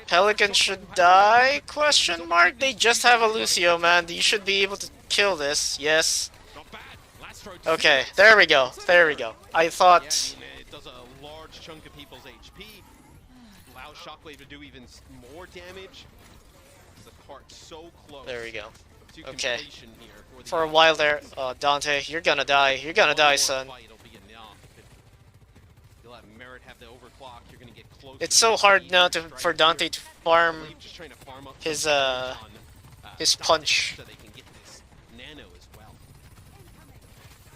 Pelican should die? Question mark? They just have a Lucio, man. You should be able to kill this. Yes. Okay, there we go. There we go. I thought... It does a large chunk of people's HP, allows Shockwave to do even more damage. part so close. There we go. To Okay. completion here For a while there, Dante, you're gonna die. You're gonna die, son. You'll have Merit have the overclock. You're gonna get close. It's so hard now for Dante to farm Just trying to farm up his stock punch. so they can get this nano as well.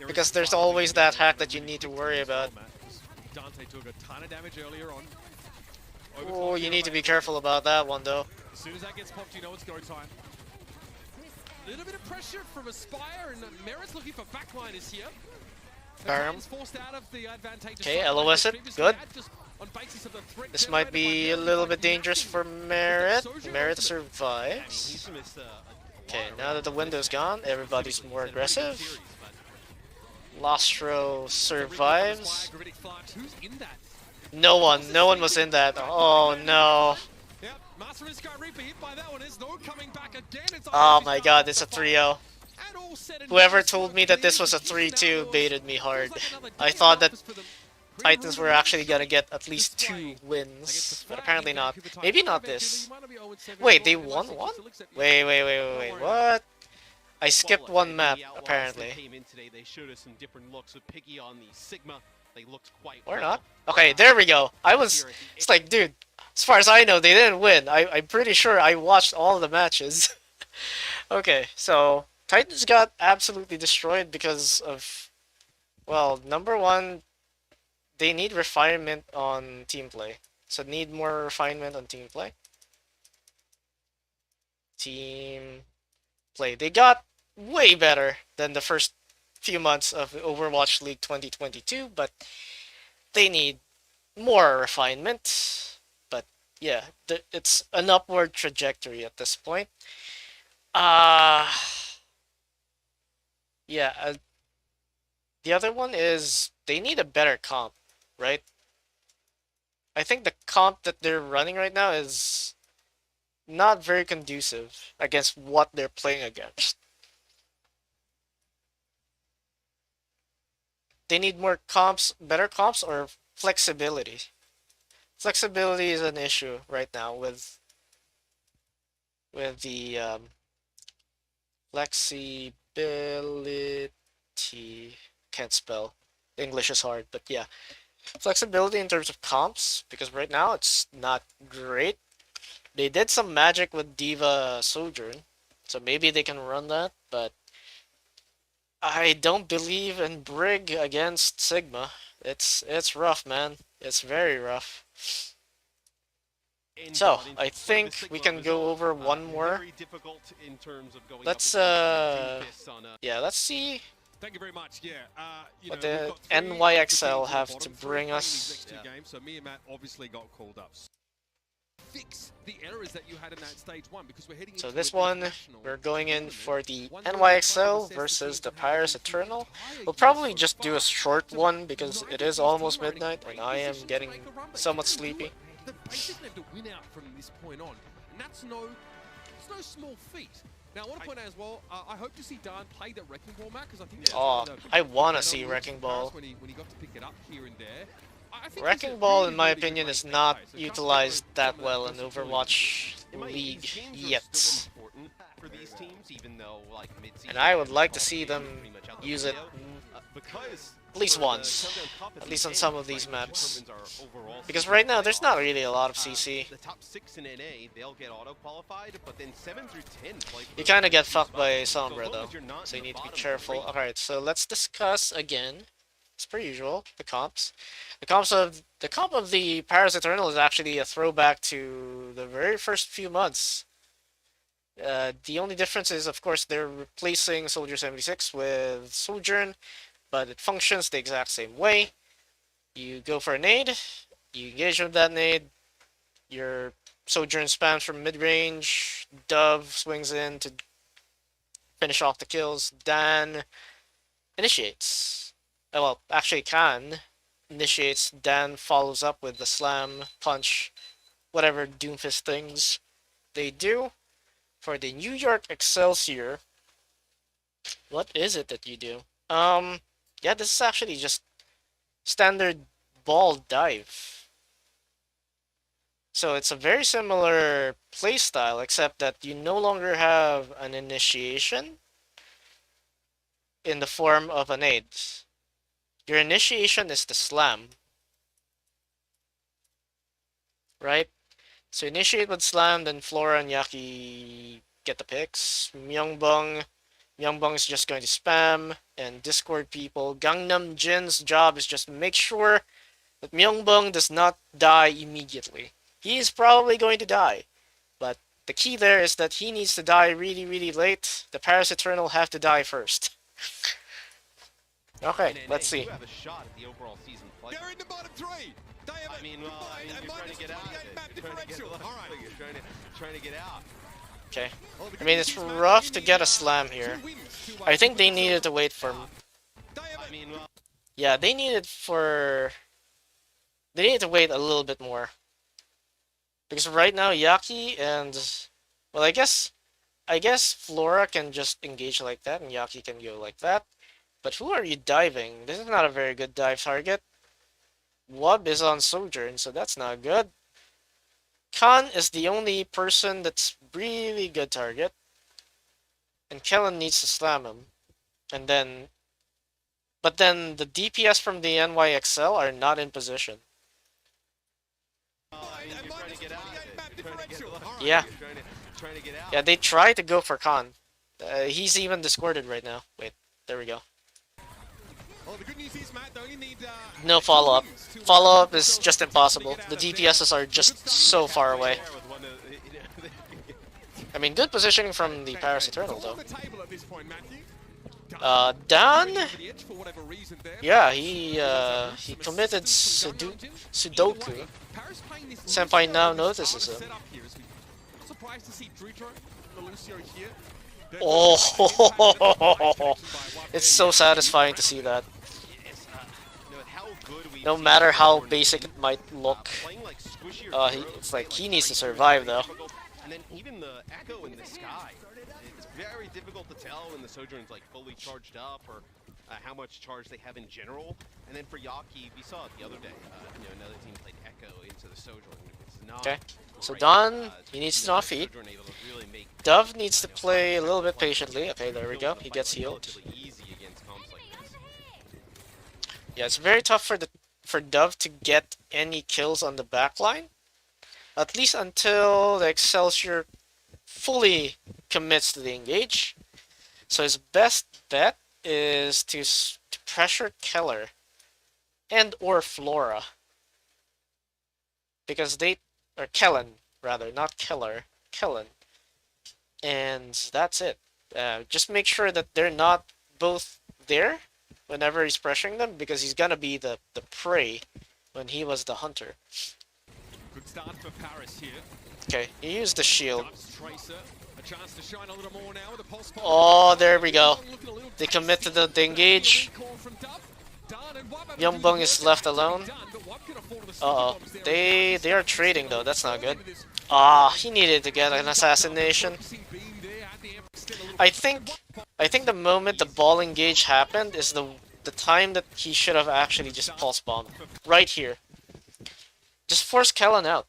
Because there's always that hack that you need to worry about. Dante took a ton of damage earlier on. Oh, you need to be careful about that one, though. As soon as that gets popped, you know it's go time. A little bit of pressure from Aspire, and Merit's looking for backliners here. Forced out of the advantageous Okay, LOS it. Good. on basis of the threat This might be a little bit dangerous for Merit. Merit survives. He's missed Okay, now that the window's gone, everybody's more aggressive. Lostro survives. Who's in that? No one was in that. Oh no. Yep, Master of the Sky Reaper hit by that one. Is no coming back again. It's Oh my god, it's a 3-0. And all said and Whoever done, told me that this was a 3-2 baited me hard. I thought that Titans were actually gonna get at least 2 wins, but apparently not. Maybe not this. Wait, they won one? Wait, what? I skipped one map, apparently. Came in today, they showed us some different looks with Piggy on the Sigma. They looked quite Or well. not. Okay, there we go. It's like, dude, as far as I know, they didn't win. I'm pretty sure I watched all the matches. Okay, so Titans got absolutely destroyed because of, well, number one, they need refinement on team play. So need more refinement on team play. Team play. They got way better than the first few months of Overwatch League 2022, but they need more refinement. But yeah, it's an upward trajectory at this point. Yeah, the other one is they need a better comp, right? I think the comp that they're running right now is not very conducive against what they're playing against. They need more comps, better comps, or flexibility. Flexibility is an issue right now with the flexibility. Can't spell. English is hard, but yeah. Flexibility in terms of comps, because right now it's not great. They did some magic with Diva Sojourn, so maybe they can run that, but I don't believe in Brig against Sigma. It's rough, man. It's very rough. So, I think we can go over one more. Let's yeah, let's see Thank you very much. Yeah, what the NYXL have to bring us. Two games, so me and Matt obviously got called up. Fix the errors that you had in that stage one because we're heading. So into this an one, international we're going in tournament. for the One NYXL assess versus the teams that Pyrus have Eternal. entire We'll year probably so just do a far short to one because unite it is these almost teams are in a midnight and great I am position to getting make a run. They somewhat can do sleepy. it. They basically have to win out from this point on, and that's no small feat. Now, I want to point out as well, I hope to see Dan play the Wrecking Ball map, because I think that's Oh, one of the I want to better see moves Wrecking for Paris Ball. when he got to pick it up here and there. I think Wrecking he's a Ball, really, in my really good opinion, late is game not player, so utilized Casper that from a well in versatility Overwatch These League games are yet. still important for these teams, even though like mid-season And I would like to qualification see them is pretty much out the use it window, because at least for the once. Countdown Cup At the least on end, some of these right, maps. determines our overall Because season right now, there's not playoffs. really a lot of CC. The top 6 in NA, they'll get auto-qualified, but then 7 through 10 play for You the kind of first get two fucked by spots. So Sombra, as long though. as you're not So in you the need to be bottom careful. 3, Alright, so let's discuss again, as per usual, the comps. The comp of the Paris Eternal is actually a throwback to the very first few months. The only difference is, of course, they're replacing Soldier 76 with Sojourn, but it functions the exact same way. You go for a nade, you engage with that nade, your Sojourn spams from mid-range, Dove swings in to finish off the kills, Dan initiates. Well, actually Khan initiates, Dan follows up with the slam, punch, whatever Doomfist things they do. For the New York Excelsior, what is it that you do? Yeah, this is actually just standard ball dive. So it's a very similar playstyle, except that you no longer have an initiation in the form of a nade. Your initiation is the slam, right? So initiate with slam, then Flora and Yaki get the picks. Myungbong is just going to spam and Discord people. Gangnam Jin's job is just make sure that Myungbong does not die immediately. He is probably going to die, but the key there is that he needs to die really, really late. The Paris Eternal have to die first. Okay, let's see. You have a shot at the overall season play. They're in the bottom three. They have I mean, well, I mean, you're trying to get out of it. map You're trying to get, differential. All right. you're trying to get out. Okay. Well, the I mean, good it's news is, rough Matt, to you get need, a slam here. 2 wins to, I think put they themselves needed to wait for... They have I mean, well, Yeah, they needed for... They needed to wait a little bit more. Because right now, Yaki and... Well, I guess Flora can just engage like that, and Yaki can go like that. But who are you diving? This is not a very good dive target. Wub is on Sojourn, so that's not good. Khan is the only person that's really good target. And Kellen needs to slam him. And then... But then the DPS from the NYXL are not in position. I mean, you're trying to get out of it. You're trying to get, Yeah. You're trying to get out. Yeah, they try to go for Khan. He's even discorded right now. Wait, there we go. Well, the good news is, Matt, they only need, No follow-up. Follow-up is just impossible. The DPSs are just so far away. There with one of- I mean, good positioning from the Paris Eternal, It's all on though. the table at this point, Matthew. Dan? Over the edge for whatever reason there. Yeah, he committed Sudoku. Paris playing this Senpai Lucio now with notices this him. setup here as we- Not surprised to see Drutro, the Lucio here. Oh, it's so satisfying to see that. Yes, you know, how good we've No seen matter how Sojourn basic be, it might look. playing like squishier It's heroes, like he playing needs to Tracer is survive, very though. difficult. And then even the echo in the sky, it's very difficult to tell when the Sojourn's like fully charged up or how much charge they have in general. And then for Yaki, we saw it the other day. You know, another team played echo into the Sojourn. It's not Okay. So great. Don, he needs to you know, not feed. Sojourn able to really make, Dove needs to you know, play a fight little bit play patiently. Okay, there we go. He gets healed. relatively easy against comps like this. Yeah, it's very tough for Dove to get any kills on the back line. At least until the Excelsior fully commits to the engage. So his best bet is to pressure Keller and or Flora. Because or Kellen, rather, not Keller, Kellen. And that's it. Just make sure that they're not both there whenever he's pressuring them, because he's gonna be the prey when he was the hunter. Good start for Paris here. Okay, he used the shield. Doves Tracer, a chance to shine a little more now with a pulse bomb. Oh, there we go. Looking a little They commit to the engage. recall from Dove. Dan and Wab Young have Bung to is do left the work that alone. had to be done, but Wab can afford the Uh-oh. bombs there. They are trading though, that's not good. Ah, he needed to get an assassination. I think the moment the ball engage happened is the time that he should have actually just pulse bombed. Right here. Just force Kellen out.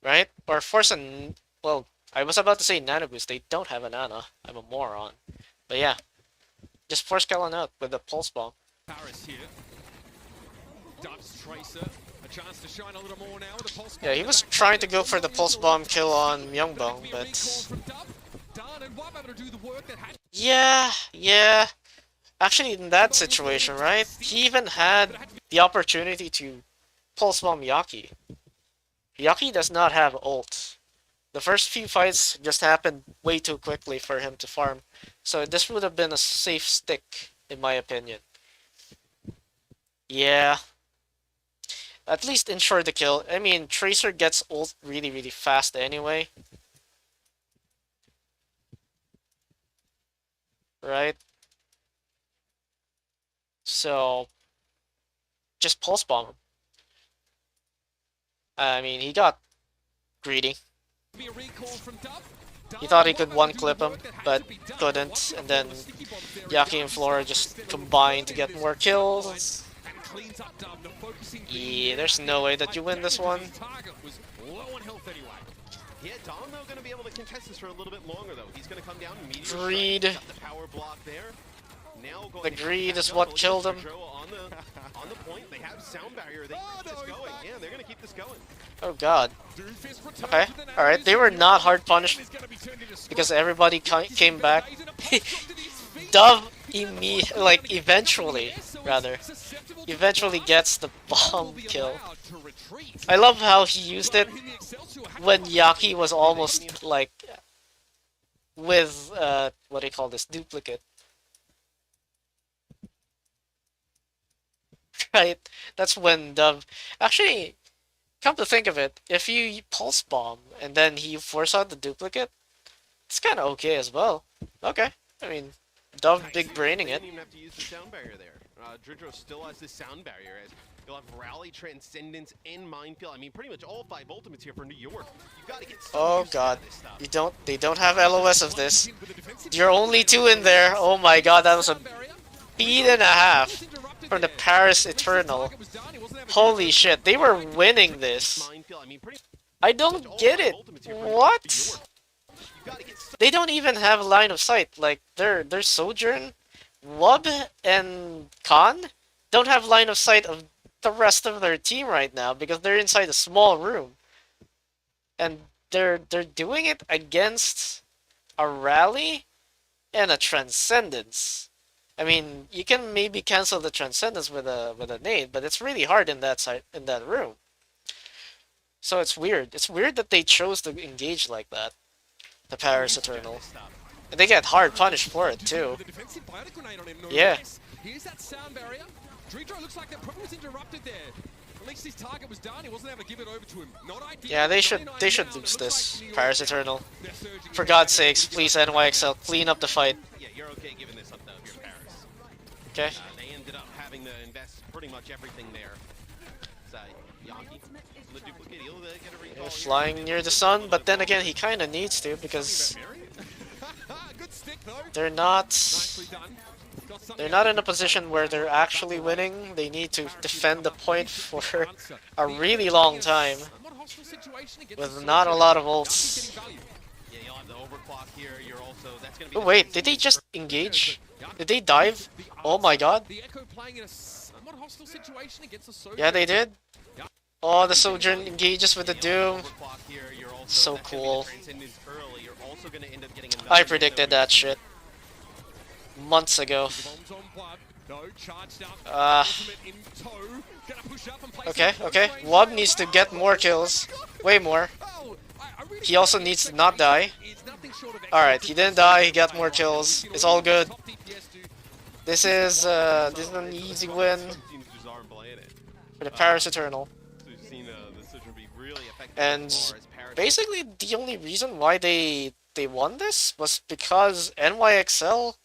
Right? Or force well, I was about to say Nano Boost. They don't have a Nana. I'm a moron. But yeah. Just force Kellen out with a pulse bomb. Paris here. Doves Tracer, a chance to shine a little more now with a pulse bomb. Yeah, he was trying to go for the pulse bomb kill on Myungbong, but yeah. Actually, in that situation, right? He even had the opportunity to pulse bomb Yaki. Yaki does not have ult. The first few fights just happened way too quickly for him to farm. So this would have been a safe stick, in my opinion. Yeah. At least ensure the kill. I mean, Tracer gets ult really, really fast anyway. Right? So, just pulse bomb him. I mean, he got greedy. He thought he could one-clip him, but couldn't, and then Yaki and Flora just combined to get more kills. cleans up Dub. The focusing Yeah, there's no way that you win this one. His target was low on health anyway. Yeah, Dom though going to be able to contest this for a little bit longer though. He's going to come down and meteor Greed. strike, got the power block there. Now going The to greed is catch up. what Look at killed him. on the point. They have sound barrier. They keep this going. Yeah, they're going to keep this going. Oh god. Doomfist returns Okay, with an alright, they were arrow. not hard punished Is gonna be turned into because scrap. everybody came back. He's in a punch to these feet. Dove eventually gets the bomb kill. I love how he used it when Yaki was almost like with what do you call this, duplicate. Right? That's when Dove actually, come to think of it, if you pulse bomb and then you force out the duplicate, it's kinda okay as well. Okay. I mean, Dove big braining They it. didn't even have to use the sound barrier there. Dridro still has this sound barrier as you'll have Rally, Transcendence, and Minefield. I mean, pretty much all 5 ultimates here for New York. You gotta get some Oh use out god. of this stuff. They don't have LOS of this. You're only 2 in there. Oh my god, that was a beat and a half from the Paris Eternal. Holy shit, they were winning this. Minefield, I mean, pretty I don't get it. What? you gotta get some They don't even have line of sight. Like, their Sojourn, Wub, and Khan don't have line of sight of the rest of their team right now because they're inside a small room. And they're doing it against a Rally and a Transcendence. I mean, you can maybe cancel the Transcendence with a nade, but it's really hard in that room. So it's weird. It's weird that they chose to engage like that. The Paris Eternal. And they get hard punished for it too. Yeah. Here's that sound barrier. Dridro looks like that probably was interrupted there. At least his target was done. He wasn't able to give it over to him. Not ideal. Yeah, they should lose this. Paris Eternal. For God's sakes, please NYXL, clean up the fight. Yeah, you're okay giving this up though if you're Paris. Okay. They ended up having to invest pretty much everything there. It's Yaki, the duplicate, he'll get a recall here. Flying near the sun, but then again, he kind of needs to because Good stick though. they're not Nicely done. Got something they're not in a position where they're actually winning. They need to defend the point for a really long time with not a lot of ults. Yeah, you'll have the overclock here. You're also that's gonna be. Oh wait, did they just engage? Did they dive? Oh my god. The Echo playing in a somewhat hostile situation against the Sojourn. Yeah, they did. Oh, the Sojourn engages with the Doom. Overclock here. You're also So that's gonna be cool. the Transcendence early. You're also gonna end up getting another I hit predicted though. that shit months ago. Bombs on blood. No, charged up. Uh, Ultimate in tow. Gonna push up and place Okay, some okay. close range. Wub needs to get more kills. Way more. Oh, I really He also needs to not die. It's nothing short of Alright, he didn't die, he got more kills. It's all good. top DPS do. This is an easy win Some teams just aren't playing it. for the Paris Eternal. So we've seen the Sojourn be really effective And as far as Paris. basically, the only reason why they won this was because NYXL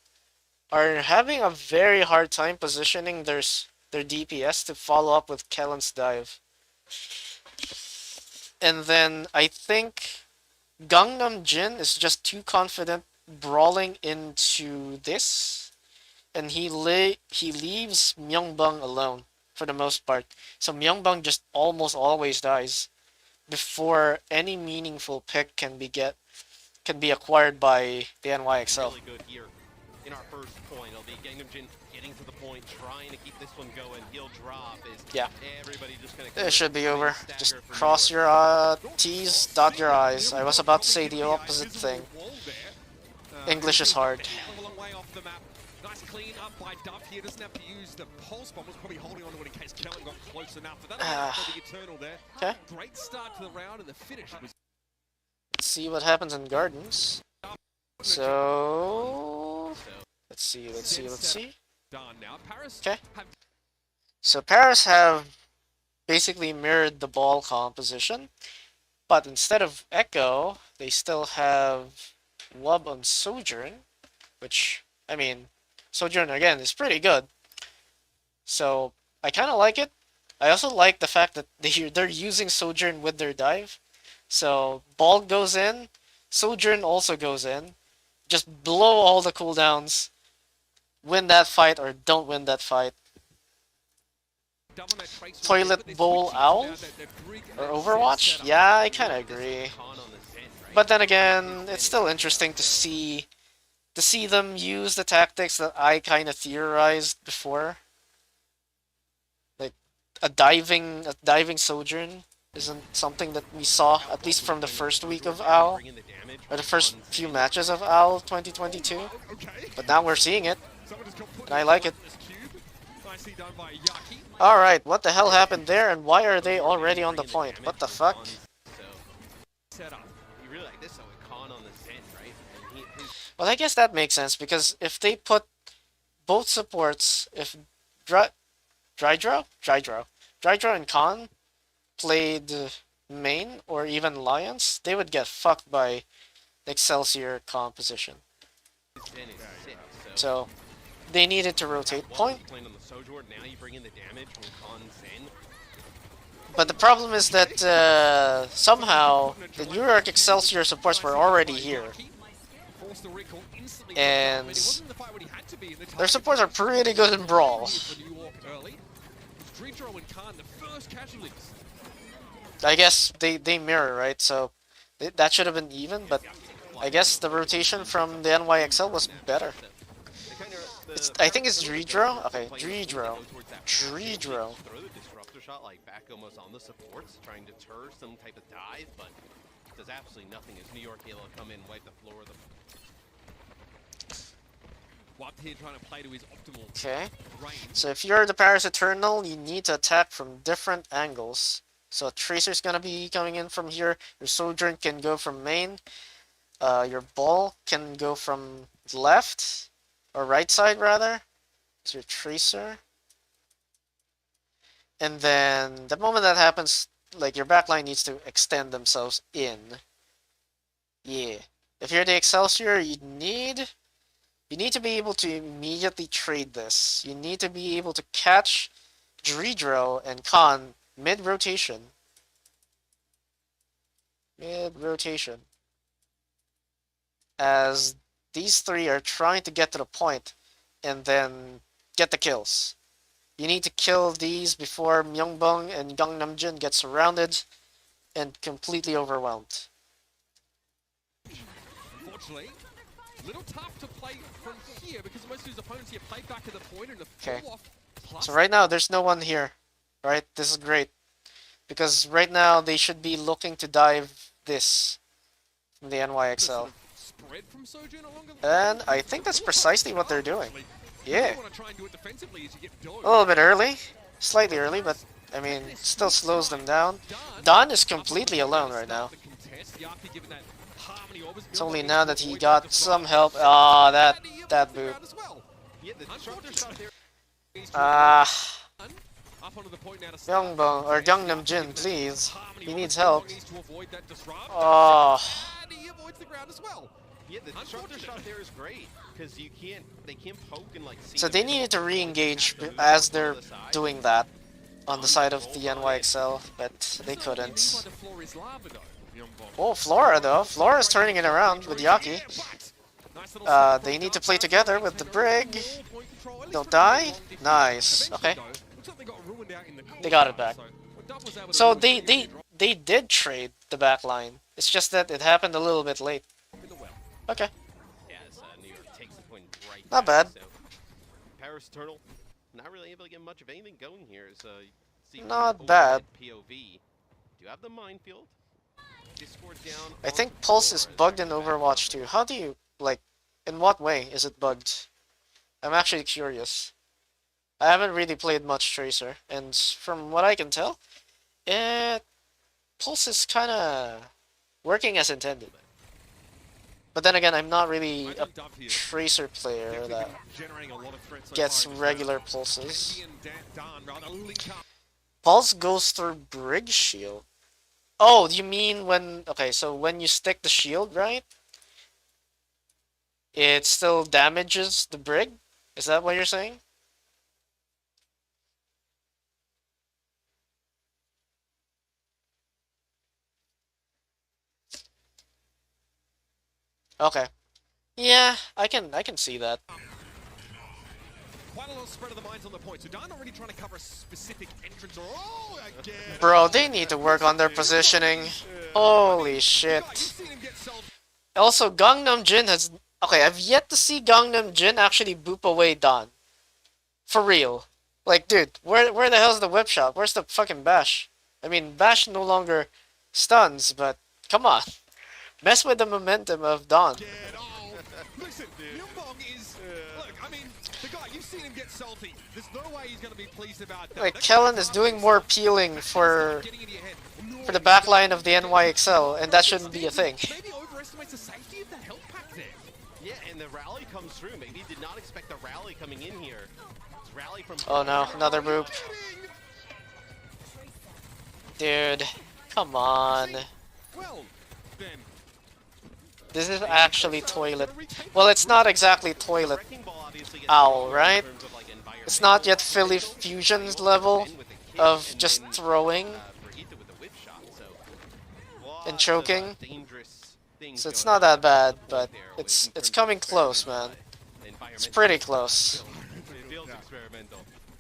are having a very hard time positioning their DPS to follow up with Kellen's dive. And then I think Gangnam Jin is just too confident brawling into this, and he leaves Myungbang alone for the most part. So Myungbang just almost always dies before any meaningful pick can be acquired by the NYXL. Really good here in our first point. It'll be Gangnam Jin getting to the point, trying to keep this one going. He'll drop. Yeah. Everybody just gonna It should be over. stagger Just for cross New York. your T's, dot your I's. I was about to say the opposite thing. English is hard. A long way off the map. Nice clean up by Duff here. Doesn't have to use the pulse bomb. Was probably holding on to it in case Kellen got close enough. But that'll for the Eternal there. Okay. Great start to the round, and the finish was Let's see what happens in Gardens. So let's see. done now. Paris Okay. have So Paris have basically mirrored the ball composition, but instead of Echo, they still have Wub on Sojourn, which, I mean, Sojourn again is pretty good. So I kind of like it. I also like the fact that they're using Sojourn with their dive. So ball goes in, Sojourn also goes in. Just blow all the cooldowns, win that fight or don't win that fight. Toilet Bowl Owl or Overwatch? Yeah, I kind of agree. But then again, it's still interesting to see them use the tactics that I kind of theorized before. Like a diving sojourn isn't something that we saw at least from the first week of OWL or the first few matches of OWL 2022. But now we're seeing it, and I like it. Alright, what the hell happened there, and why are they already on the point? What the fuck? Well, I guess that makes sense, because if they put both supports, if Drydro and Khan played main, or even Lions, they would get fucked by Excelsior composition. So, they needed to rotate point. But the problem is that somehow the New York Excelsior supports were already here. And their supports are pretty good in Brawl. I guess they mirror, right? So that should have been even, but I guess the rotation from the NYXL was better. I think it's Dredro? Okay, Dredro. Throw the disruptor shot like back almost on the supports, trying to deter some type of dive, but does absolutely nothing as New York Halo come in, wipe the floor of the... Wap here trying to play to his optimal. Okay. So if you're the Paris Eternal, you need to attack from different angles. So Tracer's gonna be coming in from here. Your Sojourn can go from main. Your Ball can go from left. Or right side, rather. It's your Tracer. And then, the moment that happens, like, your backline needs to extend themselves in. Yeah. If you're the Excelsior, you need to be able to immediately trade this. You need to be able to catch Dredro and Khan mid-rotation. Mid-rotation. As these three are trying to get to the point and then get the kills. You need to kill these before Myeongbong and Gangnamjin get surrounded and completely overwhelmed. Unfortunately, a little tough to play from here because most of his opponents here play back at the point and the fall off. So right now there's no one here, right? This is great. Because right now they should be looking to dive this from the NYXL. And I think that's precisely what they're doing. Yeah. A little bit early. Slightly early, but I mean, still slows them down. Don is completely alone right now. It's only now that he got some help. Ah, that boot. Youngbong or Gangnamjin, please. He needs help. Oh. Yeah, the disruptor shot there is great because they can't poke and like. So they needed to re-engage as they're doing that on the side of the NYXL, but they couldn't. Oh, Flora though. Flora's turning it around with Yaki. They need to play together with the Brig. Don't die. Nice. Okay. They got it back. So they did trade the back line. It's just that it happened a little bit late. Okay. Yeah, New York takes the point right not back, bad. So Paris Eternal, not really able to get much of anything going here. So not bad. POV. Do you have the minefield? Down I think Pulse is bugged in Overwatch too. How do you, like, in what way is it bugged? I'm actually curious. I haven't really played much Tracer, and from what I can tell, Pulse is kinda working as intended. But then again, I'm not really a Tracer player that gets regular pulses. Pulse goes through Brig Shield. Oh, you mean when... Okay, so when you stick the shield, right? It still damages the Brig? Is that what you're saying? Okay. Yeah, I can see that. quite a lot of spread of the mines on the point. So Dan not really trying to cover a specific entrance or again. Bro, they need to work on their positioning. Holy shit. You've seen him get self. Also, Gangnam Jin has... Okay, I've yet to see Gangnam Jin actually boop away Don. For real. Like, dude, where the hell's the whip shot? Where's the fucking bash? I mean, bash no longer stuns, but come on. Mess with the momentum of Don. Listen, Yunbong is... Look, I mean, the guy, you've seen him get salty. There's no way he's going to be pleased about that. Like, Kellen is doing more peeling for the backline of the NYXL, and that shouldn't be a thing. Maybe overestimates the safety of that health pack there. Yeah, and the rally comes through. Maybe did not expect the rally coming in here. It's rally from... Oh no, another boop. Dude, come on. Well, then... This is actually toilet. Well, it's not exactly toilet owl, right? It's not yet Philly Fusion's level of just throwing and choking. So it's not that bad, but it's coming close, man. It's pretty close.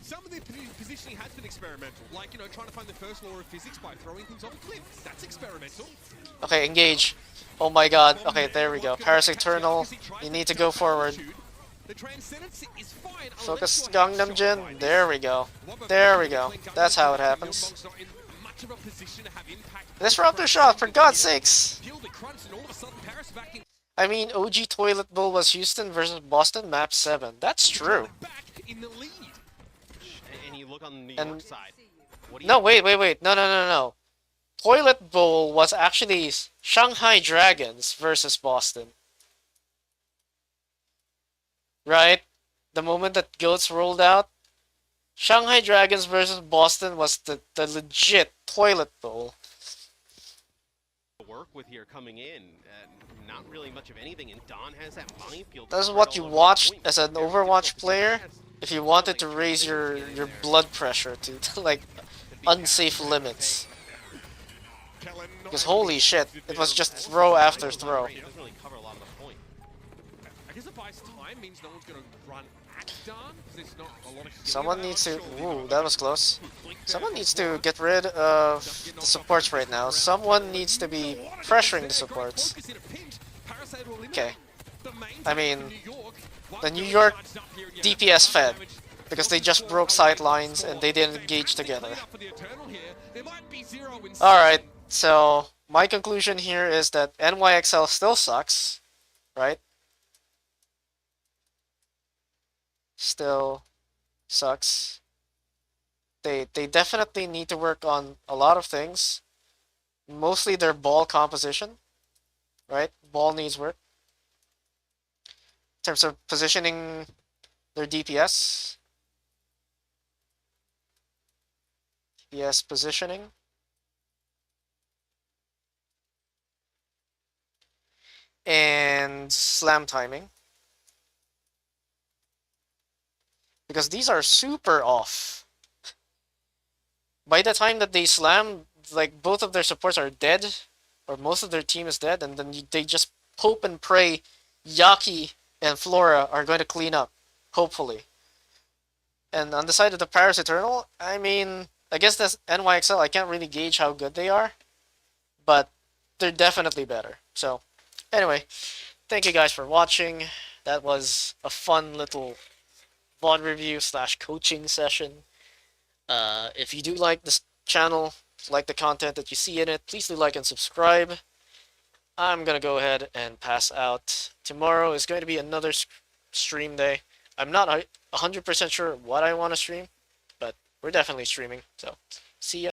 Some of the positioning has been experimental, like, you know, trying to find the first law of physics by throwing things off a cliff. That's experimental. Okay, engage. Oh my god. Okay, there we go. Paris Eternal, you need to go forward. The transcendence is fine. Focus Gangnam Jin. There we go. There we go. That's how it happens. Disruptor shot, for God's sakes! I mean, OG Toilet Bowl was Houston versus Boston, map 7. That's true. And you look on the New And- York side. No, wait. No. Toilet Bowl was actually Shanghai Dragons versus Boston. Right? The moment that Goats rolled out, Shanghai Dragons versus Boston was the legit Toilet Bowl. Work with here coming in, not really much of anything, and Don has that minefield. This is what you watched as an Overwatch player if you wanted to raise your blood pressure to like unsafe limits. Because holy shit, it was just throw after throw. It doesn't really cover a lot of the point. I guess it buys time, means no one's going to run at Dan, because there's not a lot of... Someone needs to... Ooh, that was close. Someone needs to get rid of the supports right now. Someone needs to be pressuring the supports. Okay. I mean, the New York DPS fed, because they just broke sight lines and they didn't engage together. Alright, so my conclusion here is that NYXL still sucks, right? Still sucks. They definitely need to work on a lot of things. Mostly their ball composition, right? Ball needs work. In terms of positioning their DPS. DPS positioning. And slam timing. Because these are super off. By the time that they slam, like, both of their supports are dead, or most of their team is dead, and then they just hope and pray Yaki and Flora are going to clean up, hopefully. And on the side of the Paris Eternal, I mean, I guess that's NYXL, I can't really gauge how good they are, but they're definitely better. So, anyway, thank you guys for watching. That was a fun little VOD review / coaching session. If you do like this channel, like the content that you see in it, please do like and subscribe. I'm gonna go ahead and pass out. Tomorrow is going to be another stream day. I'm not 100% sure what I want to stream, but we're definitely streaming. So, see ya.